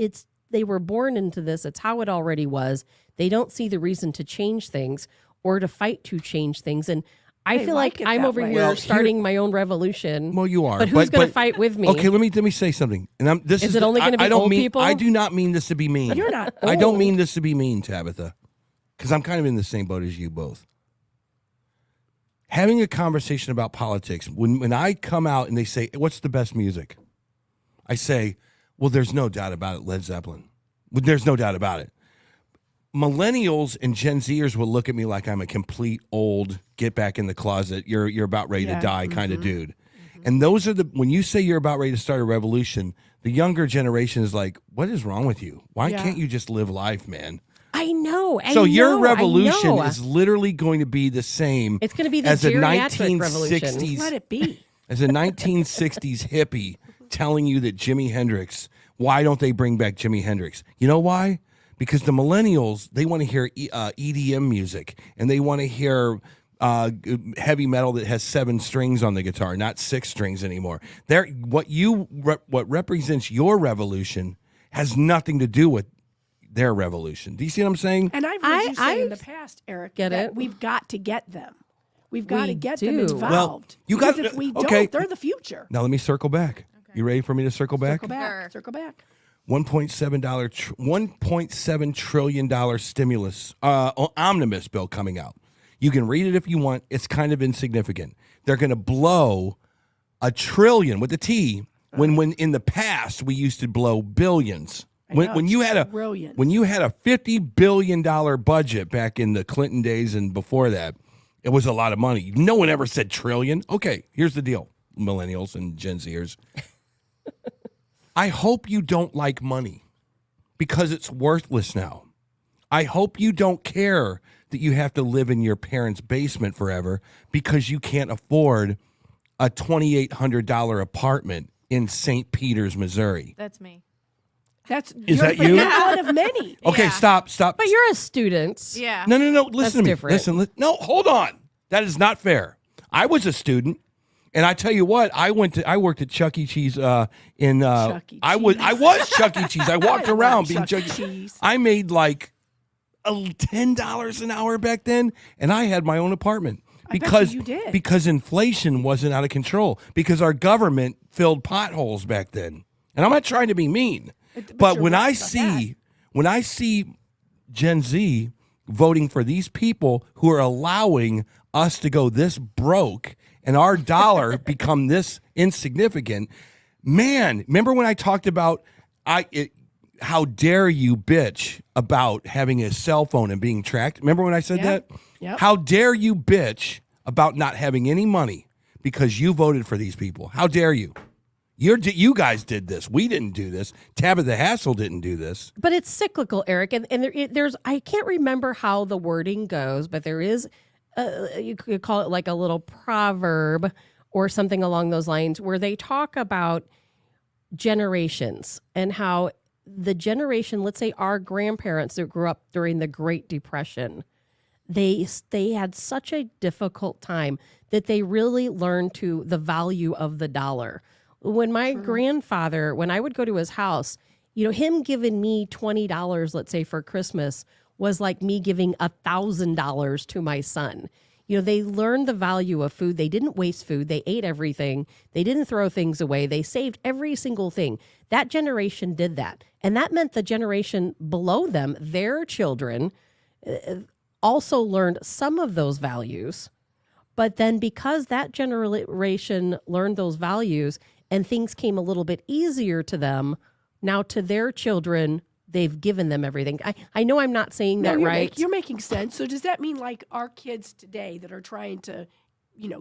they were born into this. It's how it already was. They don't see the reason to change things or to fight to change things. And I They feel like like it I'm that over way. here Well, starting my own revolution. Well, you are. But who's going to fight with me? Okay, let me say something. And this Is it only gonna be I don't old mean, people? I do not mean this to be mean. You're not I don't old. mean this to be mean, Tabitha, because I'm kind of in the same boat as you both. Having a conversation about politics, when I come out and they say, "What's the best music?" I say, "Well, there's no doubt about it, Led Zeppelin. There's no doubt about it." Millennials and Gen Zers will look at me like I'm a complete old, get back in the closet, you're about ready to die kind of dude. And those are when you say you're about ready to start a revolution, the younger generation is like, what is wrong with you? Why Yeah. can't you just live life, man? I know. So your I revolution know. is literally going to be the same It's going to be the as a geriatric revolution. 1960s Let it be. as a 1960s hippie telling you that Jimi Hendrix, why don't they bring back Jimi Hendrix? You know why? Because the millennials, they want to hear EDM music, and they want to hear heavy metal that has 7 strings on the guitar, not 6 strings anymore. What represents your revolution has nothing to do with their revolution. Do you see what I'm saying? And I've heard you say in the I past, Eric, get that it. we've got to get them. We've got We to get them do. involved. Well, you Because got- if we okay. don't, they're the future. Now let me circle back. You ready for me to circle back? Circle back. Sure. Circle back. $1.7 trillion stimulus omnibus bill coming out. You can read it if you want. It's kind of insignificant. They're going to blow $1 trillion with a T when in the past we used to blow billions. When you had a trillions. when you had a $50 billion budget back in the Clinton days and before that, it was a lot of money. No one ever said trillion. Okay, here's the deal, millennials and Gen Zers. I hope you don't like money because it's worthless now. I hope you don't care that you have to live in your parents' basement forever because you can't afford a $2,800 apartment in St. Peters, Missouri. That's me. Is that you? You're one of many. Okay, Yeah. stop. But you're a student. Yeah. No. Listen That's to me. different. No, hold on. That is not fair. I was a student, and I tell you what, I worked at Chuck E. Cheese Chuck E. I was Chuck E. Cheese. I walked I around love being Chuck E. Chuck E. Cheese. I made like $10 an hour back then, and I had my own apartment I bet because you did. because inflation wasn't out of control, because our government filled potholes back then. And I'm not trying to be mean, but you're when right I about see when I see Gen Z voting for these people who are allowing us to go this broke and our dollar become this insignificant, man, remember when I talked about how dare you bitch about having a cell phone and being tracked? Remember when I said that? Yep. How dare you bitch about not having any money because you voted for these people? How dare you? You guys did this. We didn't do this. Tabitha Hassel didn't do this. But it's cyclical, Eric, and there's I can't remember how the wording goes, but there is you could call it like a little proverb or something along those lines where they talk about generations and how the generation, let's say our grandparents that grew up during the Great Depression, they had such a difficult time that they really learned to the value of the dollar. When my grandfather, when I would go to his house, him giving me $20, let's say for Christmas, was like me giving $1,000 to my son. They learned the value of food. They didn't waste food. They ate everything. They didn't throw things away. They saved every single thing. That generation did that. And that meant the generation below them, their children, also learned some of those values. But then because that generation learned those values and things came a little bit easier to them, now to their children, they've given them everything. I know I'm not saying that right. You're making sense. So does that mean like our kids today that are trying to,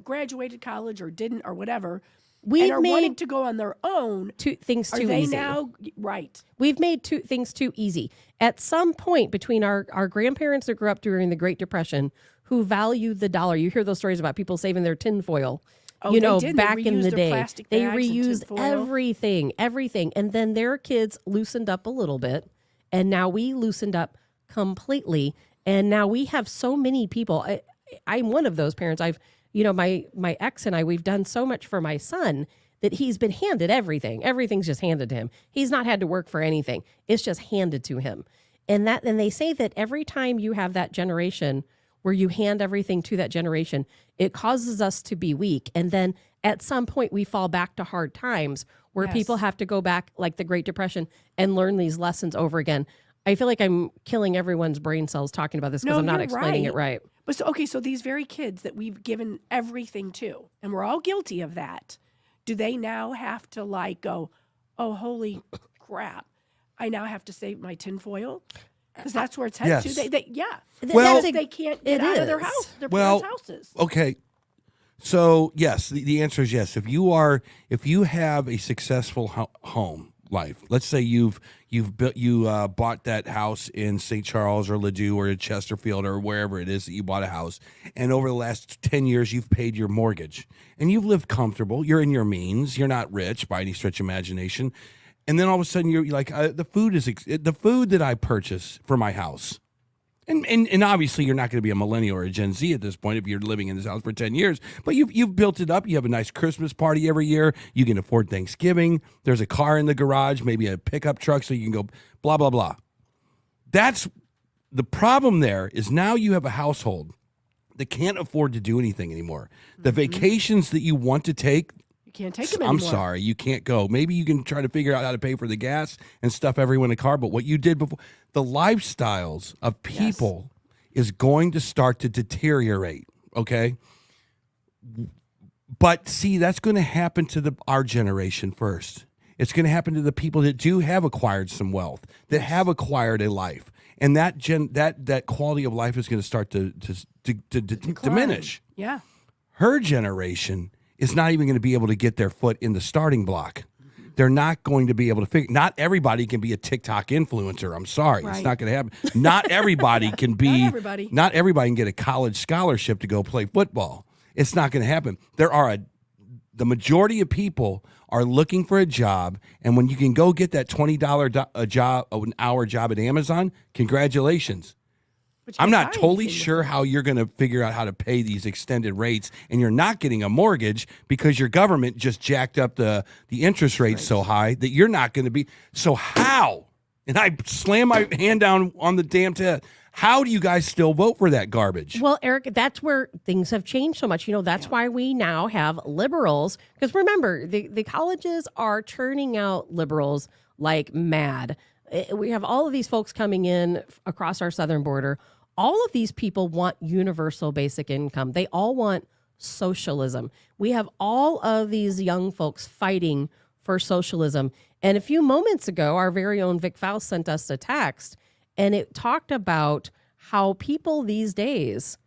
graduated college or didn't or whatever, and are wanting to go on their own, things too are they easy. now right? We've made things too easy. At some point between our grandparents that grew up during the Great Depression who valued the dollar, you hear those stories about people saving their tinfoil. Oh, they did. Back They in reused the their day, plastic they bags and reused tinfoil. everything. And then their kids loosened up a little bit. And now we loosened up completely. And now we have so many people. I'm one of those parents. My ex and I, we've done so much for my son that he's been handed everything. Everything's just handed to him. He's not had to work for anything. It's just handed to him. And they say that every time you have that generation where you hand everything to that generation, it causes us to be weak. And then at some point we fall back to hard times where people have to go back like the Great Depression and learn these lessons over again. I feel like I'm killing everyone's brain cells talking about this because I'm not you're explaining it right. But so these very kids that we've given everything to, and we're all guilty of that, do they now have to like go, oh, holy crap, I now have to save my tinfoil? Because that's where it's headed Yes. to. Well, They can't get out of their house, their Well, parents' houses. Okay. So yes, the answer is yes. If you have a successful home life, let's say you bought that house in St. Charles or Ladue or in Chesterfield or wherever it is that you bought a house, and over the last 10 years you've paid your mortgage and you've lived comfortable. You're in your means. You're not rich by any stretch of imagination, and then all of a sudden you're like, the food that I purchase for my house. And obviously you're not going to be a millennial or a Gen Z at this point if you're living in this house for 10 years. But you've built it up. You have a nice Christmas party every year. You can afford Thanksgiving. There's a car in the garage, maybe a pickup truck, so you can go blah, blah, blah. That's the problem there is now you have a household that can't afford to do anything anymore. The vacations that you want to take, You can't take them anymore. I'm sorry, you can't go. Maybe you can try to figure out how to pay for the gas and stuff everyone in the car. But what you did before, the lifestyles of people is going to start to deteriorate. Okay. But see, that's going to happen to our generation first. It's going to happen to the people that do have acquired some wealth, that have acquired a life. And that quality of life is going to start to diminish. Yeah. Her generation is not even going to be able to get their foot in the starting block. They're not going to be able to figure. Not everybody can be a TikTok influencer. I'm sorry, it's not going to happen. Not everybody can be. Not everybody. Not everybody can get a college scholarship to go play football. It's not going to happen. The majority of people are looking for a job, and when you can go get that $20 an hour job at Amazon, congratulations. I'm not totally sure how you're going to figure out how to pay these extended rates, and you're not getting a mortgage because your government just jacked up the interest rates so high that you're not going to be. So how? And I slam my hand down on the damn table. How do you guys still vote for that garbage? Well, Eric, that's where things have changed so much. That's why we now have liberals. Because remember, the colleges are churning out liberals like mad. We have all of these folks coming in across our southern border. All of these people want universal basic income. They all want socialism. We have all of these young folks fighting for socialism. And a few moments ago, our very own Vic Faust sent us a text, and it talked about how people these days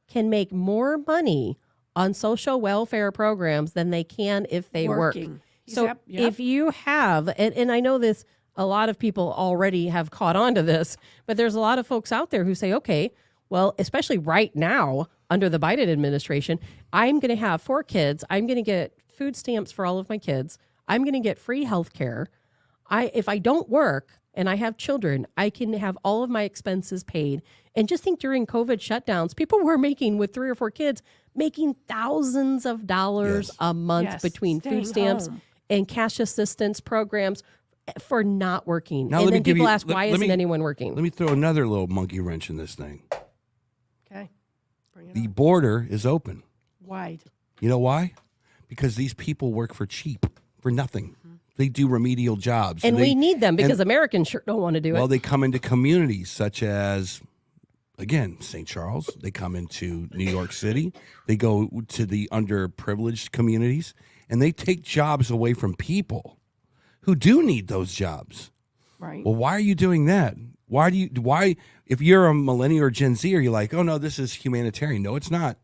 can make more money on social welfare programs than they can if they Working. work. So Yep. if you have, and I know this, a lot of people already have caught on to this, but there's a lot of folks out there who say, okay, well, especially right now under the Biden administration, I'm going to have 4 kids. I'm going to get food stamps for all of my kids. I'm going to get free health care. If I don't work and I have children, I can have all of my expenses paid. And just think during COVID shutdowns, people were making, with 3 or 4 kids, making thousands of dollars Yes. a month Yes, between staying food stamps home. and cash assistance programs for not working. Now, and let me then give people you- ask, let- why let isn't me- anyone working? Let me throw another little monkey wrench in this thing. Okay. Bring it The on. border is open. Wide. You know why? Because these people work for cheap, for nothing. They do remedial jobs. and they, we need them because Americans sure don't want to do well, it. they come into communities such as, again, St. Charles. They come into New York City. They go to the underprivileged communities, and they take jobs away from people who do need those jobs. Right. Well, why are you doing that? Why, if you're a millennial or Gen Z, are you like, oh no, this is humanitarian? No, it's not.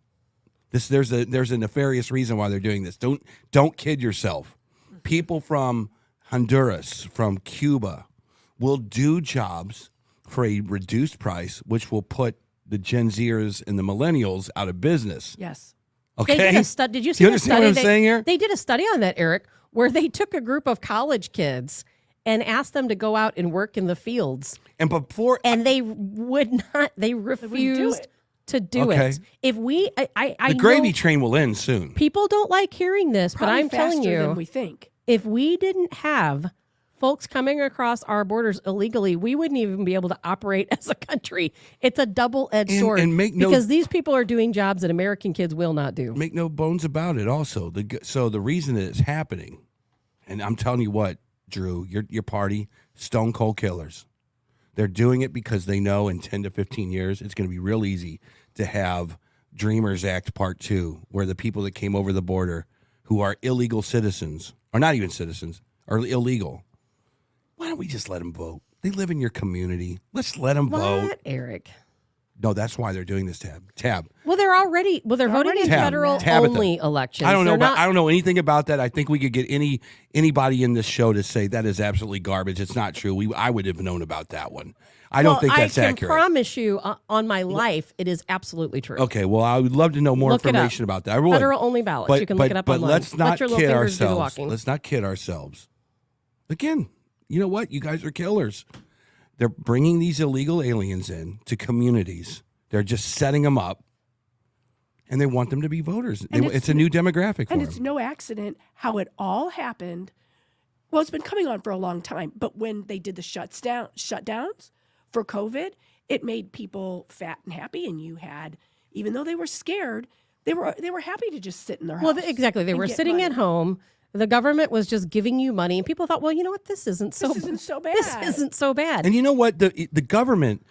There's a nefarious reason why they're doing this. Don't kid yourself. People from Honduras, from Cuba, will do jobs for a reduced price, which will put the Gen Zers and the millennials out of business. Yes. Okay, They did a study. Did you see You the understand study? what I'm saying here? They did a study on that, Eric, where they took a group of college kids and asked them to go out and work in the fields, And before, and they would not. They refused it. to do Okay. it. If we, I the gravy know train will end soon. people don't like hearing this, Probably but I'm telling faster than you, we think. if we didn't have folks coming across our borders illegally, we wouldn't even be able to operate as a country. It's a double-edged And- sword and make no- because these people are doing jobs that American kids will not do. Make no bones about it. Also, so the reason that it's happening, and I'm telling you what, Drew, your party, stone cold killers. They're doing it because they know in 10 to 15 years it's going to be real easy to have Dreamers Act Part 2, where the people that came over the border who are illegal citizens, or not even citizens, are illegal. Why don't we just let them vote? They live in your community. Let's let them vote. What, Eric? No, that's why they're doing this, Tab. Well, they're voting in Tab- federal Tabitha. only elections. I don't know. They're not- I don't know anything about that. I think we could get anybody in this show to say that is absolutely garbage. It's not true. I would have known about that one. I don't think that's I can accurate. promise you on my life, it is absolutely true. Okay, well, I would love to know more Look it up. information about that. I would. Federal only ballots. You can look it up but online. let's not Let your little kid fingers do the ourselves. walking. Let's not kid ourselves. Again, you know what? You guys are killers. They're bringing these illegal aliens in to communities. They're just setting them up, and they want them to be voters. And It's a new demographic for And them. it's no accident how it all happened. Well, it's been coming on for a long time, but when they did the shutdowns for COVID, it made people fat and happy, and you had, even though they were scared, they were happy to just sit in their house. Well, exactly. They and were get sitting money. at home. The government was just giving you money, and people thought, well, you know what? This isn't so This isn't so bad. This isn't so bad. And you know what? The government,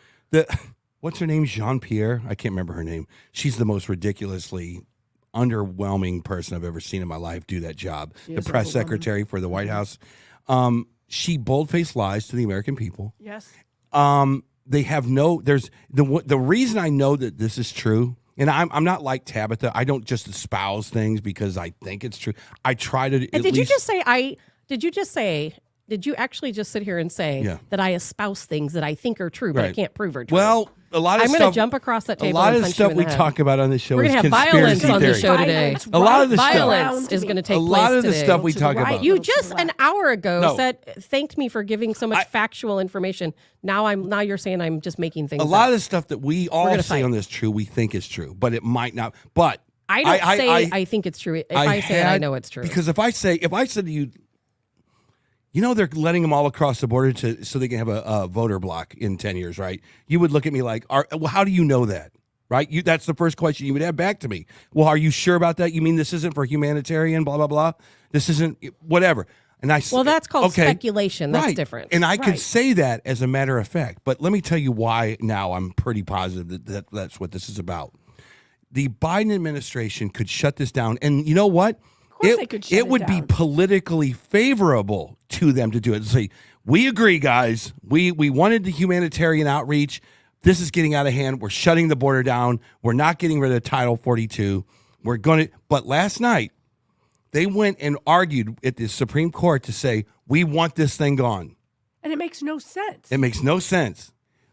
what's her name? Jean Pierre. I can't remember her name. She's the most ridiculously underwhelming person I've ever seen in my life do that job. She The is press overwhelming. secretary for the White House. She bold-faced lies to the American people. Yes. They have no. There's the reason I know that this is true. And I'm not like Tabitha. I don't just espouse things because I think it's true. I try to. And did you actually just sit here and say Yeah. that I espouse things that I think are true, but I Right. can't prove are true? Well, a lot of I'm stuff. going to jump across that A table. lot and of the punch you stuff in we the head. talk about on this show We're is going to have conspiracy violence on the theory. show today. Violence A lot of the stuff- Violence is going to take A place lot of the today. stuff we To the talk right. about. You Little to just the an left. hour ago No. thanked me for giving so much factual information. Now you're saying I'm just making things A lot up. of the stuff that we all gonna say fight. on this true, we think is true, but it might not. But I don't say I think it's true. If I say it, I know it's true. Because if I said to you, You know they're letting them all across the border so they can have a voter block in 10 years, right? You would look at me like, well, how do you know that, right? That's the first question you would have back to me. Well, are you sure about that? You mean this isn't for humanitarian, blah, blah, blah? This isn't whatever. And Well, that's called okay, speculation. That's right. different. And I could Right. say that as a matter of fact, but let me tell you why now I'm pretty positive that that's what this is about. The Biden administration could shut this down. And you know what? Of course they could shut it would be down. politically favorable to them to do it. Say, we agree, guys. We wanted the humanitarian outreach. This is getting out of hand. We're shutting the border down. We're not getting rid of Title 42. We're going to. But last night, they went and argued at the Supreme Court to say, we want this thing gone. And it makes no sense. It makes no sense.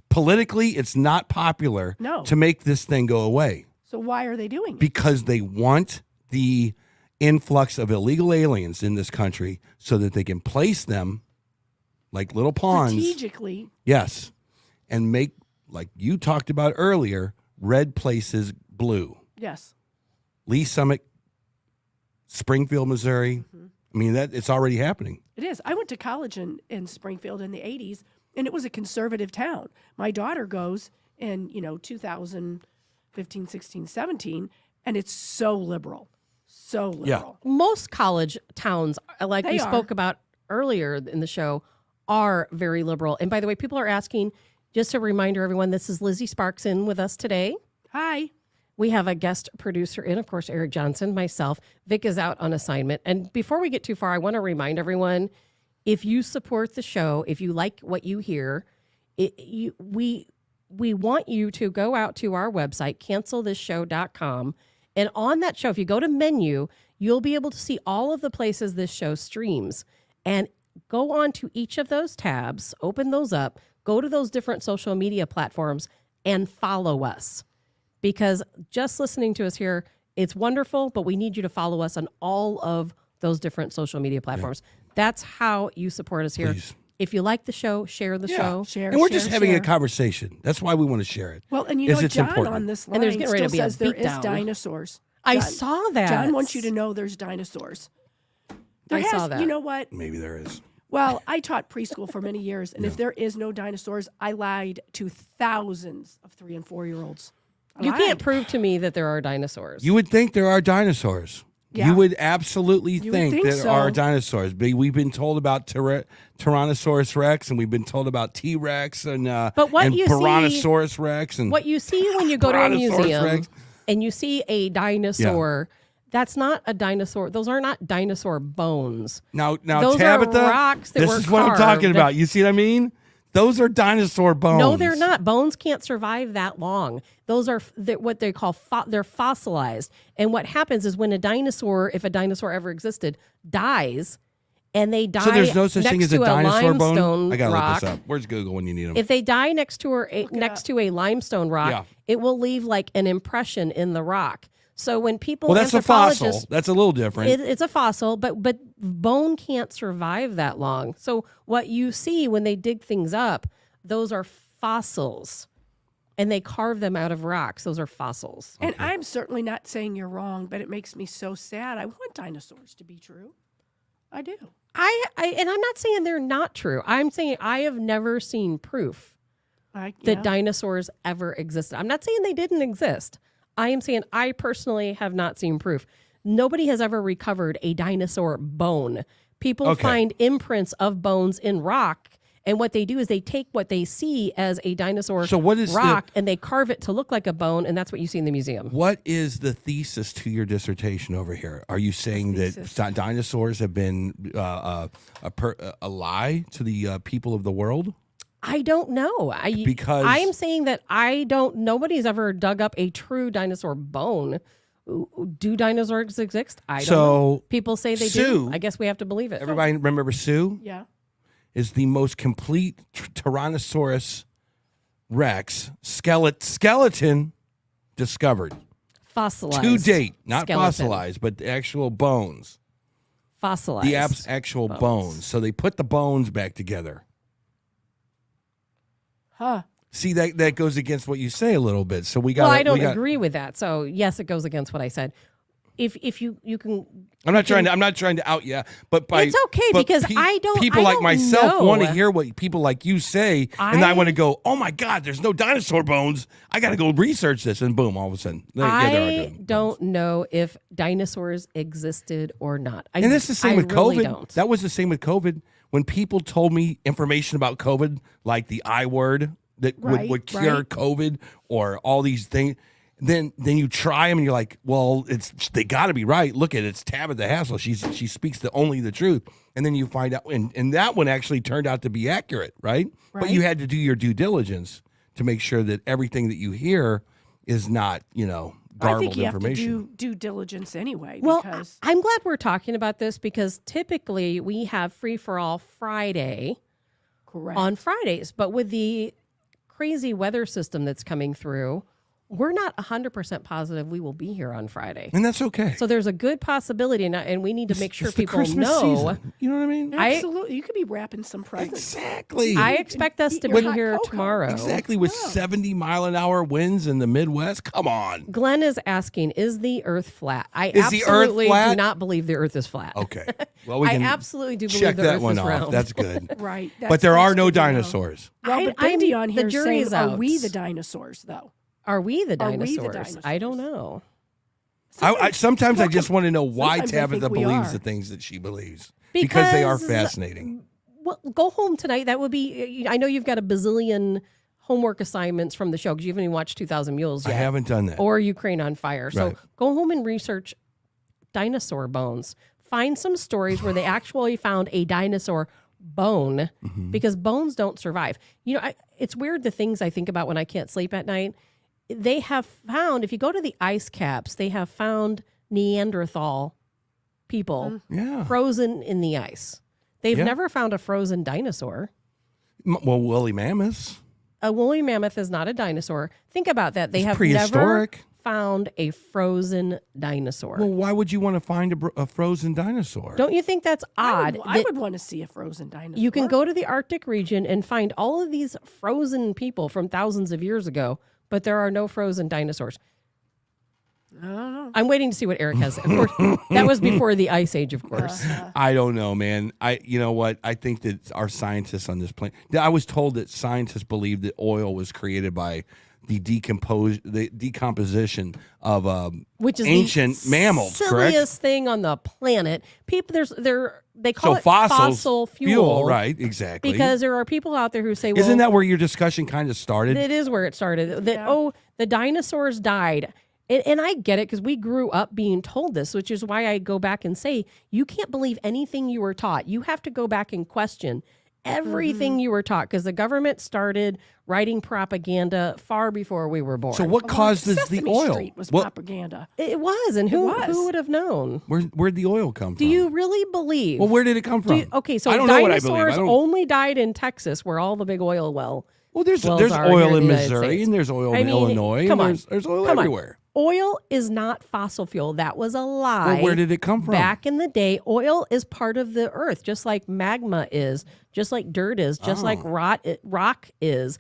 Politically, it's not popular No. to make this thing go away So why are they doing it? because they want the influx of illegal aliens in this country so that they can place them like little pawns. Strategically, Yes. And make, like you talked about earlier, red places blue. yes. Lee Summit, Springfield, Missouri. I mean, that it's already happening. It is. I went to college in Springfield in the 80s, and it was a conservative town. My daughter goes in, 2015, 16, 17, and it's so liberal. So liberal. Most college towns, like They we are. spoke about earlier in the show, are very liberal. And by the way, people are asking, just a reminder, everyone, this is Lizzie Sparks in with us today. Hi. We have a guest producer in, of course, Eric Johnson, myself. Vic is out on assignment. And before we get too far, I want to remind everyone, if you support the show, if you like what you hear, we want you to go out to our website, cancelthisshow.com. And on that show, if you go to menu, you'll be able to see all of the places this show streams. And go on to each of those tabs, open those up, go to those different social media platforms, and follow us. Because just listening to us here, it's wonderful, but we need you to follow us on all of those different social media platforms. That's how you support us here. Please. If you like the show, share the show. Share, And we're share, just having a share. conversation. That's why we want to share it. Well, and you know, It's John important. on this And line there's getting ready still to be a says there is beatdown. dinosaurs. I John- saw that. John wants you to know there's dinosaurs. I saw that. You know what? Maybe there is. Well, I taught preschool for many years, and if there is no dinosaurs, I lied to thousands of 3 and 4 year olds. You can't prove to me that there are dinosaurs. You would think there are dinosaurs. Yeah. You would absolutely You would think think there so. are dinosaurs. But we've been told about Tyrannosaurus Rex, and we've been told about T-Rex and But and you see- Brontosaurus Rex and What you see when you go to a Brontosaurus museum Rex. and you see a dinosaur, that's not a dinosaur. Those are not dinosaur bones. now Those are Tabitha, rocks that this were is what I'm talking carved. about. You see what I mean? Those are dinosaur bones. No, they're not. Bones can't survive that long. Those are what they call they're fossilized. And what happens is when a dinosaur, if a dinosaur ever existed, dies, and they die So there's no such next thing as a to dinosaur bone. limestone I gotta rock. look this up. Where's Google when you need them? If they die next to a limestone rock, Yeah. it will leave like an impression in the rock. So when people, well, that's a fossil. anthropologists, That's a little different. it's a fossil, but bone can't survive that long. So what you see when they dig things up, those are fossils, and they carve them out of rocks. Those are fossils. And I'm certainly not saying you're wrong, but it makes me so sad. I want dinosaurs to be true. I do. And I'm not saying they're not true. I'm saying I have never seen proof that dinosaurs ever existed. I'm not saying they didn't exist. I am saying I personally have not seen proof. Nobody has ever recovered a dinosaur bone. People find imprints of bones in rock, and what they do is they take what they see as a dinosaur So what is rock and they carve it to look like a bone, and that's what you see in the museum. What is the thesis to your dissertation over here? Are you saying that dinosaurs have been a lie to the people of the world? I don't know. Because- I am saying that nobody's ever dug up a true dinosaur bone. Do dinosaurs exist? I don't know. People say they Sue- do. I guess we have to believe it. Everybody remember Sue? Yeah. Is the most complete Tyrannosaurus Rex skeleton discovered Fossilized. to date. Not skeleton. fossilized, but the actual bones. Fossilized. The actual bones. So they put the bones back together. Huh. See, that goes against what you say a little bit. So we got. Well, I don't agree with that. So yes, it goes against what I said. if you can. I'm not trying to out you, but It's okay, because people I like don't myself know. want to hear what people like you say, and I want to go, oh my God, there's no dinosaur bones. I got to go research this, and boom, all of a sudden, there I are don't know if dinosaurs existed or not. And that's the same with really COVID. Don't. That was the same with COVID. When people told me information about COVID, like the I word that would cure Right. COVID or all these things, then you try them and you're like, well, they got to be right. Look at it, it's Tabitha Hassel. She speaks only the truth, and then you find out, and that one actually turned out to be accurate, right? But you had to do your due diligence to make sure that everything that you hear is not, garbled I think you information. have to do due diligence anyway. Well, because I'm glad we're talking about this, because typically we have Free for All Friday correct. on Fridays, but with the crazy weather system that's coming through, we're not 100% positive we will be here on Friday. And that's okay. So there's a good possibility, and we need to make sure It's the people Christmas know. season. You know what I mean? Absolutely, you could be wrapping some presents. Exactly. I expect us to Eat your be hot here cocoa. tomorrow. Exactly, with 70-mile-an-hour winds in the Midwest. Come on. Glenn is asking, is the Earth flat? I Is the Earth absolutely flat? do not believe the Earth is flat. Okay. Well, we I can absolutely do believe check the that Earth one is off. round. That's good. Right. But there are that's no good to know. dinosaurs. Well, but I'm- Bindi on the here jury's saying, are we out. the dinosaurs, though? Are we the Are we dinosaurs? the I don't dinosaurs? know. Sometimes I just want to know why sometimes I think Tabitha we believes are. the things that she believes. Because they are fascinating. Well, go home tonight. That would be. I know you've got a bazillion homework assignments from the show because you haven't even watched 2,000 Mules I yet. haven't done that. Or Ukraine on Fire. So Right. go home and research dinosaur bones. Find some stories where they actually found a dinosaur bone, Mm-hmm. because bones don't survive. It's weird the things I think about when I can't sleep at night. They have found, if you go to the ice caps, they have found Neanderthal people Yeah. frozen in the ice. They've Yeah. never found a frozen dinosaur. Well, woolly mammoths. A woolly mammoth is not a dinosaur. Think about that. They It's have never prehistoric. found a frozen dinosaur. Well, why would you want to find a frozen dinosaur? Don't you think that's odd? I that would want to see a frozen dinosaur. you can go to the Arctic region and find all of these frozen people from thousands of years ago, but there are no frozen dinosaurs. I don't know. I'm waiting to see what Eric has. Of course, that was before the Ice Age, of course. I don't know, man. You know what? I think that our scientists on this planet. I was told that scientists believe that oil was created by the decomposition of Which is ancient the mammals. Correct. silliest thing on the planet. People, they call So it fossils, fossil fuel, right? Exactly. Because there are people out there who say, "Well, isn't that where your discussion kind of started? it is where it started." That the dinosaurs died. And I get it, because we grew up being told this, which is why I go back and say, you can't believe anything you were taught. You have to go back and question everything you were taught, because the government started writing propaganda far before we were born. So what causes the Sesame oil? Street was What- propaganda. It was, and who was. would have known? where'd the oil come Do from? you really believe? Well, where did it come from? Okay, so I don't know what I believe. dinosaurs I don't- only died in Texas, where all the big oil wells there's are oil here in the United Missouri States. and there's oil I in mean, Illinois. come and on. there's oil Come on. everywhere. Oil is not fossil fuel. That was a lie. Well, where did it come from? Back in the day, oil is part of the earth, just like magma is, just like dirt is, just like rock is.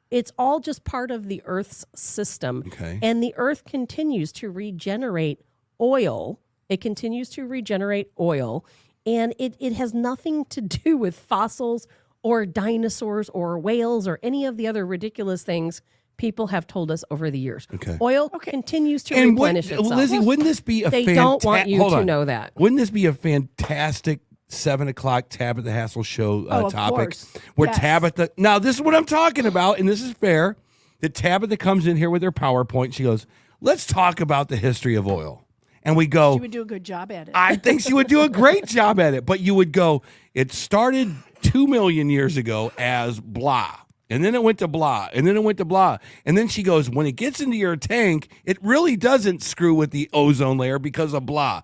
It's all just part of the earth's system. Okay. And the earth continues to regenerate oil. It continues to regenerate oil. And it has nothing to do with fossils or dinosaurs or whales or any of the other ridiculous things people have told us over the years. Okay. Oil continues to And replenish itself. Lizzie, wouldn't this be a They don't want you to know that. Wouldn't this be a fantastic 7:00 Tabitha Hassel show Of topic? course. Where Yes. Tabitha, now this is what I'm talking about, and this is fair, that Tabitha comes in here with her PowerPoint. She goes, let's talk about the history of oil. And we go, You would do a good job at it. I think she would do a great job at it. But you would go, it started 2 million years ago as blah. And then it went to blah. And then it went to blah. And then she goes, when it gets into your tank, it really doesn't screw with the ozone layer because of blah.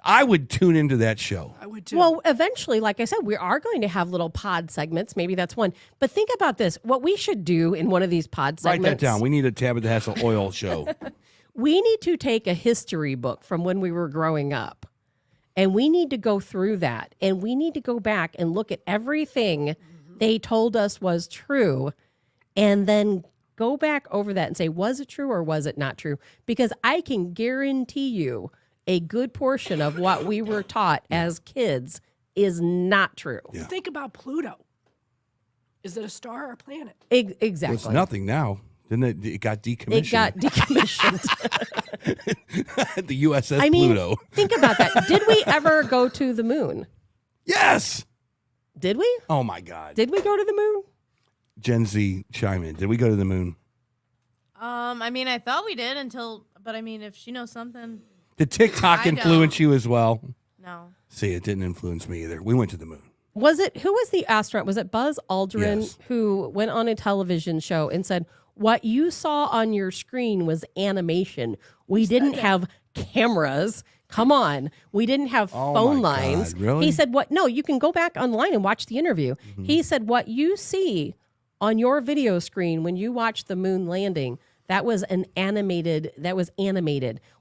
I would tune into that show. I would too. Well, eventually, like I said, we are going to have little pod segments. Maybe that's one. But think about this. What we should do in one of these pod Write segments. that down. We need a Tabitha Hassel oil show. We need to take a history book from when we were growing up, and we need to go through that, and we need to go back and look at everything they told us was true, and then go back over that and say, was it true or was it not true? Because I can guarantee you a good portion of what we were taught as kids is not true. Yeah. Think about Pluto. Is it a star or a planet? Exactly. It's nothing now. Didn't it? It got decommissioned. It got decommissioned. The USS I mean, Pluto. think about that. Did we ever go to the moon? Yes. Did we? Oh my God. Did we go to the moon? Gen Z chime in. Did we go to the moon? I mean, I thought we did but I mean, if she knows something, Did TikTok I influence don't. you as well? no. See, it didn't influence me either. We went to the moon. Who was the astronaut? Was it Buzz Aldrin Yes. who went on a television show and said, what you saw on your screen was animation. We didn't have cameras. Come on. We didn't have Oh phone my lines. God, really? He said, what? No, you can go back online and watch the interview. He said, what you see on your video screen when you watch the moon landing, that was animated.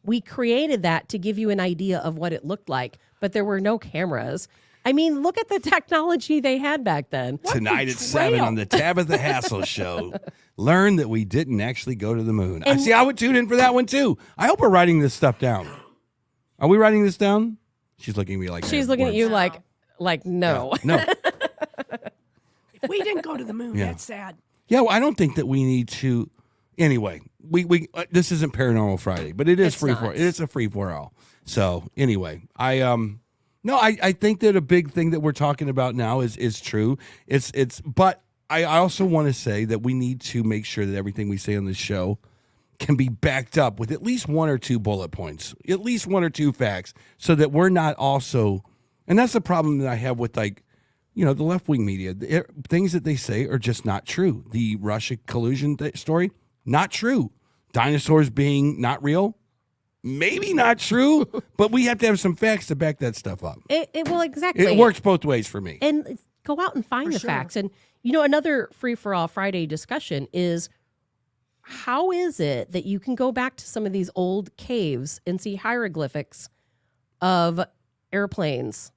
We created that to give you an idea of what it looked like, but there were no cameras. I mean, look at the technology they had back then. Tonight at 7 on the Tabitha Hassel Show. Learn that we didn't actually go to the moon. I would tune in for that one too. I hope we're writing this stuff down. Are we writing this down? She's looking at me like She's looking at you like no. No. If we didn't go to the moon, Yeah. that's sad. Yeah, well, I don't think that we need to. Anyway, we this isn't Paranormal Friday, but it is It's free not. for. It's a free for all. So anyway, I think that a big thing that we're talking about now is true. But I also want to say that we need to make sure that everything we say on this show can be backed up with at least one or two bullet points, at least one or two facts, so that we're not also. And that's the problem that I have with the left wing media. Things that they say are just not true. The Russia collusion story, not true. Dinosaurs being not real, maybe not true. But we have to have some facts to back that stuff up. Well, exactly. It works both ways for me. And go out and find the sure. facts. And, another free for all Friday discussion is how is it that you can go back to some of these old caves and see hieroglyphics of airplanes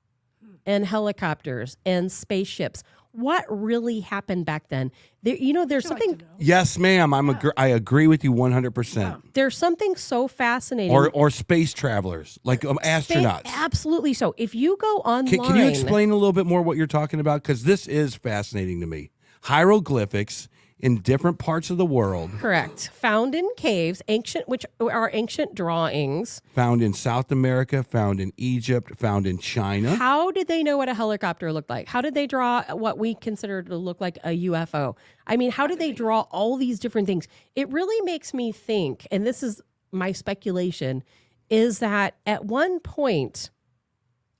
and helicopters and spaceships? What really happened back then? There's I'd like something. to know. Yes, ma'am. I agree with you 100%. There's something so fascinating. Or space travelers, like astronauts. Absolutely so. If you go online, Can you explain a little bit more what you're talking about? Because this is fascinating to me. Hieroglyphics in different parts of the world, Correct. Found in caves, which are ancient drawings. found in South America, found in Egypt, found in China. How did they know what a helicopter looked like? How did they draw what we consider to look like a UFO? I mean, how did they draw all these different things? It really makes me think, and this is my speculation, is that at one point,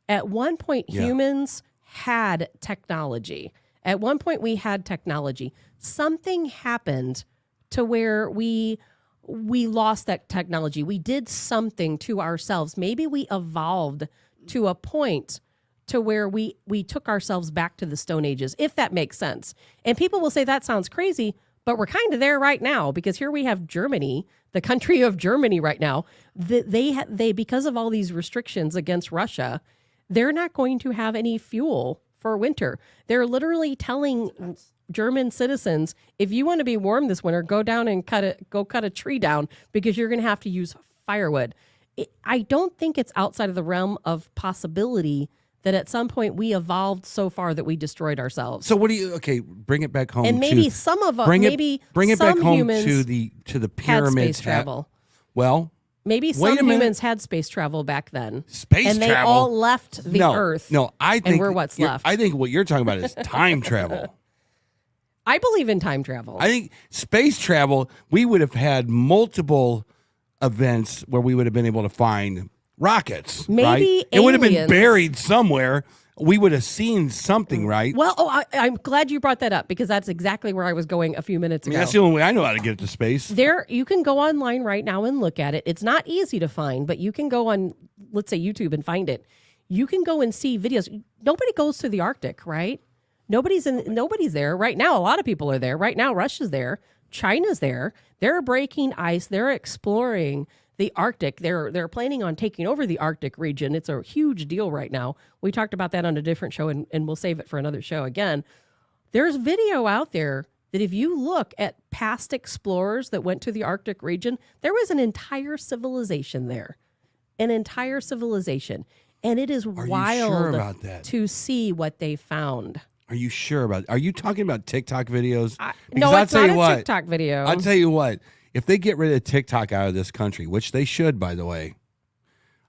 Yeah. humans had technology. At one point, we had technology. Something happened to where we lost that technology. We did something to ourselves. Maybe we evolved to a point to where we took ourselves back to the Stone Ages, if that makes sense. And people will say that sounds crazy, but we're kind of there right now because here we have Germany, the country of Germany right now. They because of all these restrictions against Russia, they're not going to have any fuel for winter. They're literally telling German citizens, if you want to be warm this winter, go down and cut a tree down because you're going to have to use firewood. I don't think it's outside of the realm of possibility that at some point we evolved so far that we destroyed ourselves. So what do you? Okay, bring it back home. And maybe to, some of us, bring maybe it some back home humans to the had pyramids. space travel. Well, Maybe Wait a some minute. humans had space travel back then. Space and they travel? all left the Earth. No, I think we're what's you're- left. I think what you're talking about is time travel. I believe in time travel. I think space travel, we would have had multiple events where we would have been able to find rockets. Maybe right? It would have been aliens. buried somewhere. We would have seen something, right? Well, I'm glad you brought that up because that's exactly where I was going a few minutes I ago. mean, that's the only way I know how to get to space. You can go online right now and look at it. It's not easy to find, but you can go on, let's say, YouTube and find it. You can go and see videos. Nobody goes to the Arctic, right? Nobody's there right now. A lot of people are there right now. Russia's there. China's there. They're breaking ice. They're exploring the Arctic. They're planning on taking over the Arctic region. It's a huge deal right now. We talked about that on a different show, and we'll save it for another show again. There's video out there that if you look at past explorers that went to the Arctic region, there was an entire civilization there. an entire civilization. And it is Are you wild sure about that? to see what they found. Are you sure about it? Are you talking about TikTok videos? No, I'll it's tell not you a what, TikTok video. I'll tell you what. If they get rid of TikTok out of this country, which they should, by the way,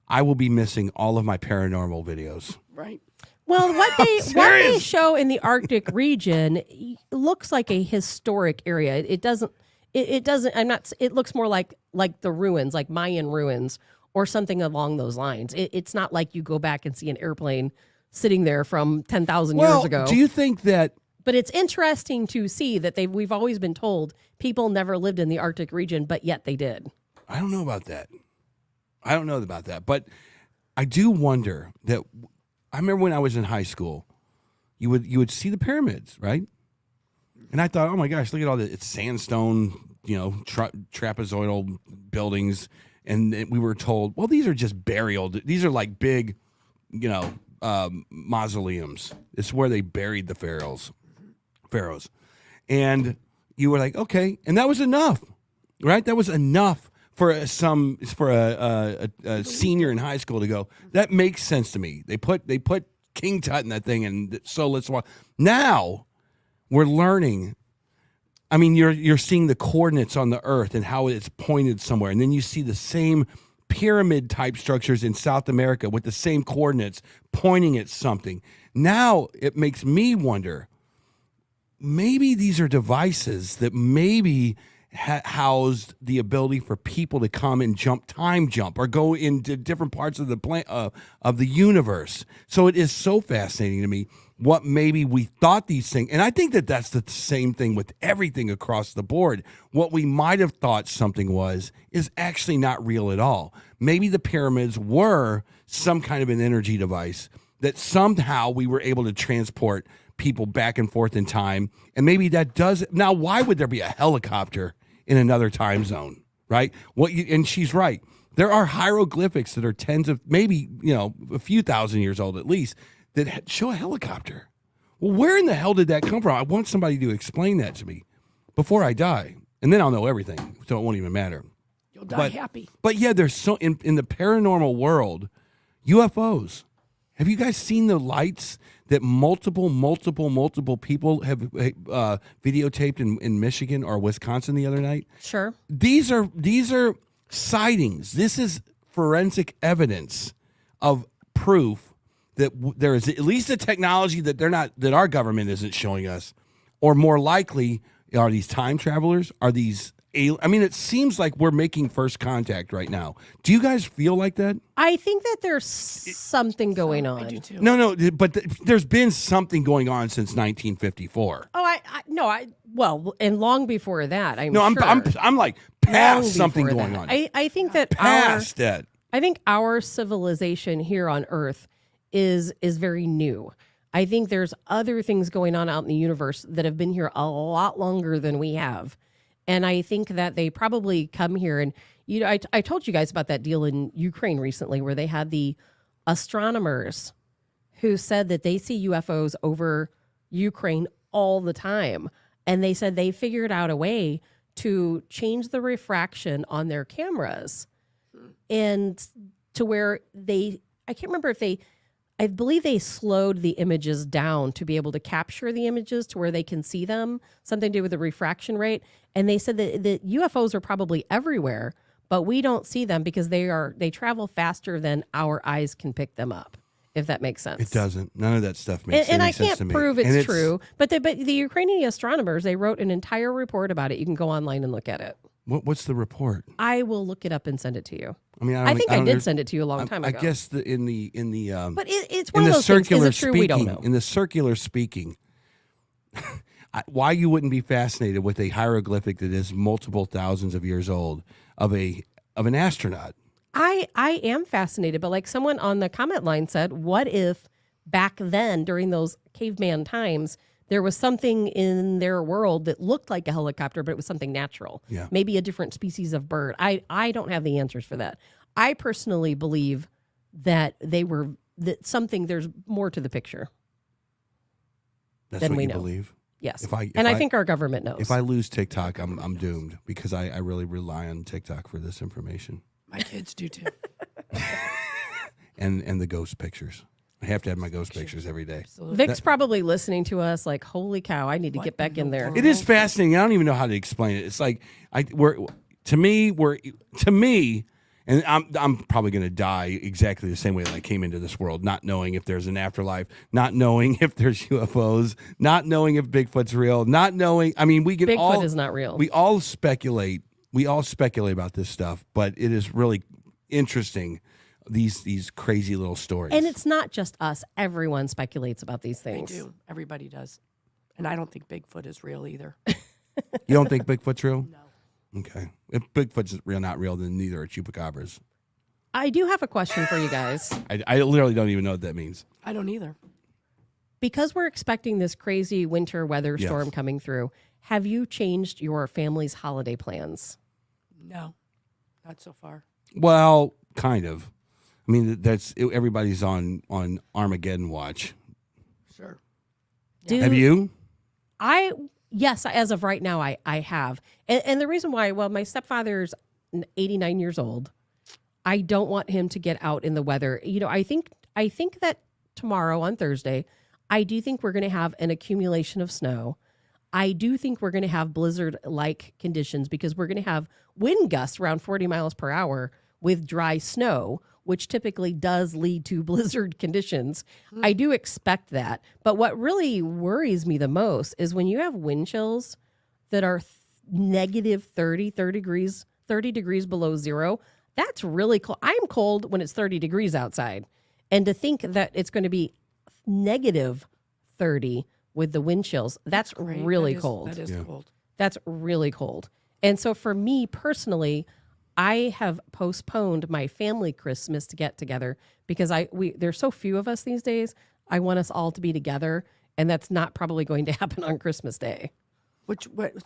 I will be missing all of my paranormal videos. Right. Well, what they serious. show in the Arctic region looks like a historic area. It doesn't. It doesn't. I'm not. It looks more like the ruins, like Mayan ruins, or something along those lines. It's not like you go back and see an airplane sitting there from 10,000 years ago. Do you think that? But it's interesting to see that we've always been told people never lived in the Arctic region, but yet they did. I don't know about that. But I do wonder that. I remember when I was in high school, you would see the pyramids, right? And I thought, oh my gosh, look at all it's sandstone, trapezoidal buildings, and we were told, well, these are just burial. These are like big, mausoleums. It's where they buried the pharaohs, and you were like, okay, and that was enough, right? That was enough for a senior in high school to go, that makes sense to me. They put King Tut in that thing, and so let's watch. Now we're learning. I mean, you're seeing the coordinates on the Earth and how it's pointed somewhere, and then you see the same pyramid type structures in South America with the same coordinates pointing at something. Now it makes me wonder. Maybe these are devices that maybe housed the ability for people to come and time jump or go into different parts of the universe. So it is so fascinating to me what maybe we thought these things, and I think that that's the same thing with everything across the board. What we might have thought something is actually not real at all. Maybe the pyramids were some kind of an energy device that somehow we were able to transport people back and forth in time, and maybe that does. Now, why would there be a helicopter in another time zone, right? And she's right. There are hieroglyphics that are tens of, maybe, a few thousand years old at least, that show a helicopter. Well, where in the hell did that come from? I want somebody to explain that to me before I die, and then I'll know everything, so it won't even matter. You'll die happy. But yeah, there's so in the paranormal world, UFOs. Have you guys seen the lights that multiple people have videotaped in Michigan or Wisconsin the other night? Sure. These are sightings. This is forensic evidence of proof that there is at least a technology that our government isn't showing us, or more likely, are these time travelers? Are these? I mean, it seems like we're making first contact right now. Do you guys feel like that? I think that there's something going on. I do too. No, but there's been something going on since 1954. Oh, well, and long before that. I'm like past something before going that. on. I think that Past that. I think our civilization here on Earth is very new. I think there's other things going on out in the universe that have been here a lot longer than we have. And I think that they probably come here. And, I told you guys about that deal in Ukraine recently where they had the astronomers who said that they see UFOs over Ukraine all the time. And they said they figured out a way to change the refraction on their cameras and to where I can't remember if I believe they slowed the images down to be able to capture the images to where they can see them, something to do with the refraction rate. And they said that the UFOs are probably everywhere, but we don't see them because they travel faster than our eyes can pick them up, if that makes sense. It doesn't. None of that stuff makes and any I sense can't to me. prove And it's true, but the Ukrainian astronomers, they wrote an entire report about it. You can go online and look at it. What's the report? I will look it up and send it to you. I mean, I think I did send it to you a long time ago. I guess in the but it's one of those things. Is it true? We don't know. In the circular speaking, why you wouldn't be fascinated with a hieroglyphic that is multiple thousands of years old of an astronaut? I am fascinated, but like someone on the comment line said, what if back then during those caveman times there was something in their world that looked like a helicopter, but it was something natural. Yeah. Maybe a different species of bird. I don't have the answers for that. I personally believe that there's more to the picture. That's than what we you know. believe? Yes. I think our government knows. If I lose TikTok, I'm doomed because I really rely on TikTok for this information. My kids do too. and the ghost pictures. I have to have my ghost pictures every day. Absolutely. Vic's probably listening to us like, holy cow, I need to What get back in in the there. world? It is fascinating. I don't even know how to explain it. It's like to me, and I'm probably going to die exactly the same way that I came into this world, not knowing if there's an afterlife, not knowing if there's UFOs, not knowing if Bigfoot's real, not knowing. I mean, we can Bigfoot all is not real. We all speculate. We all speculate about this stuff, but it is really interesting. These crazy little stories. And it's not just us. Everyone speculates about these They things. do. Everybody does. And I don't think Bigfoot is real either. You don't think Bigfoot's real? No. Okay. If Bigfoot's real, not real, then neither are chupacabras. I do have a question for you guys. I literally don't even know what that means. I don't either. Because we're expecting this crazy winter weather Yes. storm coming through, have you changed your family's holiday plans? No, not so far. Well, kind of. I mean, everybody's on Armageddon watch. Sure. Do Have you? Yes, as of right now, I have. And the reason why, well, my stepfather's 89 years old. I don't want him to get out in the weather. You know, I think that tomorrow on Thursday, I do think we're going to have an accumulation of snow. I do think we're going to have blizzard-like conditions because we're going to have wind gusts around 40 miles per hour with dry snow, which typically does lead to blizzard conditions. I do expect that. But what really worries me the most is when you have wind chills that are negative 30 degrees below zero. That's really cold. I'm cold when it's 30 degrees outside. And to think that it's going to be negative 30 with the wind chills, that's Great. really That is- cold. That is Yeah. cold. That's really cold. And so for me personally, I have postponed my family Christmas to get together because there's so few of us these days. I want us all to be together, and that's not probably going to happen on Christmas Day.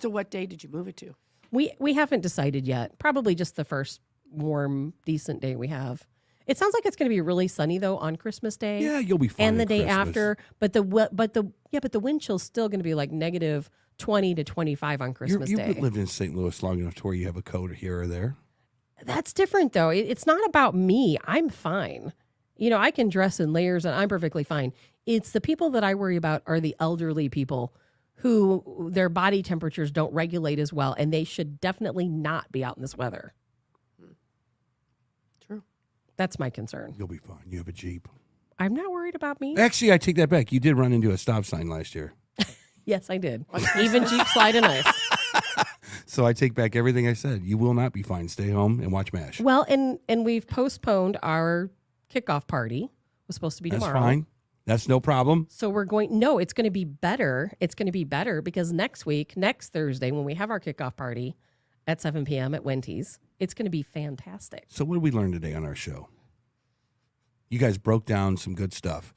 So what day did you move it to? We haven't decided yet. Probably just the first warm, decent day we have. It sounds like it's going to be really sunny though on Christmas Day. Yeah, you'll be fine. And the on day Christmas. after, but the wind chill's still going to be like negative 20 to 25 on Christmas You've Day. lived in St. Louis long enough to where you have a coat here or there. That's different though. It's not about me. I'm fine. You know, I can dress in layers and I'm perfectly fine. It's the people that I worry about are the elderly people who their body temperatures don't regulate as well, and they should definitely not be out in this weather. True. That's my concern. You'll be fine. You have a Jeep. I'm not worried about me. Actually, I take that back. You did run into a stop sign last year. Yes, I did. Even Jeep slide and ice. So I take back everything I said. You will not be fine. Stay home and watch MASH. Well, and we've postponed our kickoff party. It was supposed to be That's tomorrow. fine. That's no problem. So we're going, no, it's going to be better. It's going to be better because next Thursday, when we have our kickoff party at 7 p.m. at Wenty's, it's going to be fantastic. So what did we learn today on our show? You guys broke down some good stuff.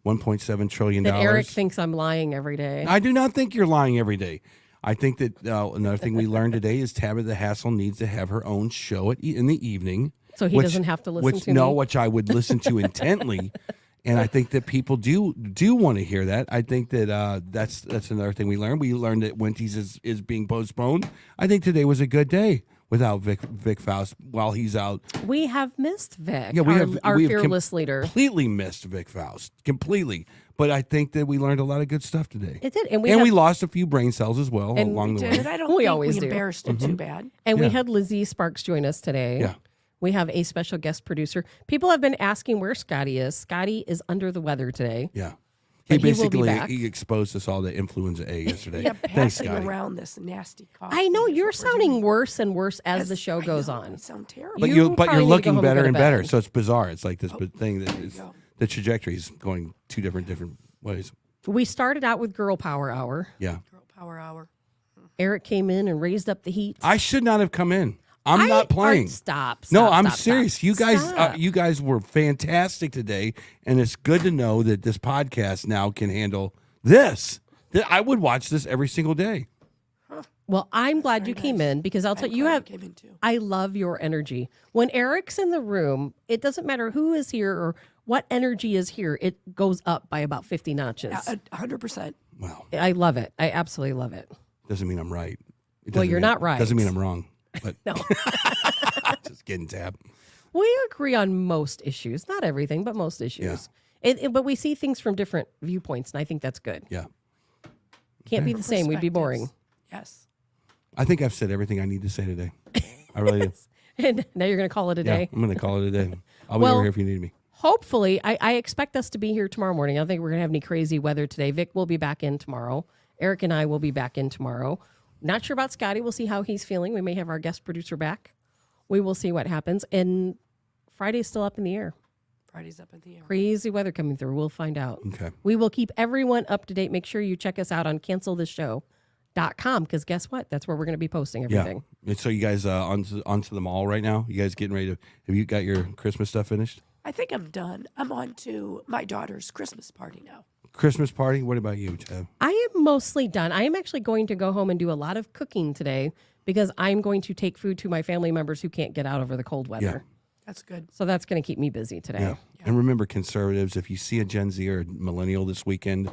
$1.7 trillion. That Eric thinks I'm lying every day. I do not think you're lying every day. I think that another thing we learned today is Tabitha Hassel needs to have her own show in the evening. So he doesn't have to listen to me? which I would listen to intently. And I think that people do want to hear that. I think that that's another thing we learned. We learned that Wenty's is being postponed. I think today was a good day without Vic Faust while he's out. We have missed Vic, Yeah, we our have fearless leader. Completely missed Vic Faust. Completely. But I think that we learned a lot of good stuff today. It did. And we lost a few brain cells as well And along the way. Did I don't We think always we do. embarrassed it too bad. And we Yeah. had Lizzie Sparks join us today. Yeah. We have a special guest producer. People have been asking where Scotty is. Scotty is under the weather today. Yeah. But he will be back. He exposed us all to influenza A yesterday. Yeah, Thanks, passing Scotty. around this nasty cough. I know is you're what we're sounding doing. worse and worse as the show I goes know, on. You sound terrible. But You you're probably need to go looking home and better go to and better. bed. So it's bizarre. It's like this thing that is go. the trajectory is going two different ways. We started out with Girl Power Hour. Yeah. Girl Power Hour. Eric came in and raised up the heat. I should not have come in. I'm not playing. Stop. No, stop, I'm stop, serious. stop. You guys, Stop. you guys were fantastic today, and it's good to know that this podcast now can handle this. That I would watch this every single day. Well, I'm glad you came in because I'll tell you have. Came in too. I love your energy. When Eric's in the room, it doesn't matter who is here or what energy is here. It goes up by about 50 notches. 100%. Wow, I love it. I absolutely love it. doesn't mean I'm right. Well, you're not right. Doesn't mean I'm wrong. But No. just kidding, Tab. We agree on most issues, not everything, but most issues. But we see things from different viewpoints, and I think that's good. Yeah. Can't be the same. We'd be boring. Yes. I think I've said everything I need to say today. I really do. And now you're going to call it a Yeah, day. I'm going to call it a day. I'll be Well, over here if you need me. Hopefully, I expect us to be here tomorrow morning. I don't think we're going to have any crazy weather today. Vic will be back in tomorrow. Eric and I will be back in tomorrow. Not sure about Scotty. We'll see how he's feeling. We may have our guest producer back. We will see what happens. And Friday's still up in the air. Friday's up in the air. Crazy weather coming through. We'll find out. Okay. We will keep everyone up to date. Make sure you check us out on cancelthisshow.com because guess what? That's where we're going to be posting everything. Yeah. And so you guys onto the mall right now? You guys getting ready to, have you got your Christmas stuff finished? I think I'm done. I'm on to my daughter's Christmas party now. Christmas party? What about you, Tab? I am mostly done. I am actually going to go home and do a lot of cooking today because I'm going to take food to my family members who can't get out over the cold weather. That's good. So that's going to keep me busy today. Yeah. And remember, conservatives, if you see a Gen Z or a millennial this weekend,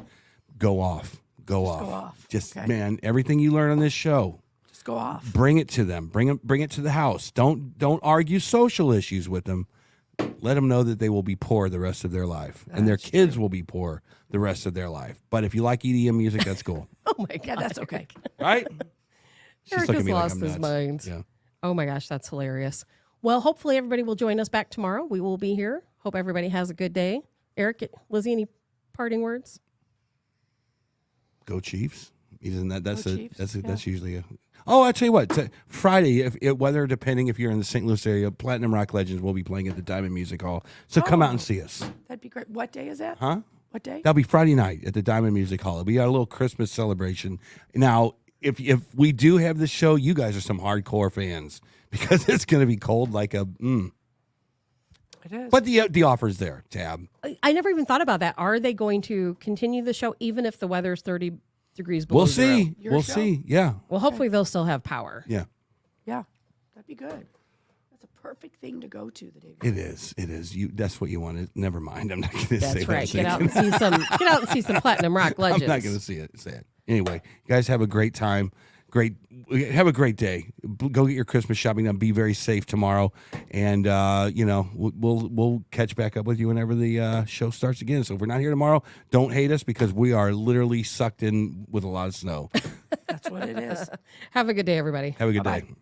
go off. Go off. Just, Okay. man, everything you learn on this show, Just go off. bring it to them. Bring it to the house. Don't argue social issues with them. Let them know that they will be poor the rest of their life, and their kids will be poor the rest of their life. But if you like EDM music, that's cool, Oh my God. Yeah, that's okay. right? She's Eric looking has at me like lost I'm his nuts. mind. Yeah. Oh my gosh, that's hilarious. Well, hopefully everybody will join us back tomorrow. We will be here. Hope everybody has a good day. Eric, Lizzie, any parting words? Go Chiefs. Isn't that that's Go a Chiefs, that's usually a. Oh, I tell you what. Friday, weather depending if you're in the St. Louis area, Platinum Rock Legends will be playing at the Diamond Music Hall. So come out and see us. That'd be great. What day is that? Huh? What day? That'll be Friday night at the Diamond Music Hall. It'll be our little Christmas celebration. Now, if we do have this show, you guys are some hardcore fans because it's going to be cold like a. It is. But the offer's there, Tab. I never even thought about that. Are they going to continue the show even if the weather's 30 degrees below We'll zero? see. Your We'll show? see. Yeah. Well, hopefully they'll still have power. Yeah. Yeah, that'd be good. That's a perfect thing to go to the day. It is. It is. That's what you wanted. Never mind. I'm not going to say That's what right. I'm Get out thinking. and see some Platinum Rock Legends. I'm not going to say it. Anyway, you guys have a great time. Have a great day. Go get your Christmas shopping done. Be very safe tomorrow, and we'll catch back up with you whenever the show starts again. So if we're not here tomorrow, don't hate us because we are literally sucked in with a lot of snow. That's what it is. Have a good day, everybody. Have a good Bye-bye. day.